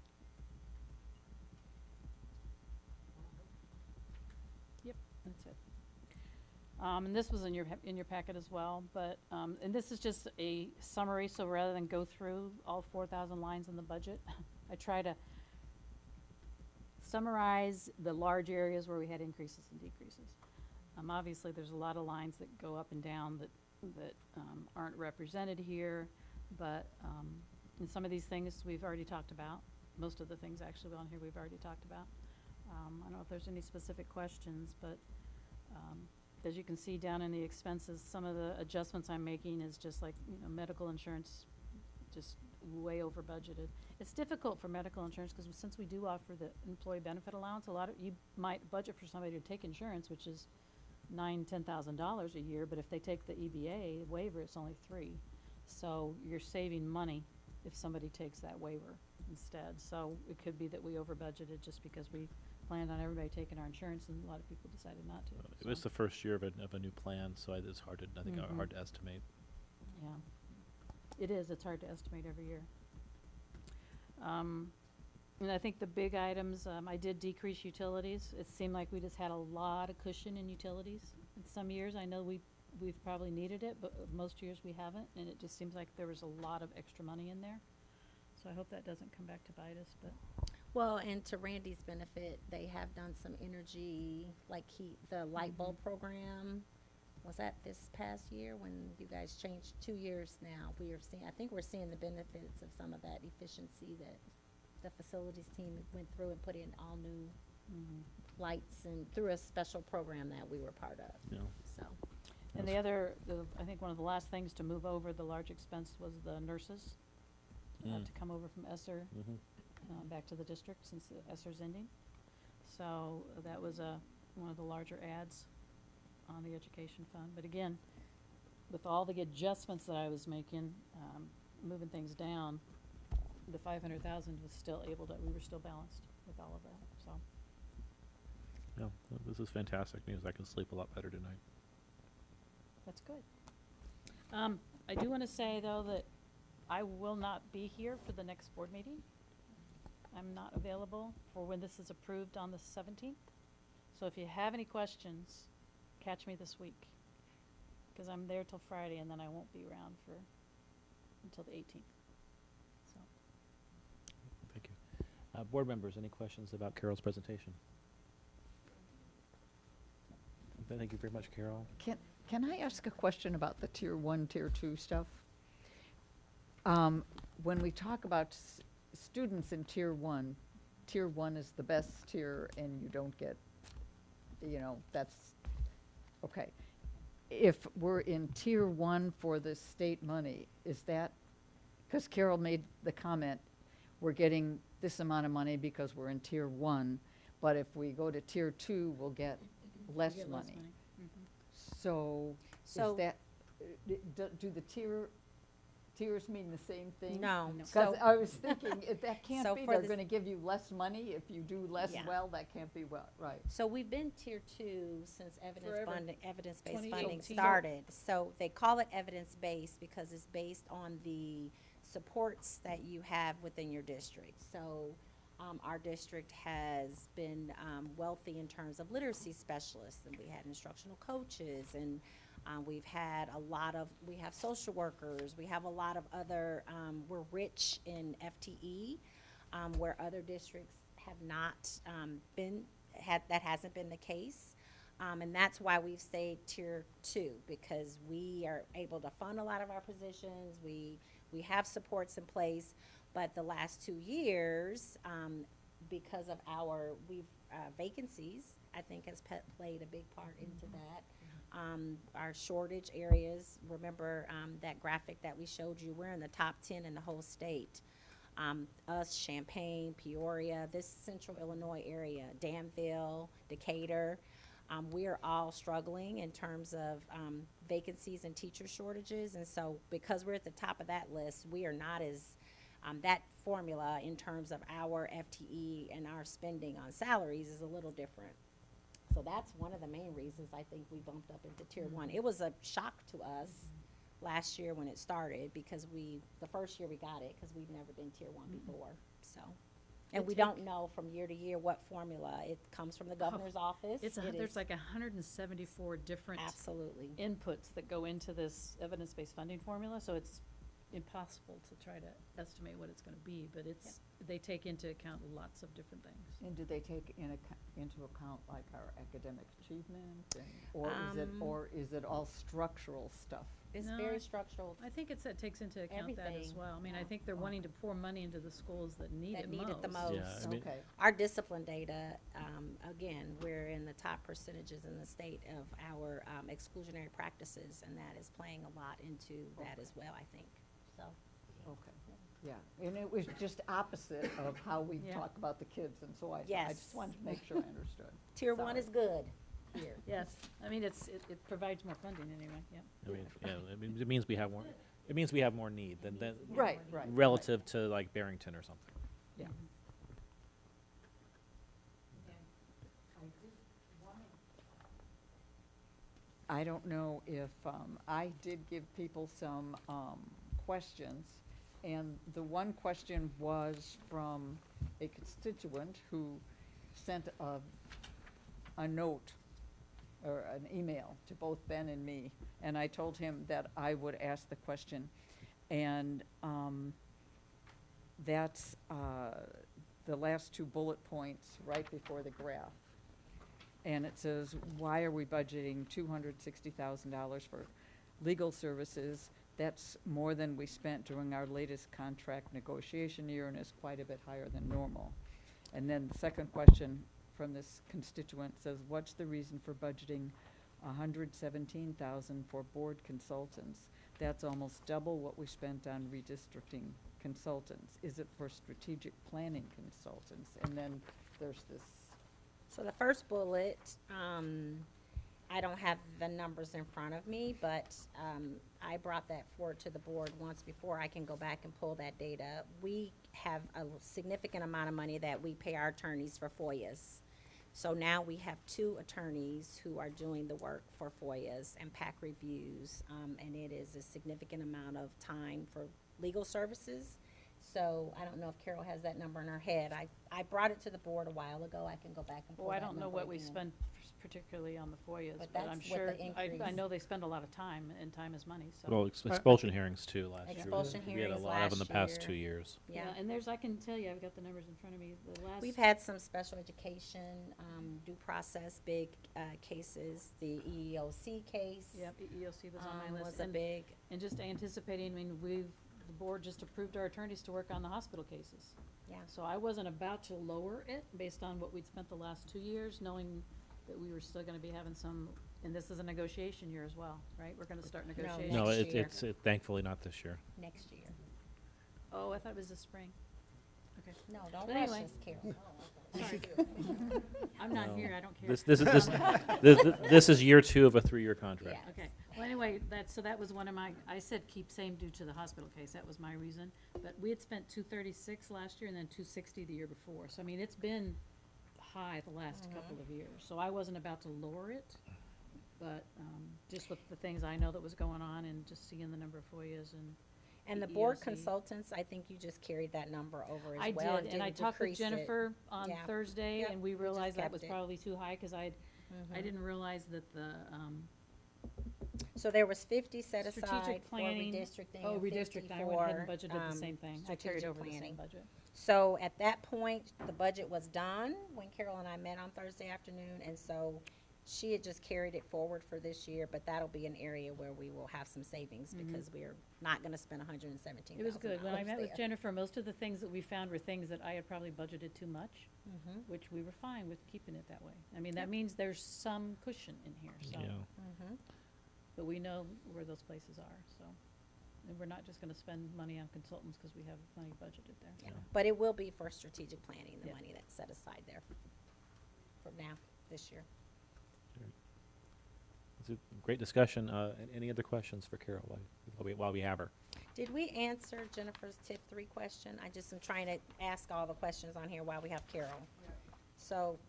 Yep, that's it. And this was in your packet as well, but, and this is just a summary, so rather than go through all 4,000 lines in the budget, I try to summarize the large areas where we had increases and decreases. Obviously, there's a lot of lines that go up and down that aren't represented here, but And some of these things we've already talked about. Most of the things actually on here we've already talked about. I don't know if there's any specific questions, but as you can see down in the expenses, some of the adjustments I'm making is just like, medical insurance, just way over budgeted. It's difficult for medical insurance because since we do offer the employee benefit allowance, you might budget for somebody to take insurance, which is $10,000 a year, but if they take the EBA waiver, it's only $3,000. So you're saving money if somebody takes that waiver instead. So it could be that we over budgeted just because we planned on everybody taking our insurance and a lot of people decided not to. It was the first year of a new plan, so it's hard to, I think, Mhm. hard to estimate. Yeah, it is. It's hard to estimate every year. And I think the big items, I did decrease utilities. It seemed like we just had a lot of cushion in utilities. In some years, I know we've probably needed it, but most years we haven't, and it just seems like there was a lot of extra money in there. So I hope that doesn't come back to bite us, but. Well, and to Randy's benefit, they have done some energy, like the light bulb program. Was that this past year when you guys changed 2 years now? I think we're seeing the benefits of some of that efficiency that the facilities team went through and put in all new lights and through a special program that we were part of. Yeah. So, And I think one of the last things to move over the large expense was the nurses, to come over from ESSER back to the district since the ESSER's ending. So that was one of the larger adds on the education fund. But again, with all the adjustments that I was making, moving things down, the 500,000 was still we were still balanced with all of that, so. Yeah, this is fantastic news. I can sleep a lot better tonight. That's good. I do want to say, though, that I will not be here for the next board meeting. I'm not available for when this is approved on the 17th. So if you have any questions, catch me this week, because I'm there till Friday, and then I won't be around until the 18th. So. Thank you. Board members, any questions about Carol's presentation? Thank you very much, Carol. Can I ask a question about the tier 1, tier 2 stuff? When we talk about students in tier 1 is the best tier and you don't get, that's, okay. If we're in tier 1 for the state money, is that, because Carol made the comment, we're getting this amount of money because we're in tier 1, but if we go to tier 2, we'll get less Get money. Mhm. So, So- is that, do the tiers mean the same thing? No. Because So- I was thinking, if that can't So be, for they're the- gonna give you less money if you do less Yeah. well, that can't be well, right. So we've been tier 2 since Forever. evidence-based 2018. funding So- started. So they call it evidence-based because it's based on the supports that you have within your district. So our district has been wealthy in terms of literacy specialists, and we had instructional coaches, and we've had we have social workers, we have a lot of other, we're rich in FTE, where other districts have not that hasn't been the case. And that's why we've stayed tier 2, because we are able to fund a lot of our positions, we have supports in place, but the last 2 years, because of our vacancies, I think has played a big part into that. Our shortage areas, remember that graphic that we showed you, we're in the top 10 in the whole state. Us, Champaign, Peoria, this central Illinois area, Danville, Decatur, we are all struggling in terms of vacancies and teacher shortages. And so because we're at the top of that list, we are not as, that formula in terms of our FTE and our spending on salaries is a little different. So that's one of the main reasons I think we bumped up into tier 1. It was a shock to us last year when it started, because the first year we got it, because we've never been tier 1 before, so. And we don't know from year to year what formula. It comes from the governor's office. There's like 174 different Absolutely. inputs that go into this evidence-based funding formula, so it's impossible to try to estimate what it's gonna be, but it's, they take into account lots of different things. And do they take into account like our academic achievement and, or is it all structural stuff? It's No, very I- structural. I think it takes into account that as Everything, well. I mean, I yeah. think they're wanting to pour money into the schools that need That it need it the most. Yeah, most. I mean, Okay, Our discipline data, again, we're in the top percentages in the state of our exclusionary practices, and that is playing a lot into that as well, I think, so. okay, yeah. And it was just opposite of how we Yeah. talk about the kids, and so I Yes. just wanted to make sure I understood. Tier one Sorry. is good here. Yes, I mean, it provides more funding anyway, yeah. I mean, yeah, I mean, it means we have more, it means we have more need than, Right, right. relative to like Barrington or something. Yeah. I don't know if, I did give people some questions, and the one question was from a constituent who sent a note or an email to both Ben and me, and I told him that I would ask the question. And that's the last two bullet points right before the graph. And it says, why are we budgeting $260,000 for legal services? That's more than we spent during our latest contract negotiation year and is quite a bit higher than normal. And then the second question from this constituent says, what's the reason for budgeting $117,000 for board consultants? That's almost double what we spent on redistricting consultants. Is it for strategic planning consultants? And then there's this. So the first bullet, I don't have the numbers in front of me, but I brought that forward to the board once before. I can go back and pull that data. We have a significant amount of money that we pay our attorneys for FOIAs. So now we have 2 attorneys who are doing the work for FOIAs and PAC reviews, and it is a significant amount of time for legal services. So I don't know if Carol has that number in her head. I brought it to the board a while ago. I can go back and pull Well, I that don't know number what we again. spend particularly on the FOIAs, But but I'm that's what sure, the I increase- know they spend a lot of time, and time is money, so. Well, expulsion hearings too last year. Expulsion We had a hearings lot of in the last past year. 2 years. Yeah. And there's, I can tell you, I've got the numbers in front of me, the last. We've had some special education, due process, big cases. The EEOC case Yep, EEOC was on my list. was a big, And just anticipating, I mean, the board just approved our attorneys to work on the hospital cases. yeah. So I wasn't about to lower it based on what we'd spent the last 2 years, knowing that we were still gonna be having some, and this is a negotiation year as well, right? We're gonna start negotiations. No, Next year. it's thankfully not this year. Next year. Oh, I thought it was this spring. Okay. No, don't But rush anyway. us, Carol. Sorry. I'm not No. here, I don't care. This is year 2 of a 3-year contract. Yeah. Okay, well, anyway, so that was one of my, I said keep same due to the hospital case, that was my reason. But we had spent 236 last year and then 260 the year before, so I mean, it's been high the last couple of years. So I wasn't about to lower it, but, just with the things I know that was going on and just seeing the number of FOIAs And the board EEOC. consultants, I think you just carried that number over as I well. did, and I didn't talked with decrease it. Jennifer on Yeah. Thursday, Yep, and we we just realized that kept was it. probably too high, cause I Mhm. didn't realize that the, So there was 50 set aside strategic for planning. redistricting Oh, and redistrict, 50 I went ahead and for, budgeted the same thing, I carried strategic over the same planning. budget. So at that point, the budget was done when Carol and I met on Thursday afternoon, and so she had just carried it forward for this year, but that'll be an area where we will have some savings because we're not gonna spend $117,000. It was good. When I met with there. Jennifer, most of the things that we found were things that I had probably budgeted too much, Mhm. which we were fine with keeping it that way. I mean, that means there's some cushion in here, so, Yeah. Mhm. but we know where those places are, so. And we're not just gonna spend money on consultants because we have money budgeted there, so. But it will be for strategic planning, the Yeah. money that's set aside there for now, this year. It's a great discussion. Any other questions for Carol while we have her? Did we answer Jennifer's tip 3 question? I just am trying to ask all the questions on here while we have Carol. So.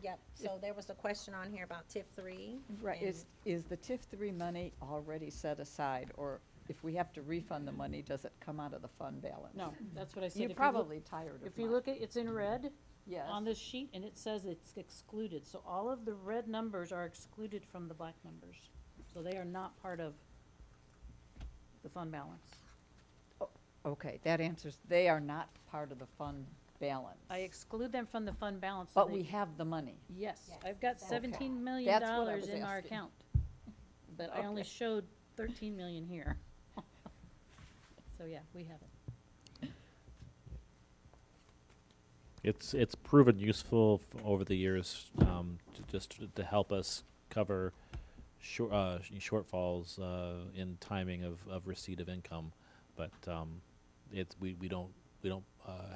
Yep, so there was a question on here about tip 3. Right, is the TIF 3 money already set aside, or if we have to refund the money, does it come out of the fund balance? No, that's what I said. You're If you look- probably tired of If you mine. look at, it's in red Yes. on this sheet, and it says it's excluded, so all of the red numbers are excluded from the black numbers. So they are not part of the fund balance. Okay, that answers, they are not part of the fund balance. I exclude them from the fund balance. so But they- we have the money. Yes, Yes, I've got that's- $17 million That's what I was in our asking. account. But I only Okay. showed 13 million here. So yeah, we have it. It's proven useful over the years, to help us cover shortfalls in timing of receipt of income, but we don't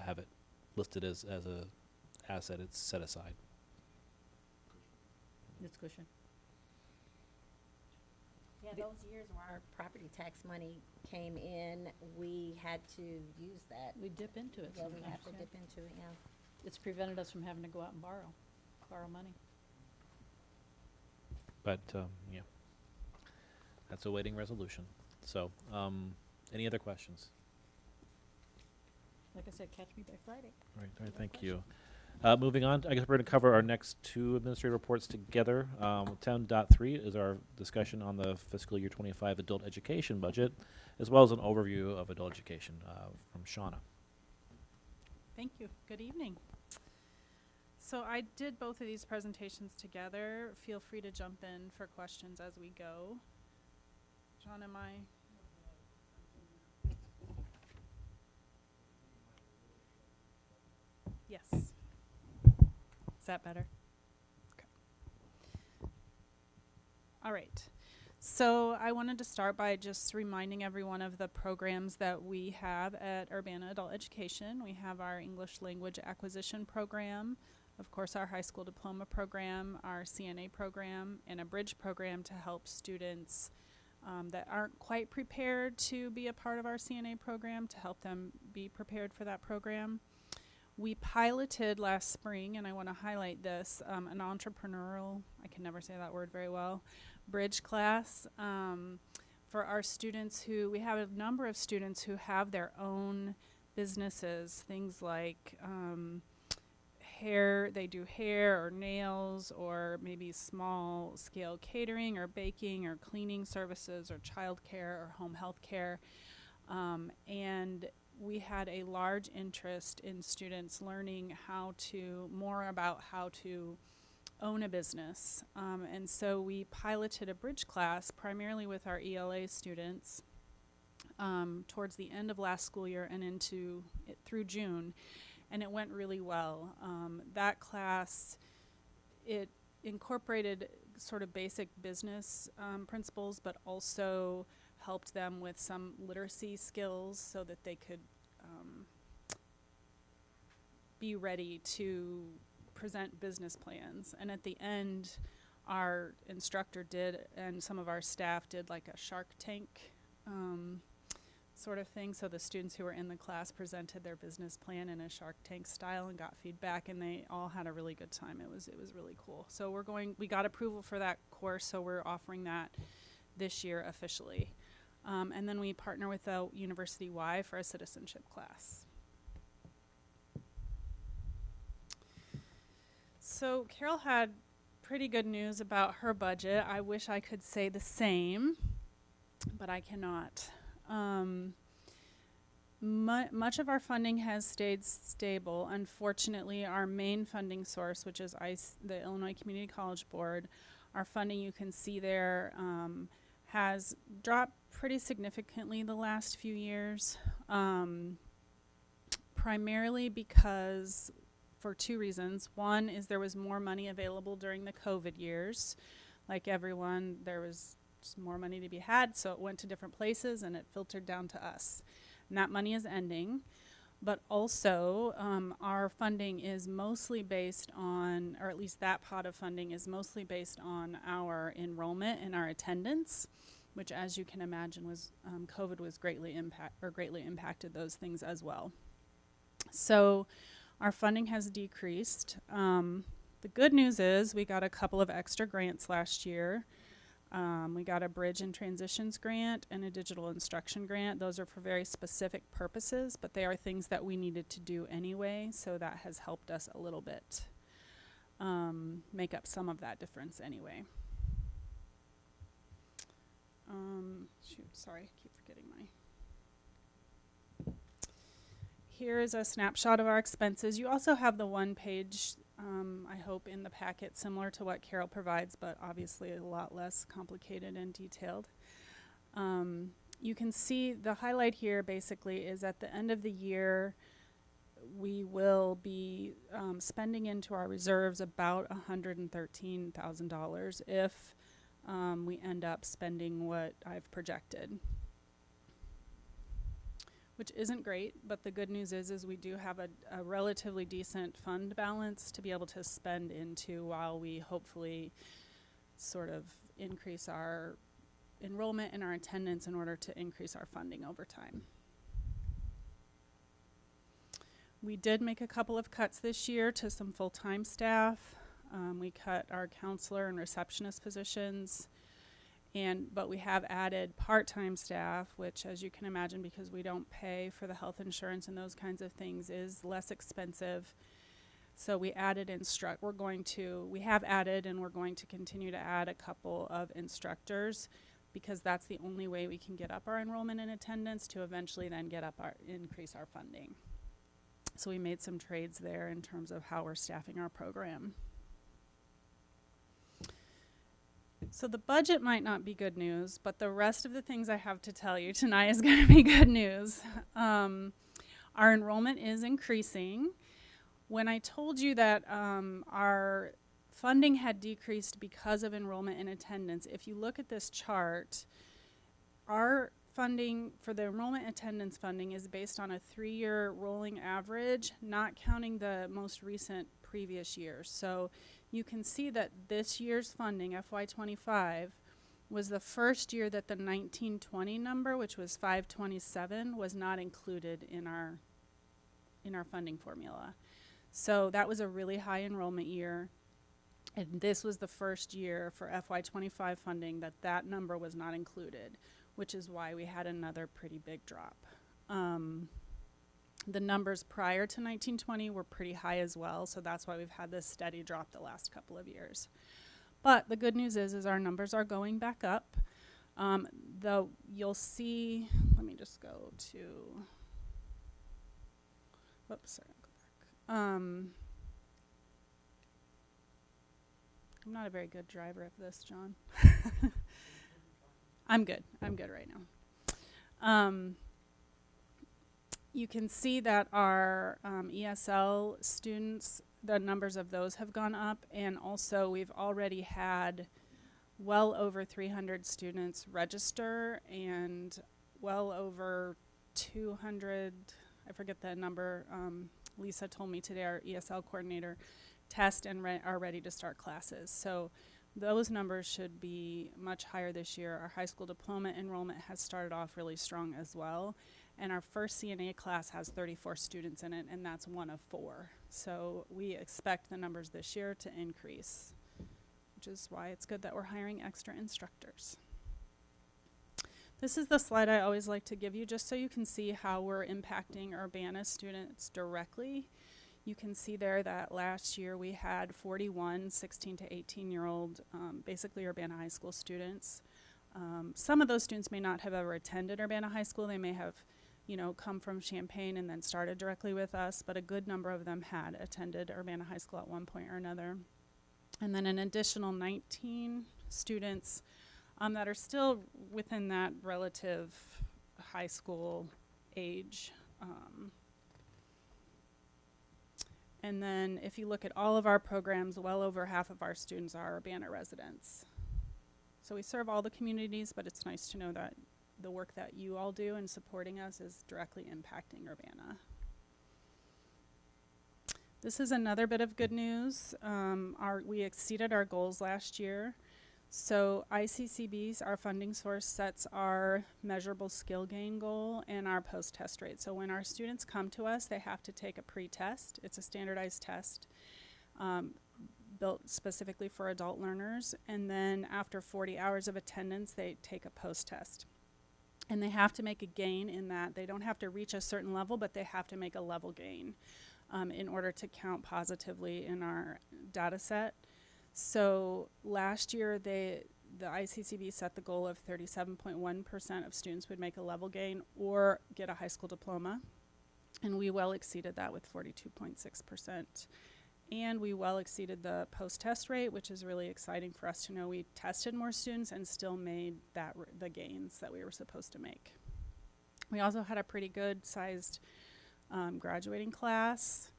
have it listed as a asset. It's set aside. It's cushion. Yeah, those years where our property tax money came in, we had to use that. We dip into it Yeah, we sometimes. have to yeah. dip into it, yeah. It's prevented us from having to go out and borrow money. But yeah, that's awaiting resolution. So, any other questions? Like I said, catch me by Friday. All right, Other thank you. Moving on, I guess we're going to cover our next two administrative reports together. 10.3 is our discussion on the fiscal year 25 adult education budget, as well as an overview of adult education from Shauna. Thank you. Good evening. So I did both of these presentations together. Feel free to jump in for questions as we go. John, am I? Yes. Is that better? Okay. All right. So I wanted to start by just reminding everyone of the programs that we have at Urbana Adult Education. We have our English Language Acquisition Program, of course our high school diploma program, our CNA program, and a bridge program to help students that aren't quite prepared to be a part of our CNA program, to help them be prepared for that program. We piloted last spring, and I want to highlight this, an entrepreneurial, I can never say that word very well, bridge class for our students who, we have a number of students who have their own businesses, things like hair, they do hair or nails or maybe small scale catering or baking or cleaning services or childcare or home health care. And we had a large interest in students learning more about how to own a business. And so we piloted a bridge class primarily with our ELA students towards the end of last school year and through June. And it went really well. That class, it incorporated sort of basic business principles, but also helped them with some literacy skills so that they could be ready to present business plans. And at the end, our instructor did, and some of our staff did, like a Shark Tank sort of thing. So the students who were in the class presented their business plan in a Shark Tank style and got feedback, and they all had a really good time. It was really cool. So we got approval for that course, so we're offering that this year officially. And then we partner with the University Y for a citizenship class. So Carol had pretty good news about her budget. I wish I could say the same, but I cannot. Much of our funding has stayed stable. Unfortunately, our main funding source, which is the Illinois Community College Board, our funding, you can see there, has dropped pretty significantly the last few years, primarily because for two reasons. One is there was more money available during the COVID years. Like everyone, there was just more money to be had, so it went to different places and it filtered down to us. And that money is ending. But also, our funding is mostly based on, or at least that pot of funding is mostly based on our enrollment and our attendance, which, as you can imagine, was COVID was greatly impacted those things as well. So our funding has decreased. The good news is we got a couple of extra grants last year. We got a Bridge and Transitions grant and a digital instruction grant. Those are for very specific purposes, but they are things that we needed to do anyway, so that has helped us a little bit make up some of that difference anyway. Sorry, I keep getting my. Here is a snapshot of our expenses. You also have the one page, I hope, in the packet similar to what Carol provides, but obviously a lot less complicated and detailed. You can see the highlight here basically is at the end of the year, we will be spending into our reserves about $113,000 if we end up spending what I've projected, which isn't great, but the good news is we do have a relatively decent fund balance to be able to spend into while we hopefully sort of increase our enrollment and our attendance in order to increase our funding over time. We did make a couple of cuts this year to some full-time staff. We cut our counselor and receptionist positions, but we have added part-time staff, which, as you can imagine, because we don't pay for the health insurance and those kinds of things, is less expensive. So we added we have added and we're going to continue to add a couple of instructors, because that's the only way we can get up our enrollment and attendance to eventually then increase our funding. So we made some trades there in terms of how we're staffing our program. So the budget might not be good news, but the rest of the things I have to tell you tonight is going to be good news. Our enrollment is increasing. When I told you that our funding had decreased because of enrollment and attendance, if you look at this chart, our funding for the enrollment attendance funding is based on a 3-year rolling average, not counting the most recent previous years. So you can see that this year's funding, FY25, was the first year that the 19-20 number, which was 527, was not included in our funding formula. So that was a really high enrollment year. And this was the first year for FY25 funding that number was not included, which is why we had another pretty big drop. The numbers prior to 1920 were pretty high as well, so that's why we've had this steady drop the last couple of years. But the good news is our numbers are going back up. Though you'll see, let me just go to, whoops, sorry, I'll go back. I'm not a very good driver of this, John. I'm good right now. You can see that our ESL students, the numbers of those have gone up, and also we've already had well over 300 students register and well over 200, I forget the number, Lisa told me today, our ESL coordinator, test and are ready to start classes. So those numbers should be much higher this year. Our high school diploma enrollment has started off really strong as well. And our first CNA class has 34 students in it, and that's one of 4. So we expect the numbers this year to increase, which is why it's good that we're hiring extra instructors. This is the slide I always like to give you just so you can see how we're impacting Urbana students directly. You can see there that last year we had 41 16 to 18-year-old, basically Urbana High School students. Some of those students may not have ever attended Urbana High School. They may have, come from Champaign and then started directly with us, but a good number of them had attended Urbana High School at one point or another. And then an additional 19 students that are still within that relative high school age. And then if you look at all of our programs, well over half of our students are Urbana residents. So we serve all the communities, but it's nice to know that the work that you all do in supporting us is directly impacting Urbana. This is another bit of good news. We exceeded our goals last year. So ICCB's, our funding source, sets our measurable skill gain goal and our post-test rate. So when our students come to us, they have to take a pre-test. It's a standardized test built specifically for adult learners. And then after 40 hours of attendance, they take a post-test. And they have to make a gain in that. They don't have to reach a certain level, but they have to make a level gain in order to count positively in our data set. So last year, the ICCB set the goal of 37.1% of students would make a level gain or get a high school diploma. And we well exceeded that with 42.6%. And we well exceeded the post-test rate, which is really exciting for us to know. We tested more students and still made the gains that we were supposed to make. We also had a pretty good sized graduating class.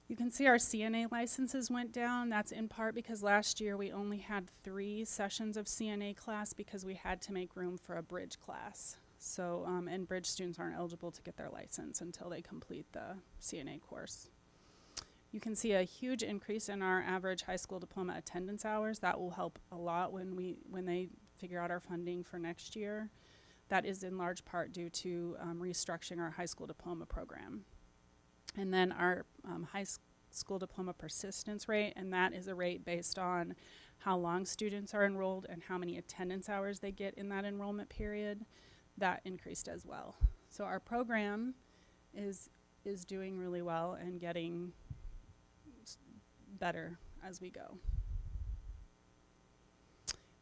You can see our CNA licenses went down. That's in part because last year we only had 3 sessions of CNA class because we had to make room for a bridge class. So, and bridge students aren't eligible to get their license until they complete the CNA course. You can see a huge increase in our average high school diploma attendance hours. That will help a lot when they figure out our funding for next year. That is in large part due to restructuring our high school diploma program. And then our high school diploma persistence rate, and that is a rate based on how long students are enrolled and how many attendance hours they get in that enrollment period. That increased as well. So our program is doing really well and getting better as we go.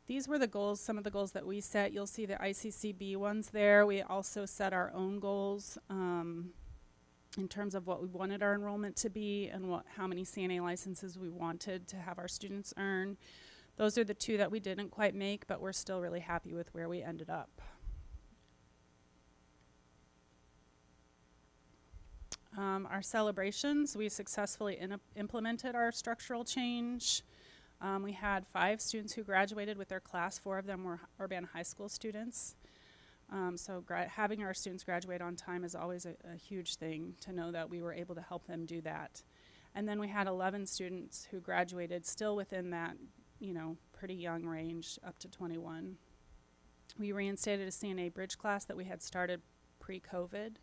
These were the goals, some of the goals that we set. You'll see the ICCB ones there. We also set our own goals in terms of what we wanted our enrollment to be and how many CNA licenses we wanted to have our students earn. Those are the 2 that we didn't quite make, but we're still really happy with where we ended up. Our celebrations, we successfully implemented our structural change. We had 5 students who graduated with their class. 4 of them were Urbana high school students. So having our students graduate on time is always a huge thing, to know that we were able to help them do that. And then we had 11 students who graduated still within that, pretty young range, up to 21. We reinstated a CNA bridge class that we had started pre-COVID.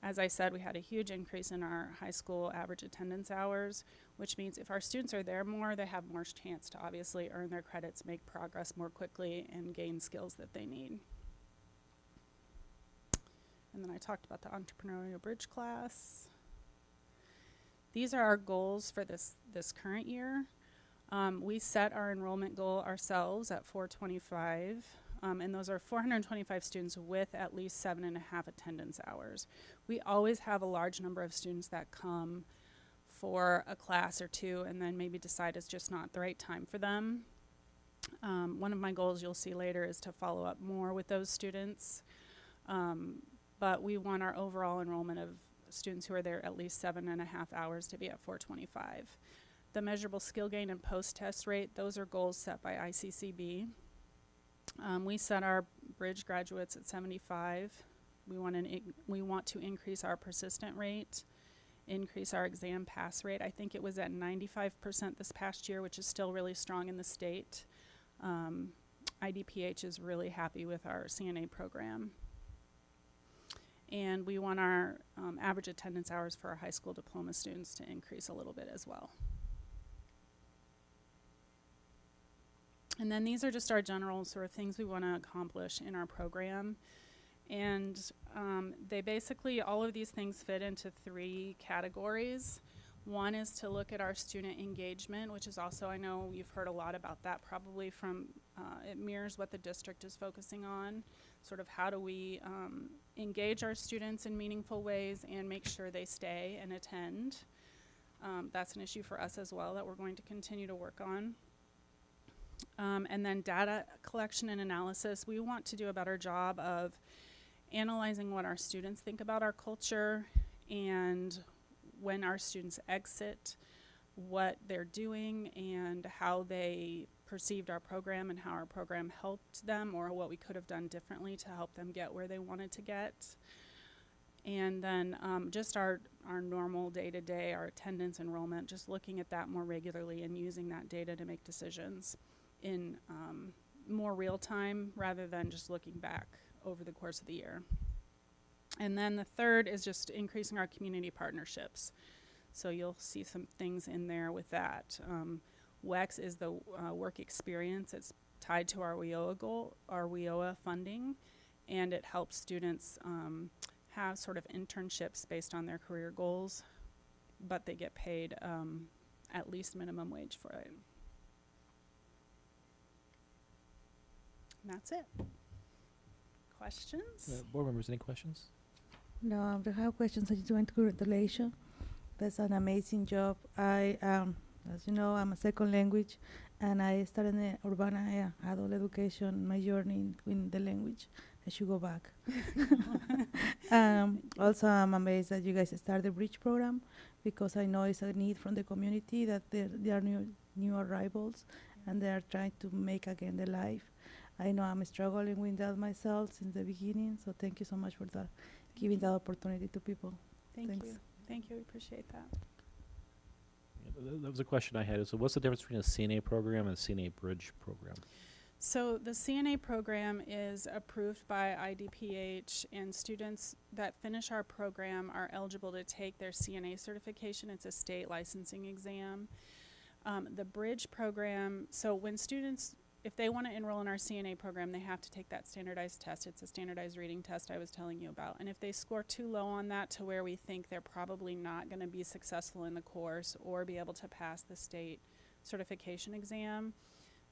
As I said, we had a huge increase in our high school average attendance hours, which means if our students are there more, they have more chance to obviously earn their credits, make progress more quickly, and gain skills that they need. And then I talked about the entrepreneurial bridge class. These are our goals for this current year. We set our enrollment goal ourselves at 425. And those are 425 students with at least 7.5 attendance hours. We always have a large number of students that come for a class or 2 and then maybe decide it's just not the right time for them. One of my goals you'll see later is to follow up more with those students. But we want our overall enrollment of students who are there at least 7.5 hours to be at 425. The measurable skill gain and post-test rate, those are goals set by ICCB. We set our bridge graduates at 75. We want to increase our persistent rate, increase our exam pass rate. I think it was at 95% this past year, which is still really strong in the state. IDPH is really happy with our CNA program. And we want our average attendance hours for our high school diploma students to increase a little bit as well. And then these are just our general sort of things we want to accomplish in our program. And they basically, all of these things fit into 3 categories. One is to look at our student engagement, which is also, I know you've heard a lot about that probably from, it mirrors what the district is focusing on. Sort of how do we engage our students in meaningful ways and make sure they stay and attend. That's an issue for us as well that we're going to continue to work on. And then data collection and analysis. We want to do a better job of analyzing what our students think about our culture, and when our students exit, what they're doing and how they perceived our program and how our program helped them, or what we could have done differently to help them get where they wanted to get. And then just our normal day-to-day, our attendance, enrollment, just looking at that more regularly and using that data to make decisions in more real time rather than just looking back over the course of the year. And then the third is just increasing our community partnerships. So you'll see some things in there with that. WEX is the work experience. It's tied to our WIOA goal, our WIOA funding, and it helps students have sort of internships based on their career goals, but they get paid at least minimum wage for it. And that's it. Questions? Board members, any questions? No, I have questions. I just want to congratulations. That's an amazing job. As you know, I'm a second language, and I started in Urbana adult education, my journey in the language. I should go back. Also, I'm amazed that you guys started the Bridge program, because I know it's a need from the community that there are new arrivals, and they are trying to make again the life. I know I'm struggling with that myself since the beginning, so thank you so much for that, giving that opportunity to people. Thank Thanks. you. Thank you. We appreciate that. That was a question I had. So what's the difference between a CNA program and a CNA Bridge program? So the CNA program is approved by IDPH, and students that finish our program are eligible to take their CNA certification. It's a state licensing exam. The Bridge program, so when students, if they want to enroll in our CNA program, they have to take that standardized test. It's a standardized reading test I was telling you about. And if they score too low on that to where we think they're probably not going to be successful in the course or be able to pass the state certification exam,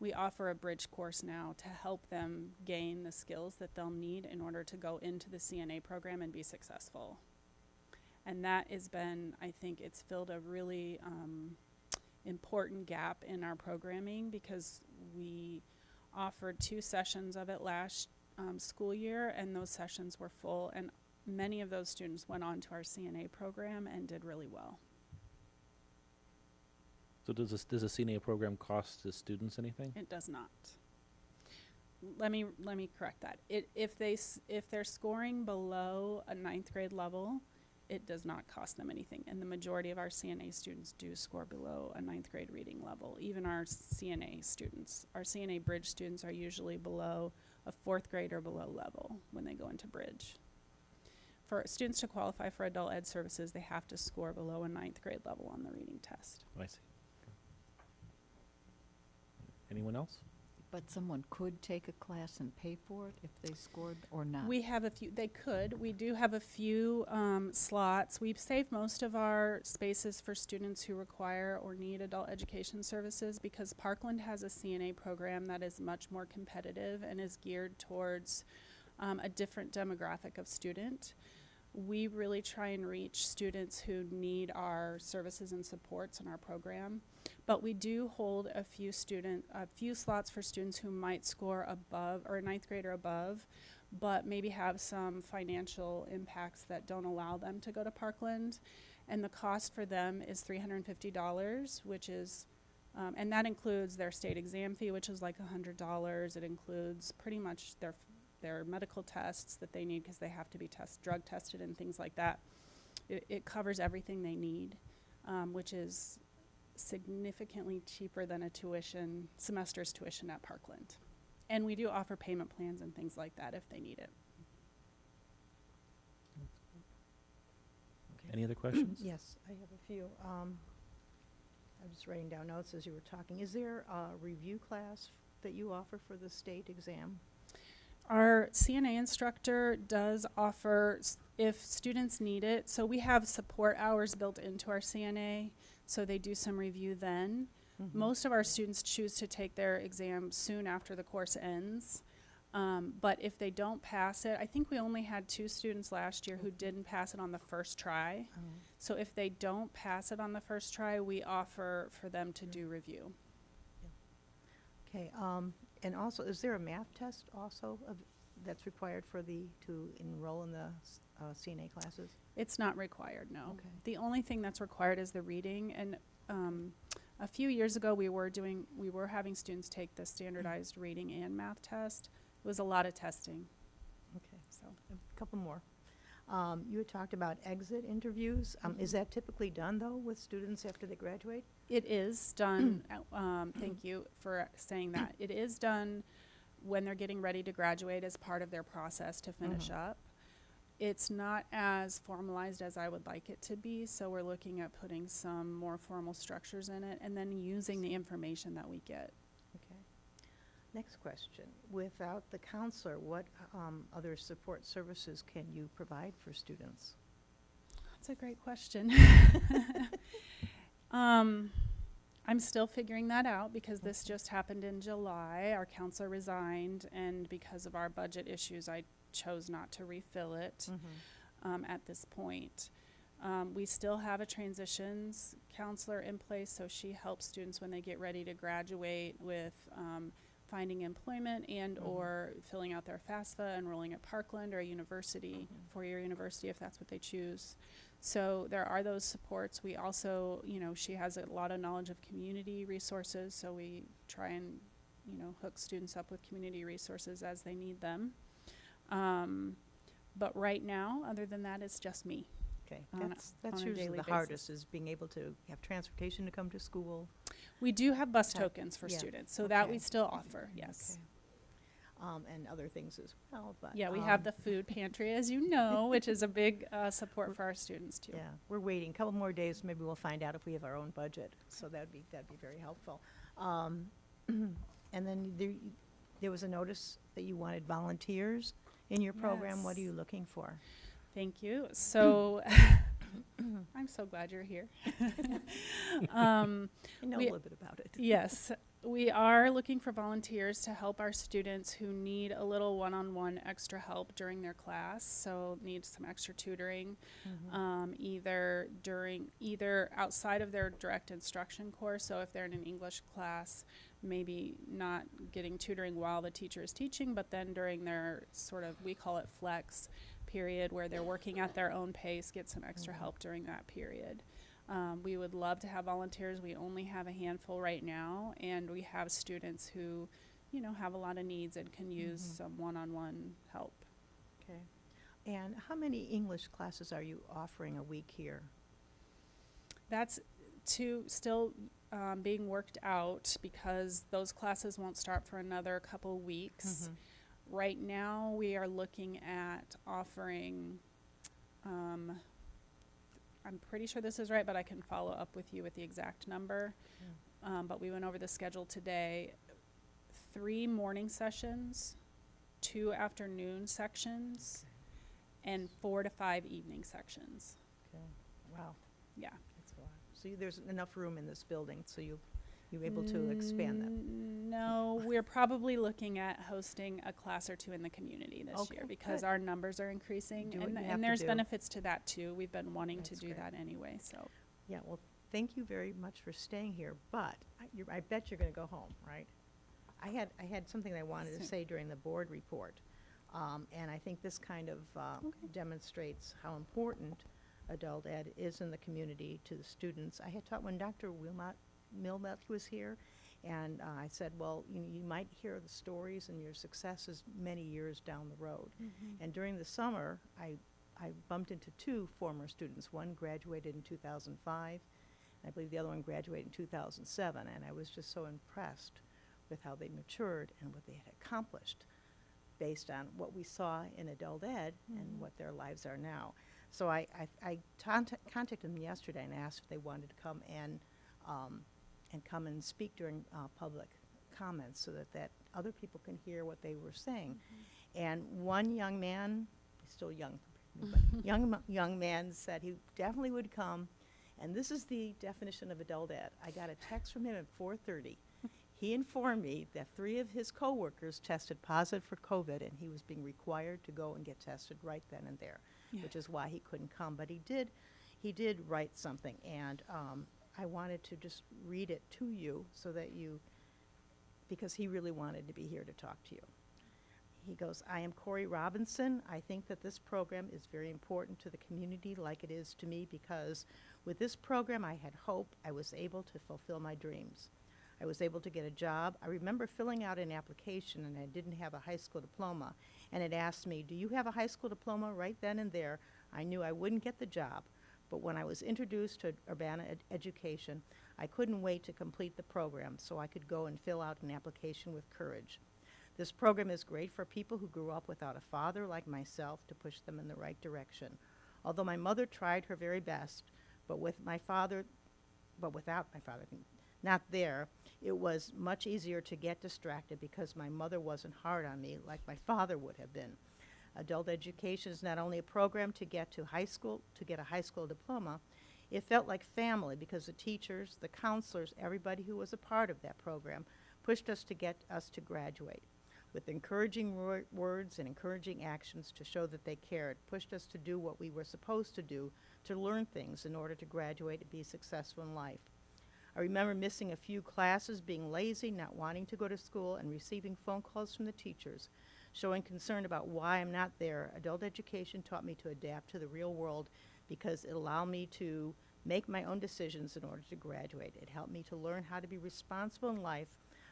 we offer a Bridge course now to help them gain the skills that they'll need in order to go into the CNA program and be successful. And that has been, I think it's filled a really important gap in our programming, because we offered 2 sessions of it last school year, and those sessions were full, and many of those students went on to our CNA program and did really well. So does a CNA program cost the students anything? It does not. Let me correct that. If they're scoring below a 9th grade level, it does not cost them anything. And the majority of our CNA students do score below a 9th grade reading level. Even our CNA students, our CNA Bridge students are usually below a 4th grade or below level when they go into Bridge. For students to qualify for adult ed services, they have to score below a 9th grade level on the reading test. I see. Anyone else? But someone could take a class and pay for it if they scored or not? We have a few, they could. We do have a few slots. We've saved most of our spaces for students who require or need adult education services, because Parkland has a CNA program that is much more competitive and is geared towards a different demographic of student. We really try and reach students who need our services and supports in our program. But we do hold a few slots for students who might score above, or a 9th grade or above, but maybe have some financial impacts that don't allow them to go to Parkland. And the cost for them is $350, which is, and that includes their state exam fee, which is like $100. It includes pretty much their medical tests that they need, because they have to be drug tested and things like that. It covers everything they need, which is significantly cheaper than a semester's tuition at Parkland. And we do offer payment plans and things like that if they need it. Any other questions? Yes, I have a few. I'm just writing down notes as you were talking. Is there a review class that you offer for the state exam? Our CNA instructor does offer, if students need it, so we have support hours built into our CNA, so they do some review then. Mm-hmm. Most of our students choose to take their exam soon after the course ends. But if they don't pass it, I think we only had 2 students last year who didn't pass it on the first try. Oh. So if they don't pass it on the first try, we offer for them to do review. Okay, and also, is there a math test also that's required to enroll in the CNA classes? It's not required, no. Okay. The only thing that's required is the reading, and a few years ago we were having students take the standardized reading and math test. It was a lot of testing. Okay, So a couple more. You had talked about exit interviews. Is that typically done, though, with students after they graduate? it is done, thank you for saying that. It is done when they're getting ready to graduate as part of their process to finish up. It's not as formalized as I would like it to be, so we're looking at putting some more formal structures in it and then using the information that we get. Okay. Next question. Without the counselor, what other support services can you provide for students? I'm still figuring that out because this just happened in July. Our counselor resigned, and because of our budget issues, I chose not to refill it at this point. We still have a transitions counselor in place, so she helps students when they get ready to graduate with finding employment and or filling out their FAFSA, enrolling at Parkland or a university, four-year university if that's what they choose. So there are those supports. We also, you know, she has a lot of knowledge of community resources, so we try and, you know, hook students up with community resources as they need them. But right now, other than that, it's just me. Okay, on a- that's on a usually daily the basis. hardest, is being able to have transportation to come to school. We do have bus Okay. tokens for Yeah. students, so that we Okay. still offer, yes. Okay. And other things as well, but. Yeah, we have the food pantry, as you know, which is a big support for our students too. Yeah, we're waiting. A couple more days, maybe we'll find out if we have our own budget. So that'd be very helpful. And then there was a notice that you wanted volunteers in your program. What are you Yes. looking for? Thank you. So I'm so glad you're here. I know a we- little bit about it. Yes, we are looking for volunteers to help our students who need a little one-on-one extra help during their class, so need some extra tutoring, either outside of their direct instruction course, so if they're in an English class, maybe not getting tutoring while the teacher is teaching, but then during their sort of, we call it flex period, where they're working at their own pace, get some extra help during that period. We would love to have volunteers. We only have a handful right now, and we have students who, you know, have a lot of needs and can use some one-on-one help. Okay. And how many English classes are you offering a week here? That's still being worked out because those classes won't start for another couple weeks. Right now, we are looking at offering, I'm pretty sure this is right, but I can follow up with you with the exact number. But we went over the schedule today. 3 morning sessions, 2 afternoon sections, and 4 to 5 evening sections. Okay. Wow, Yeah. that's a lot. So there's enough room in this building, so you're able to expand them? No, we're probably looking at hosting a class or 2 in the community this Okay, year because good. our numbers are increasing, Do what you have and to there's do. benefits to that too. We've been wanting to That's do great. that anyway, so. Yeah, well, thank you very much for staying here, but I bet you're gonna go home, right? I had something I wanted to So- say during the board report, and I think this kind of demonstrates how important adult ed is in the community to the students. I had taught when Dr. Milmut was here, and I said, well, you might hear the stories and your successes many years down the road. And during the summer, I bumped into 2 former students. One graduated in 2005, and I believe the other one graduated in 2007, and I was just so impressed with how they matured and what they had accomplished based on what we saw in adult ed and what their lives are now. So I contacted them yesterday and asked if they wanted to come and come and speak during public comments so that other people can hear what they were saying. And one young man, he's still young, but young man said he definitely would come. And this is the definition of adult ed. I got a text from him at 4:30. He informed me that 3 of his coworkers tested positive for COVID, and he was being required to go and get tested right then and there, which is why he couldn't come. But he did write something, and I wanted to just read it to you so that because he really wanted to be here to talk to you. He goes, I am Corey Robinson. I think that this program is very important to the community like it is to me because with this program I had hope. I was able to fulfill my dreams. I was able to get a job. I remember filling out an application and I didn't have a high school diploma. And it asked me, do you have a high school diploma? Right then and there, I knew I wouldn't get the job. But when I was introduced to Urbana education, I couldn't wait to complete the program so I could go and fill out an application with courage. This program is great for people who grew up without a father like myself to push them in the right direction. Although my mother tried her very best, but without my father not there, it was much easier to get distracted because my mother wasn't hard on me like my father would have been. Adult education is not only a program to get a high school diploma, It felt like family because the teachers, the counselors, everybody who was a part of that program pushed us to get us to graduate with encouraging words and encouraging actions to show that they cared, pushed us to do what we were supposed to do, to learn things in order to graduate and be successful in life. I remember missing a few classes, being lazy, not wanting to go to school, and receiving phone calls from the teachers showing concern about why I'm not there. Adult education taught me to adapt to the real world because it allowed me to make my own decisions in order to graduate. It helped me to learn how to be responsible in life,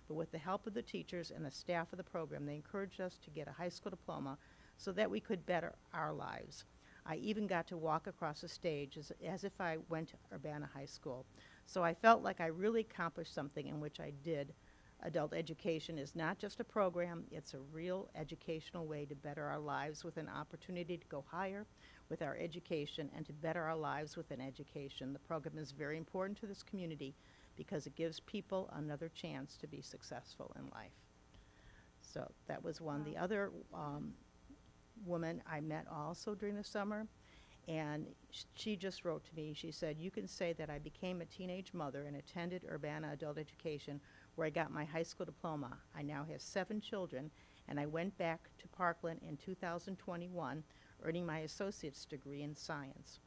but with the help of the teachers and the staff of the program, they encouraged us to get a high school diploma so that we could better our lives. I even got to walk across the stage as if I went to Urbana High School. So I felt like I really accomplished something, in which I did. Adult education is not just a program, it's a real educational way to better our lives with an opportunity to go higher with our education and to better our lives with an education. The program is very important to this community because it gives people another chance to be successful in life. So that was one. The other woman I met also during the summer, and she just wrote to me. She said, "You can say that I became a teenage mother and attended Urbana Adult Education, where I got my high school diploma. I now have 7 children, and I went back to Parkland in 2021, earning my associate's degree in science."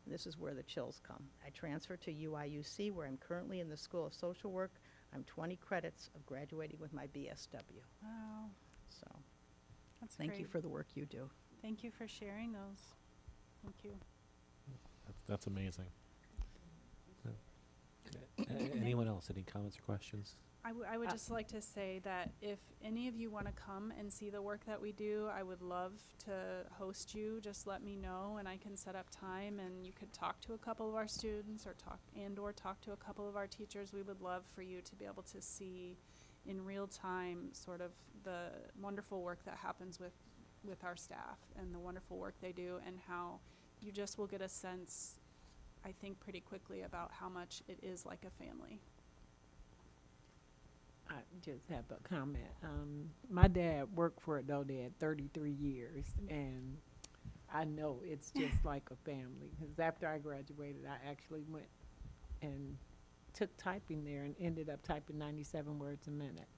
And this is where the chills come. I transferred to UIUC, where I'm currently in the School of Social Work. I'm 20 credits of graduating with my BSW. Wow, So that's thank you great. for the work you do. Thank you for sharing those. Thank you. That's amazing. Anyone else? Any comments or questions? I would just like to say that if any of you want to come and see the work that we do, I would love to host you. Just let me know, and I can set up time, and you could talk to a couple of our students or talk to a couple of our teachers. We would love for you to be able to see in real time sort of the wonderful work that happens with our staff and the wonderful work they do, and how you just will get a sense, I think, pretty quickly about how much it is like a family. I just have a comment. My dad worked for Adult Ed 33 years, and I know it's just like a family. Because after I graduated, I actually went and took typing there and ended up typing 97 words a minute.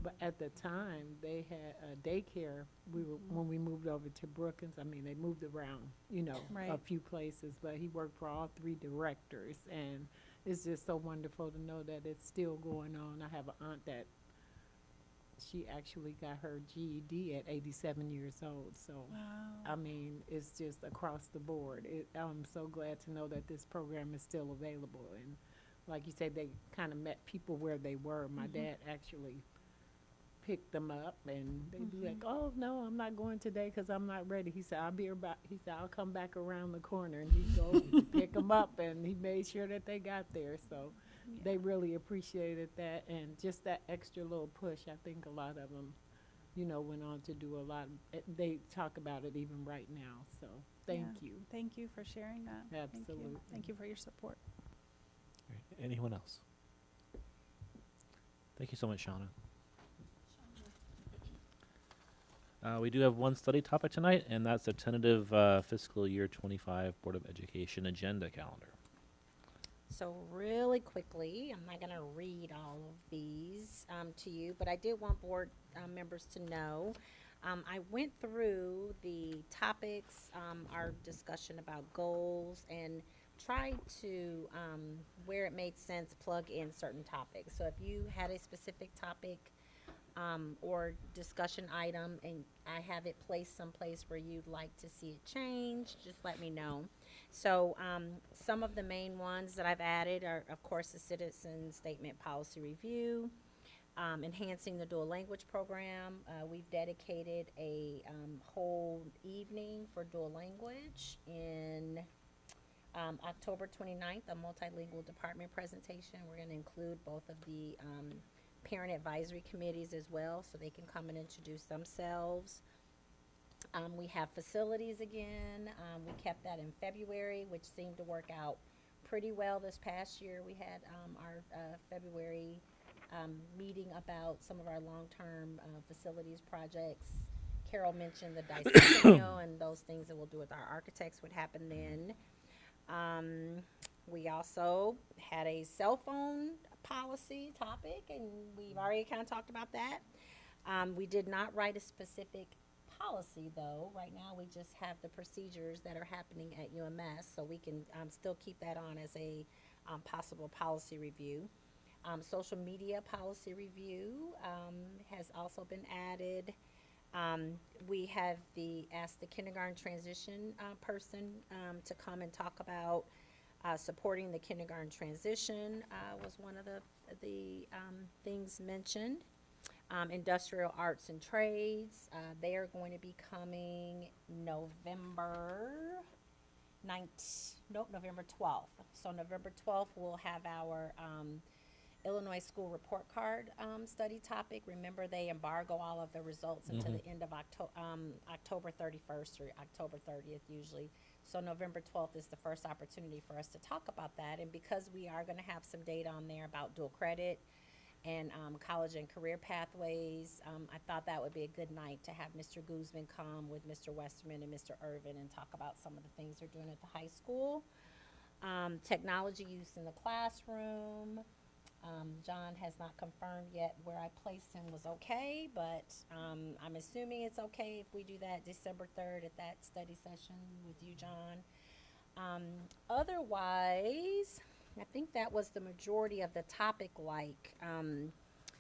But at the time, they had a daycare. When we moved over to Brookings, I mean, they moved around, Right. a few places, but he worked for all 3 directors, and it's just so wonderful to know that it's still going on. I have an aunt that she actually got her GED at 87 years old, so, I mean, it's just across the board. I'm so glad to know that this program is still available, and like you said, they kind of met people where they were. My dad actually picked them up, and they'd be like, "Oh no, I'm not going today because I'm not ready." He said, "I'll come back around the corner," and he'd go pick them up, and he made sure that they got there. So they really appreciated that, and just that extra little push. I think a lot of them, went on to do a lot. They talk about it even right now. So thank you. Thank you for sharing that. Absolutely. Thank you for your support. All right. Anyone else? Thank you so much, Shauna. We do have one study topic tonight, and that's the tentative fiscal year 25 Board of Education agenda calendar. So really quickly, I'm not going to read all of these to you, but I did want board members to know. I went through the topics, our discussion about goals, and tried to, where it made sense, plug in certain topics. So if you had a specific topic or discussion item and I have it placed someplace where you'd like to see it change, just let me know. So some of the main ones that I've added are, of course, the Citizen Statement Policy Review, enhancing the dual language program. We've dedicated a whole evening for dual language in October 29th, a multilingual department presentation. We're going to include both of the parent advisory committees as well, so they can come and introduce themselves. We have facilities again. We kept that in February, which seemed to work out pretty well this past year. We had our February meeting about some of our long-term facilities projects. Carol mentioned the Dycentennial and those things that we'll do with our architects would happen then. We also had a cell phone policy topic, and we've already kind of talked about that. We did not write a specific policy, though. Right now, we just have the procedures that are happening at UMS, so we can still keep that on as a possible policy review. Social media policy review has also been added. We have asked the kindergarten transition person to come and talk about supporting the kindergarten transition was one of the things mentioned. Industrial arts and trades, they are going to be coming November 12th. So November 12th, we'll have our Illinois School Report Card study topic. Remember, they embargo all of the results until the end of October 31st or October 30th usually. So November 12th is the first opportunity for us to talk about that. And because we are going to have some data on there about dual credit and college and career pathways, I thought that would be a good night to have Mr. Guzman come with Mr. Westerman and Mr. Irvin and talk about some of the things they're doing at the high school. Technology use in the classroom. John has not confirmed yet where I placed him was okay, but I'm assuming it's okay if we do that December 3rd at that study session with you, John. Otherwise, I think that was the majority of the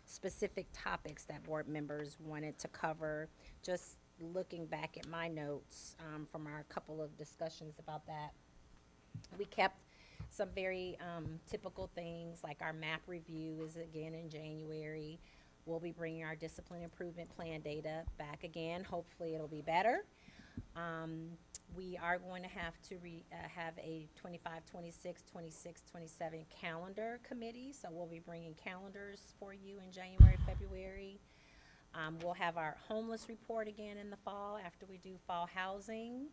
specific topics that board members wanted to cover. Just looking back at my notes from our couple of discussions about that, we kept some very typical things, like our MAP review is again in January. We'll be bringing our discipline improvement plan data back again. Hopefully it'll be better. We are going to have to have a 25, 26, 26, 27 calendar committee. So we'll be bringing calendars for you in January, February. We'll have our homeless report again in the fall after we do fall housing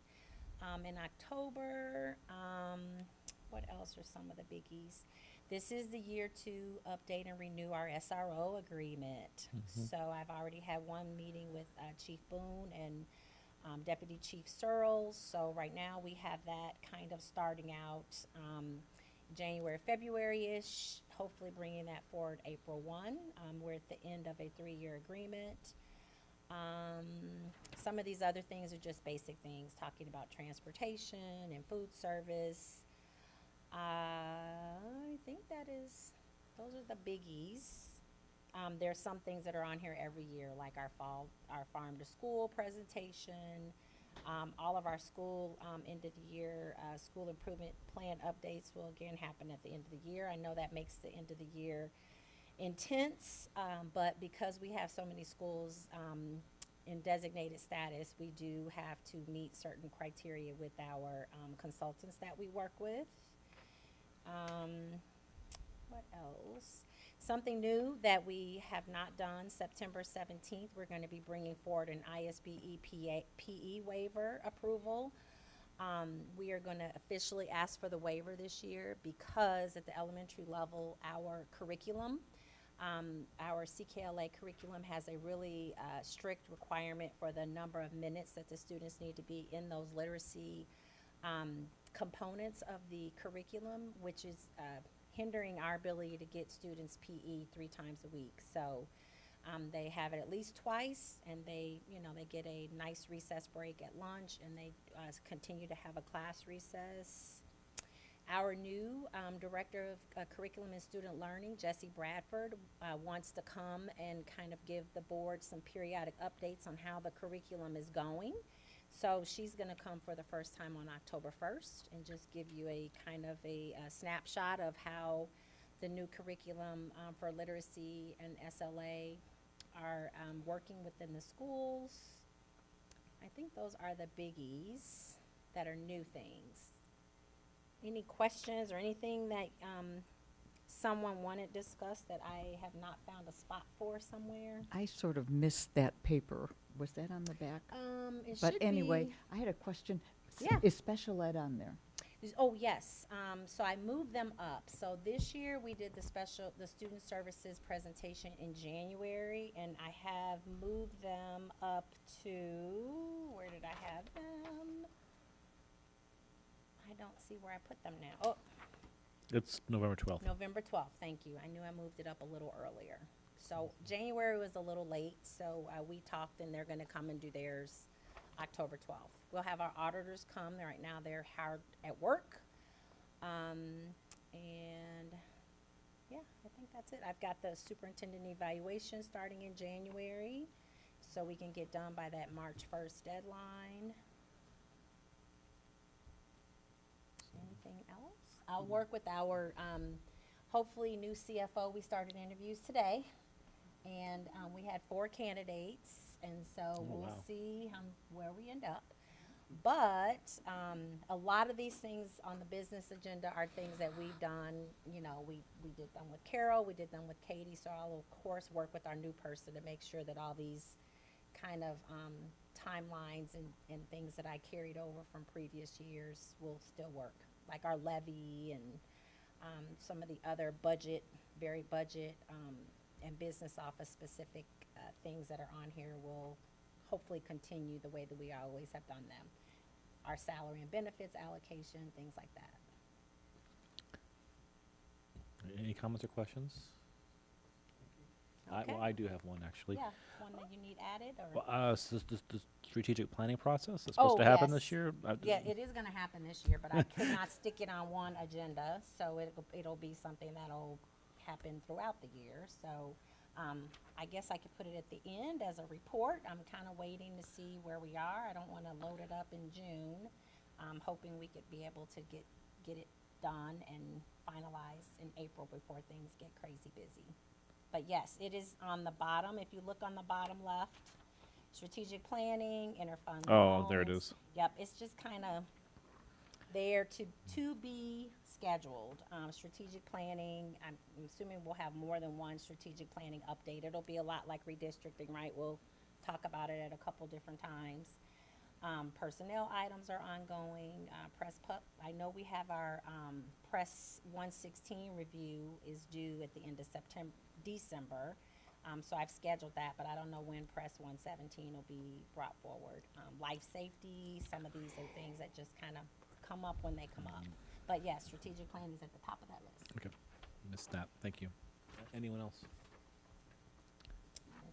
in October. What else are some of the biggies? This is the year to update and renew our SRO agreement. So I've already had one meeting with Chief Boone and Deputy Chief Searles. So right now we have that kind of starting out January, February-ish, hopefully bringing that forward April 1. We're at the end of a 3-year agreement. Some of these other things are just basic things, talking about transportation and food service. I think those are the biggies. There's some things that are on here every year, like our farm to school presentation, all of our school end of the year school improvement plan updates will again happen at the end of the year. I know that makes the end of the year intense, but because we have so many schools in designated status, we do have to meet certain criteria with our consultants that we work with. What else? Something new that we have not done, September 17th, we're going to be bringing forward an ISB PE waiver approval. We are going to officially ask for the waiver this year because at the elementary level, our curriculum, our CKLA curriculum has a really strict requirement for the number of minutes that the students need to be in those literacy components of the curriculum, which is hindering our ability to get students PE 3 times a week. So they have it at least twice, and they get a nice recess break at lunch, and they continue to have a class recess. Our new Director of Curriculum and Student Learning, Jessie Bradford, wants to come and kind of give the board some periodic updates on how the curriculum is going. So she's going to come for the first time on October 1st and just give you a kind of a snapshot of how the new curriculum for literacy and SLA are working within the schools. I think those are the biggies that are new things. Any questions or anything that someone wanted discussed that I have not found a spot for somewhere? I sort of missed that paper. Was that on the back? It But should anyway, be. I had a question. Yeah. Is special ed on there? Oh, yes. So I moved them up. So this year we did the student services presentation in January, and I have moved them up to, where did I have them? I don't see where I put them now. Oh, It's November 12th. November 12th, thank you. I knew I moved it up a little earlier. So January was a little late, so we talked and they're gonna come and do theirs October 12th. We'll have our auditors come. Right now they're hard at work. And yeah, I think that's it. I've got the superintendent evaluation starting in January, so we can get done by that March 1st deadline. Anything else? I'll work with our, hopefully new CFO. We started interviews today, and we had 4 candidates, and so we'll wow. see where we end up. But a lot of these things on the business agenda are things that we've done. You know, we did them with Carol, we did them with Katie, so I'll of course work with our new person to make sure that all these kind of timelines and things that I carried over from previous years will still work, like our levy and some of the other budget and business office specific things that are on here will hopefully continue the way that we always have done them. Our salary and benefits allocation, things like that. Any comments or questions? Okay. I do have one, actually. Yeah, one that you need added or? Well, the strategic planning process is supposed to happen this year? Yeah, it is gonna happen this year, but I could not stick it on one agenda, so it'll be something that'll happen throughout the year, so, I guess I could put it at the end as a report. I'm kinda waiting to see where we are. I don't wanna load it up in June. I'm hoping we could be able to get it done and finalized in April before things get crazy busy. But yes, it is on the bottom. If you look on the bottom left, strategic planning, interfund Oh, there it loans. is. Yep, it's just kind of there to be scheduled. Strategic planning, I'm assuming we'll have more than one strategic planning update. It'll be a lot like redistricting, right? We'll talk about it at a couple different times. Personnel items are ongoing. I know we have our Press 116 review is due at the end of December. So I've scheduled that, but I don't know when Press 117 will be brought forward. Life safety, some of these are things that just kind of come up when they come up. But yes, strategic plan is at the top of that list. Okay, missed that. Thank you. Anyone else?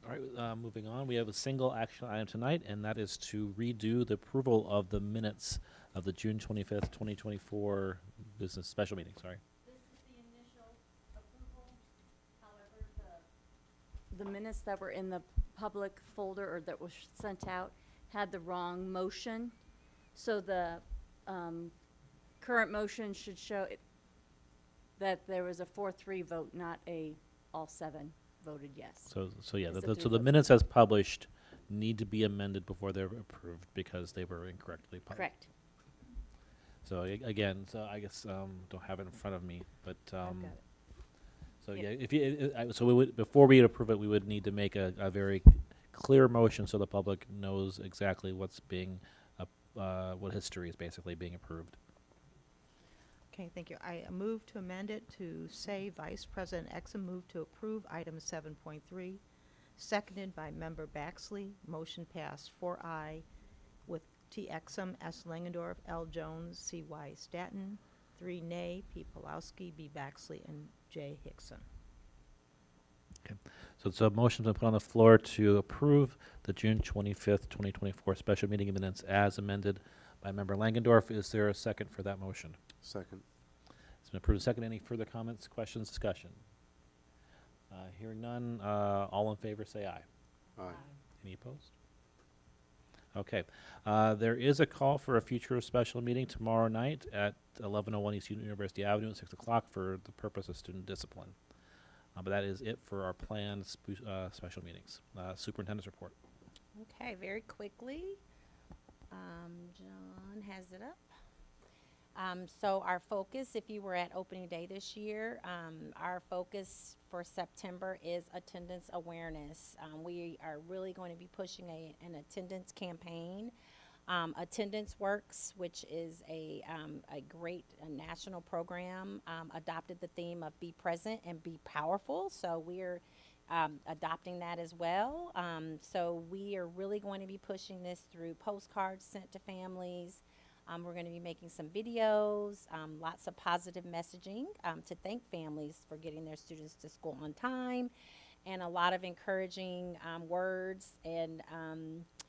All right, moving on. We have a single action item tonight, and that is to redo the approval of the minutes of the June 25th, 2024 business special meeting. Sorry. This is the initial approval. However, the minutes that were in the public folder or that was sent out had the wrong motion. So the current motion should show that there was a 4-3 vote, not a all 7 voted yes. So yeah, It's a so the 3 vote. minutes as published need to be amended before they're approved because they were incorrectly published. Correct. So again, so I guess don't have it in front of me, but I've got it. so Yep. yeah, if you so we would before we approve it, we would need to make a very clear motion so the public knows exactly what's being what history is basically being approved. Okay, thank you. I move to amend it to say Vice President Exum moved to approve item 7.3, seconded by Member Baxley. Motion passed 4-I with T. Exum, S. Langendorf, L. Jones, C. Y. Staton, 3 nay, P. Pulowski, B. Baxley, and J. Hickson. So it's a motion to put on the floor to approve the June 25th, 2024 special meeting minutes as amended by Member Langendorf. Is there a second for that motion? Second. It's been approved. Second. Any further comments, questions, discussion? Hearing none. All in favor, say aye. Aye. Any opposed? Okay. There is a call for a future special meeting tomorrow night at 1101 East University Avenue at 6 o'clock for the purpose of student discipline. But that is it for our planned special meetings. Superintendent's report. Okay, very quickly. John has it up. So our focus, if you were at opening day this year, our focus for September is attendance awareness. We are really going to be pushing an attendance campaign. Attendance Works, which is a great national program, adopted the theme of be present and be powerful. So we're adopting that as well. So we are really going to be pushing this through postcards sent to families, We're going to be making some videos, lots of positive messaging to thank families for getting their students to school on time, and a lot of encouraging words and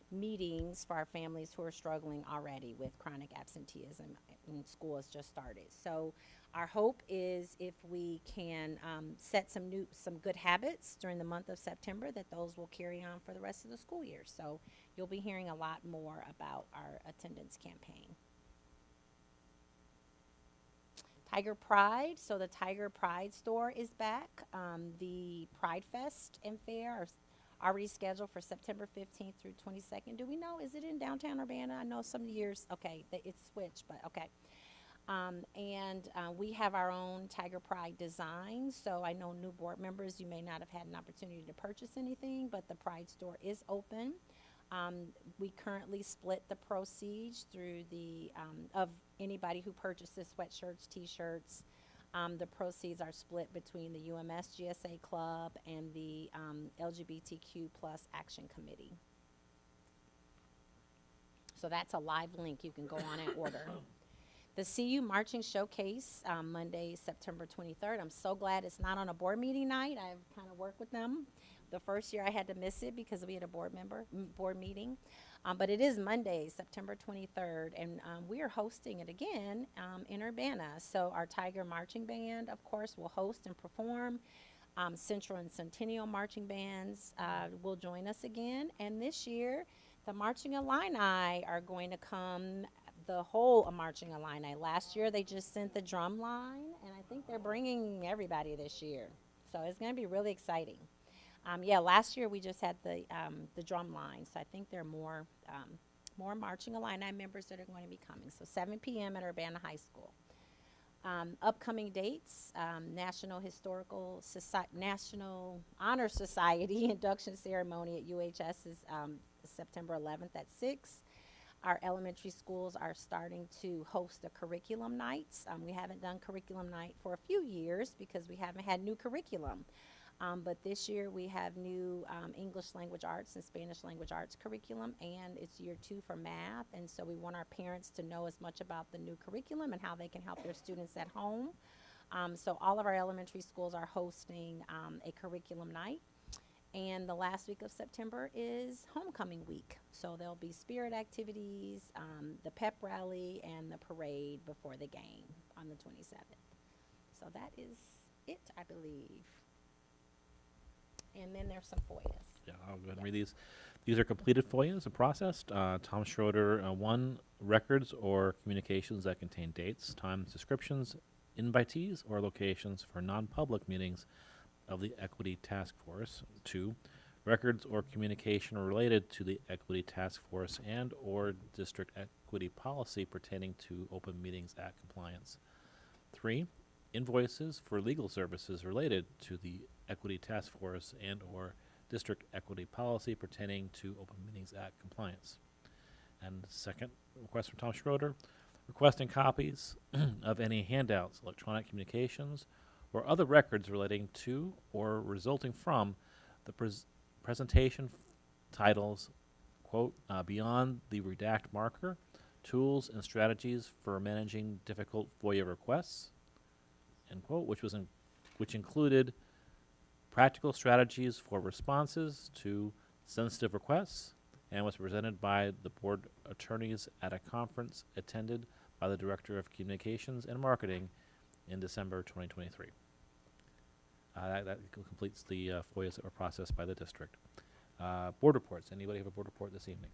meetings for our families who are struggling already with chronic absenteeism when school has just started. So our hope is if we can set some good habits during the month of September, that those will carry on for the rest of the school year. So you'll be hearing a lot more about our attendance campaign. Tiger Pride. So the Tiger Pride store is back. The Pride Fest and Fair are already scheduled for September 15th through 22nd. Do we know? Is it in downtown Urbana? I know some years, okay, it's switched, but okay. We have our own Tiger Pride design. So I know new board members, you may not have had an opportunity to purchase anything, but the Pride store is open. We currently split the proceeds through the, of anybody who purchases sweatshirts, t-shirts. The proceeds are split between the UMS GSA Club and the LGBTQ plus Action Committee. So that's a live link. You can go on and order. The CU Marching Showcase, Monday, September 23rd. I'm so glad it's not on a board meeting night. I've kind of worked with them. The first year I had to miss it because we had a board meeting. But it is Monday, September 23rd, and we are hosting it again in Urbana. So our Tiger Marching Band, of course, will host and perform. Central and Centennial Marching Bands will join us again. And this year, the Marching Illini are going to come, the whole Marching Illini. Last year, they just sent the drum line, and I think they're bringing everybody this year. So it's going to be really exciting. Yeah, last year we just had the drum line, so I think there are more Marching Illini members that are going to be coming. So 7 p.m. at Urbana High School. Upcoming dates: National Honor Society induction ceremony at UHS is September 11th at 6. Our elementary schools are starting to host the curriculum nights. We haven't done curriculum night for a few years because we haven't had new curriculum. But this year we have new English language arts and Spanish language arts curriculum, and it's year 2 for math. And so we want our parents to know as much about the new curriculum and how they can help their students at home. So all of our elementary schools are hosting a curriculum night. And the last week of September is homecoming week. So there'll be spirit activities, the pep rally, and the parade before the game on the 27th. So that is it, I believe. And then there's some FOIAs. Yeah, I'll go ahead and read these. These are completed FOIAs and processed. Tom Schroeder, 1, records or communications that contain dates, times, descriptions, invitees, or locations for non-public meetings of the Equity Task Force. 2, records or communication related to the Equity Task Force and or district equity policy pertaining to Open Meetings Act compliance. 3, invoices for legal services related to the Equity Task Force and or district equity policy pertaining to Open Meetings Act compliance. And second request from Tom Schroeder, requesting copies of any handouts, electronic communications, or other records relating to or resulting from the presentation titles, quote, beyond the redact marker, tools and strategies for managing difficult FOIA requests, end quote, which included practical strategies for responses to sensitive requests, and was presented by the board attorneys at a conference attended by the Director of Communications and Marketing in December 2023. That completes the FOIAs that were processed by the district. Board reports. Anybody have a board report this evening?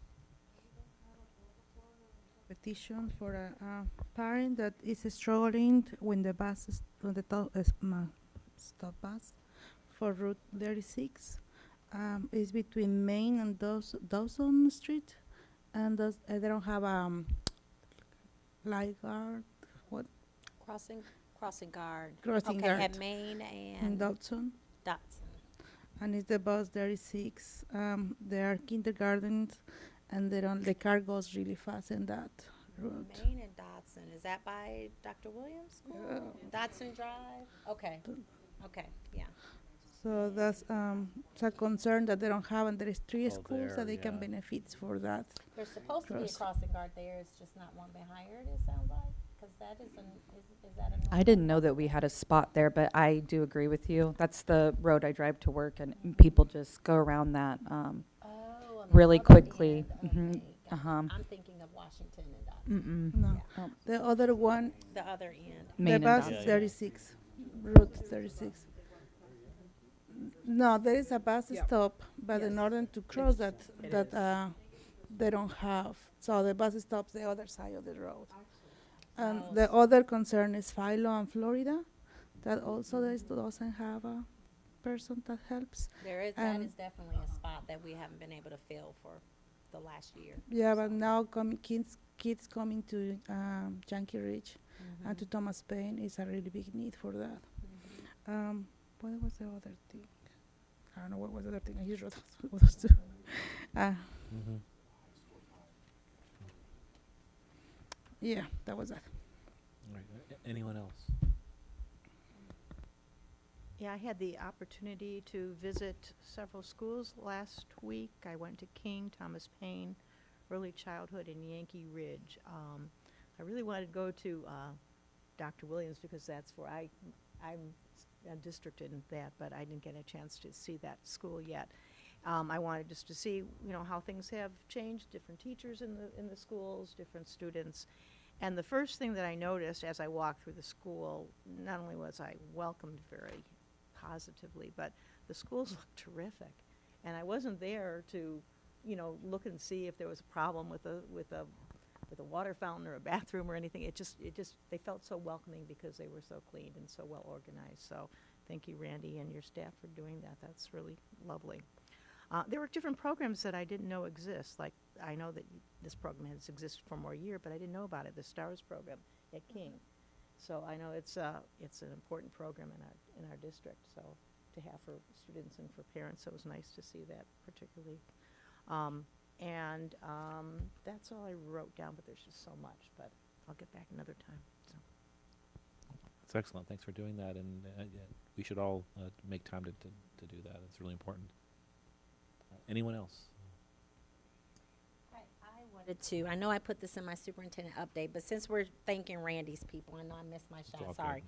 Petition for a parent that is struggling when the bus is when the stop bus for Route 36 is between Main and Dawson Street, and they don't have light guard. What? Crossing guard. Crossing okay, guard. At Main and Dawson. Dotson. And it's the bus 36. They are kindergartens, and they don't. The car goes really fast in that route. Main and Dotson. Is that by Dr. Williams School? Dotson Drive? Okay. Okay, yeah. So that's it's a concern that they don't have, and there is 3 Oh, schools there, that they can yeah. benefit for that. There's supposed to be a Cross. crossing guard there, it's just not one being hired, it sounds like, because that is is that a normal? I didn't know that we had a spot there, but I do agree with you. That's the road I drive to work, and people just go around that. Oh, on the really other quickly. end, Mhm. okay, got it. Uh-huh. I'm thinking of Washington and Dodson, Mm-mm. No, Oh. the other one, the other end. Main the and bus Dodson. is Yeah, yeah. 36, Route 36. No, there is a bus Yep. stop, but in Yes. order to cross It's- that, it that is. they don't have. So the bus stops the other side of the road. And Oh, the other concern is Philo and Florida, that also doesn't have a person that helps. that and- is definitely a spot that we haven't been able to fill for the last year. Yeah, but now kids coming to Yankee Ridge and to Mhm. Thomas Paine is a really big need for that. Mhm. What was the other thing? I don't know what was the other thing. I just wrote those two. Mhm. Yeah, that was that. All right. Anyone else? Yeah, I had the opportunity to visit several schools last week. I went to King, Thomas Paine, Early Childhood, and Yankee Ridge. I really wanted to go to Dr. Williams because that's where I'm a district in that, but I didn't get a chance to see that school yet. I wanted just to see, how things have changed, different teachers in the schools, different students. And the first thing that I noticed as I walked through the school, not only was I welcomed very positively, but the schools looked terrific. And I wasn't there to, look and see if there was a problem with a water fountain or a bathroom or anything. It just they felt so welcoming because they were so clean and so well organized. So thank you, Randy, and your staff for doing that. That's really lovely. There were different programs that I didn't know exist. Like, I know that this program has existed for more year, but I didn't know about it, the STARS program at King. So I know it's an important program in our district, so to have for students and for parents, so it was nice to see that particularly. That's all I wrote down, but there's just so much, but I'll get back another time, so. That's excellent. Thanks for doing that, and yeah, we should all make time to do that. It's really important. Anyone else? I wanted to, I know I put this in my superintendent update, but since we're thanking Randy's people, I know I missed my all shot, good. sorry.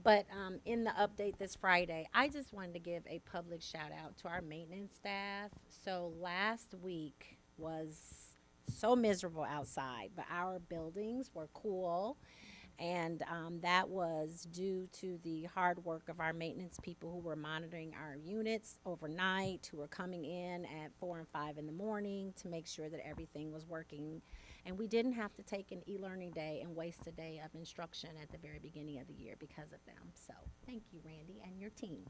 But in the update this Friday, I just wanted to give a public shout out to our maintenance staff. So last week was so miserable outside, but our buildings were cool. And that was due to the hard work of our maintenance people who were monitoring our units overnight, who were coming in at 4 and 5 in the morning to make sure that everything was working. And we didn't have to take an e-learning day and waste a day of instruction at the very beginning of the year because of them. So thank you, Randy, and your team.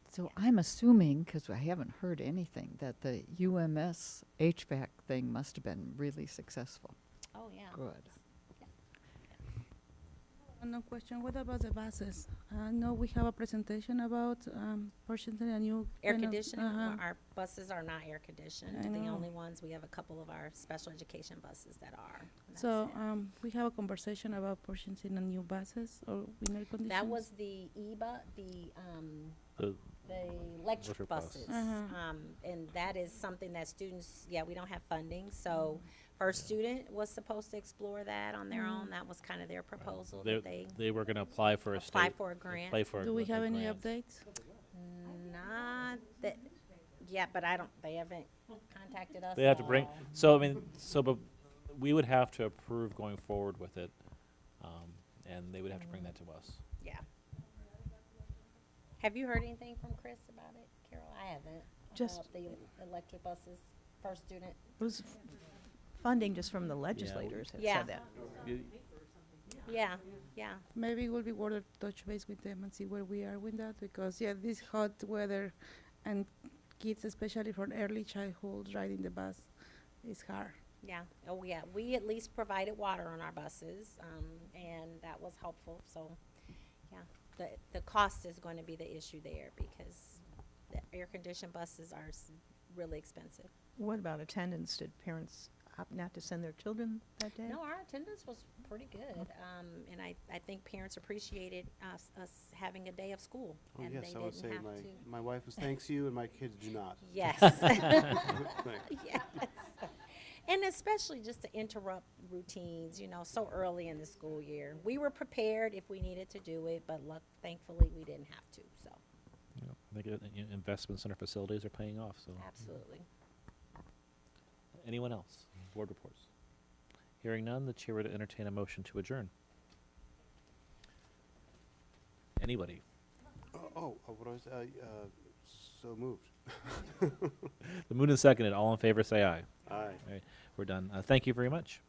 So I'm assuming, because I haven't heard anything, that the UMS HVAC thing must have been really successful. Oh, yeah. Good. One question, what about the buses? I know we have a presentation about purchasing a new Air kind of- conditioning, uh-huh. our buses are not air conditioned. I The know. only ones, we have a couple of our special education buses that are. and that's So it. we have a conversation about purchasing a new buses or with air conditions. That was the The the electric bus. buses. Uh-huh. And that is something that students, we don't have funding, so First Student was supposed to explore that on their own. That was kind of their proposal that they they were going to apply for a apply state. for a grant. Apply for a Do we gr- a have any grant. updates? Not that, but they haven't contacted us. They have to at bring. all. But we would have to approve going forward with it, and they would have to bring that to us. Yeah. Have you heard anything from Chris about it, Carol? I haven't. Just- About the electric buses, First Student. It was funding just from the legislators had Yeah. said that. Yeah. Maybe it will be worth a touch base with them and see where we are with that, because this hot weather and kids, especially from early childhood, riding the bus is hard. Yeah. Oh, yeah. We at least provided water on our buses, and that was helpful. So, yeah, the cost is going to be the issue there because the air-conditioned buses are really expensive. What about attendance? Did parents opt not to send their children that day? No, our attendance was pretty good. And I think parents appreciated us having a day of school. Oh, and yes, they I would didn't say have to. my wife was thanks you and my kids do not. Yes. Thanks. Yes. And especially just to interrupt routines, so early in the school year. We were prepared if we needed to do it, but thankfully we didn't have to, so, Yeah, I think investments in our facilities are paying off, so. absolutely. Anyone else? Board reports. Hearing none, the chair would entertain a motion to adjourn. Anybody? What was, so moved. The moved and seconded. All in favor, say aye. Aye. All right, we're done. Thank you very much.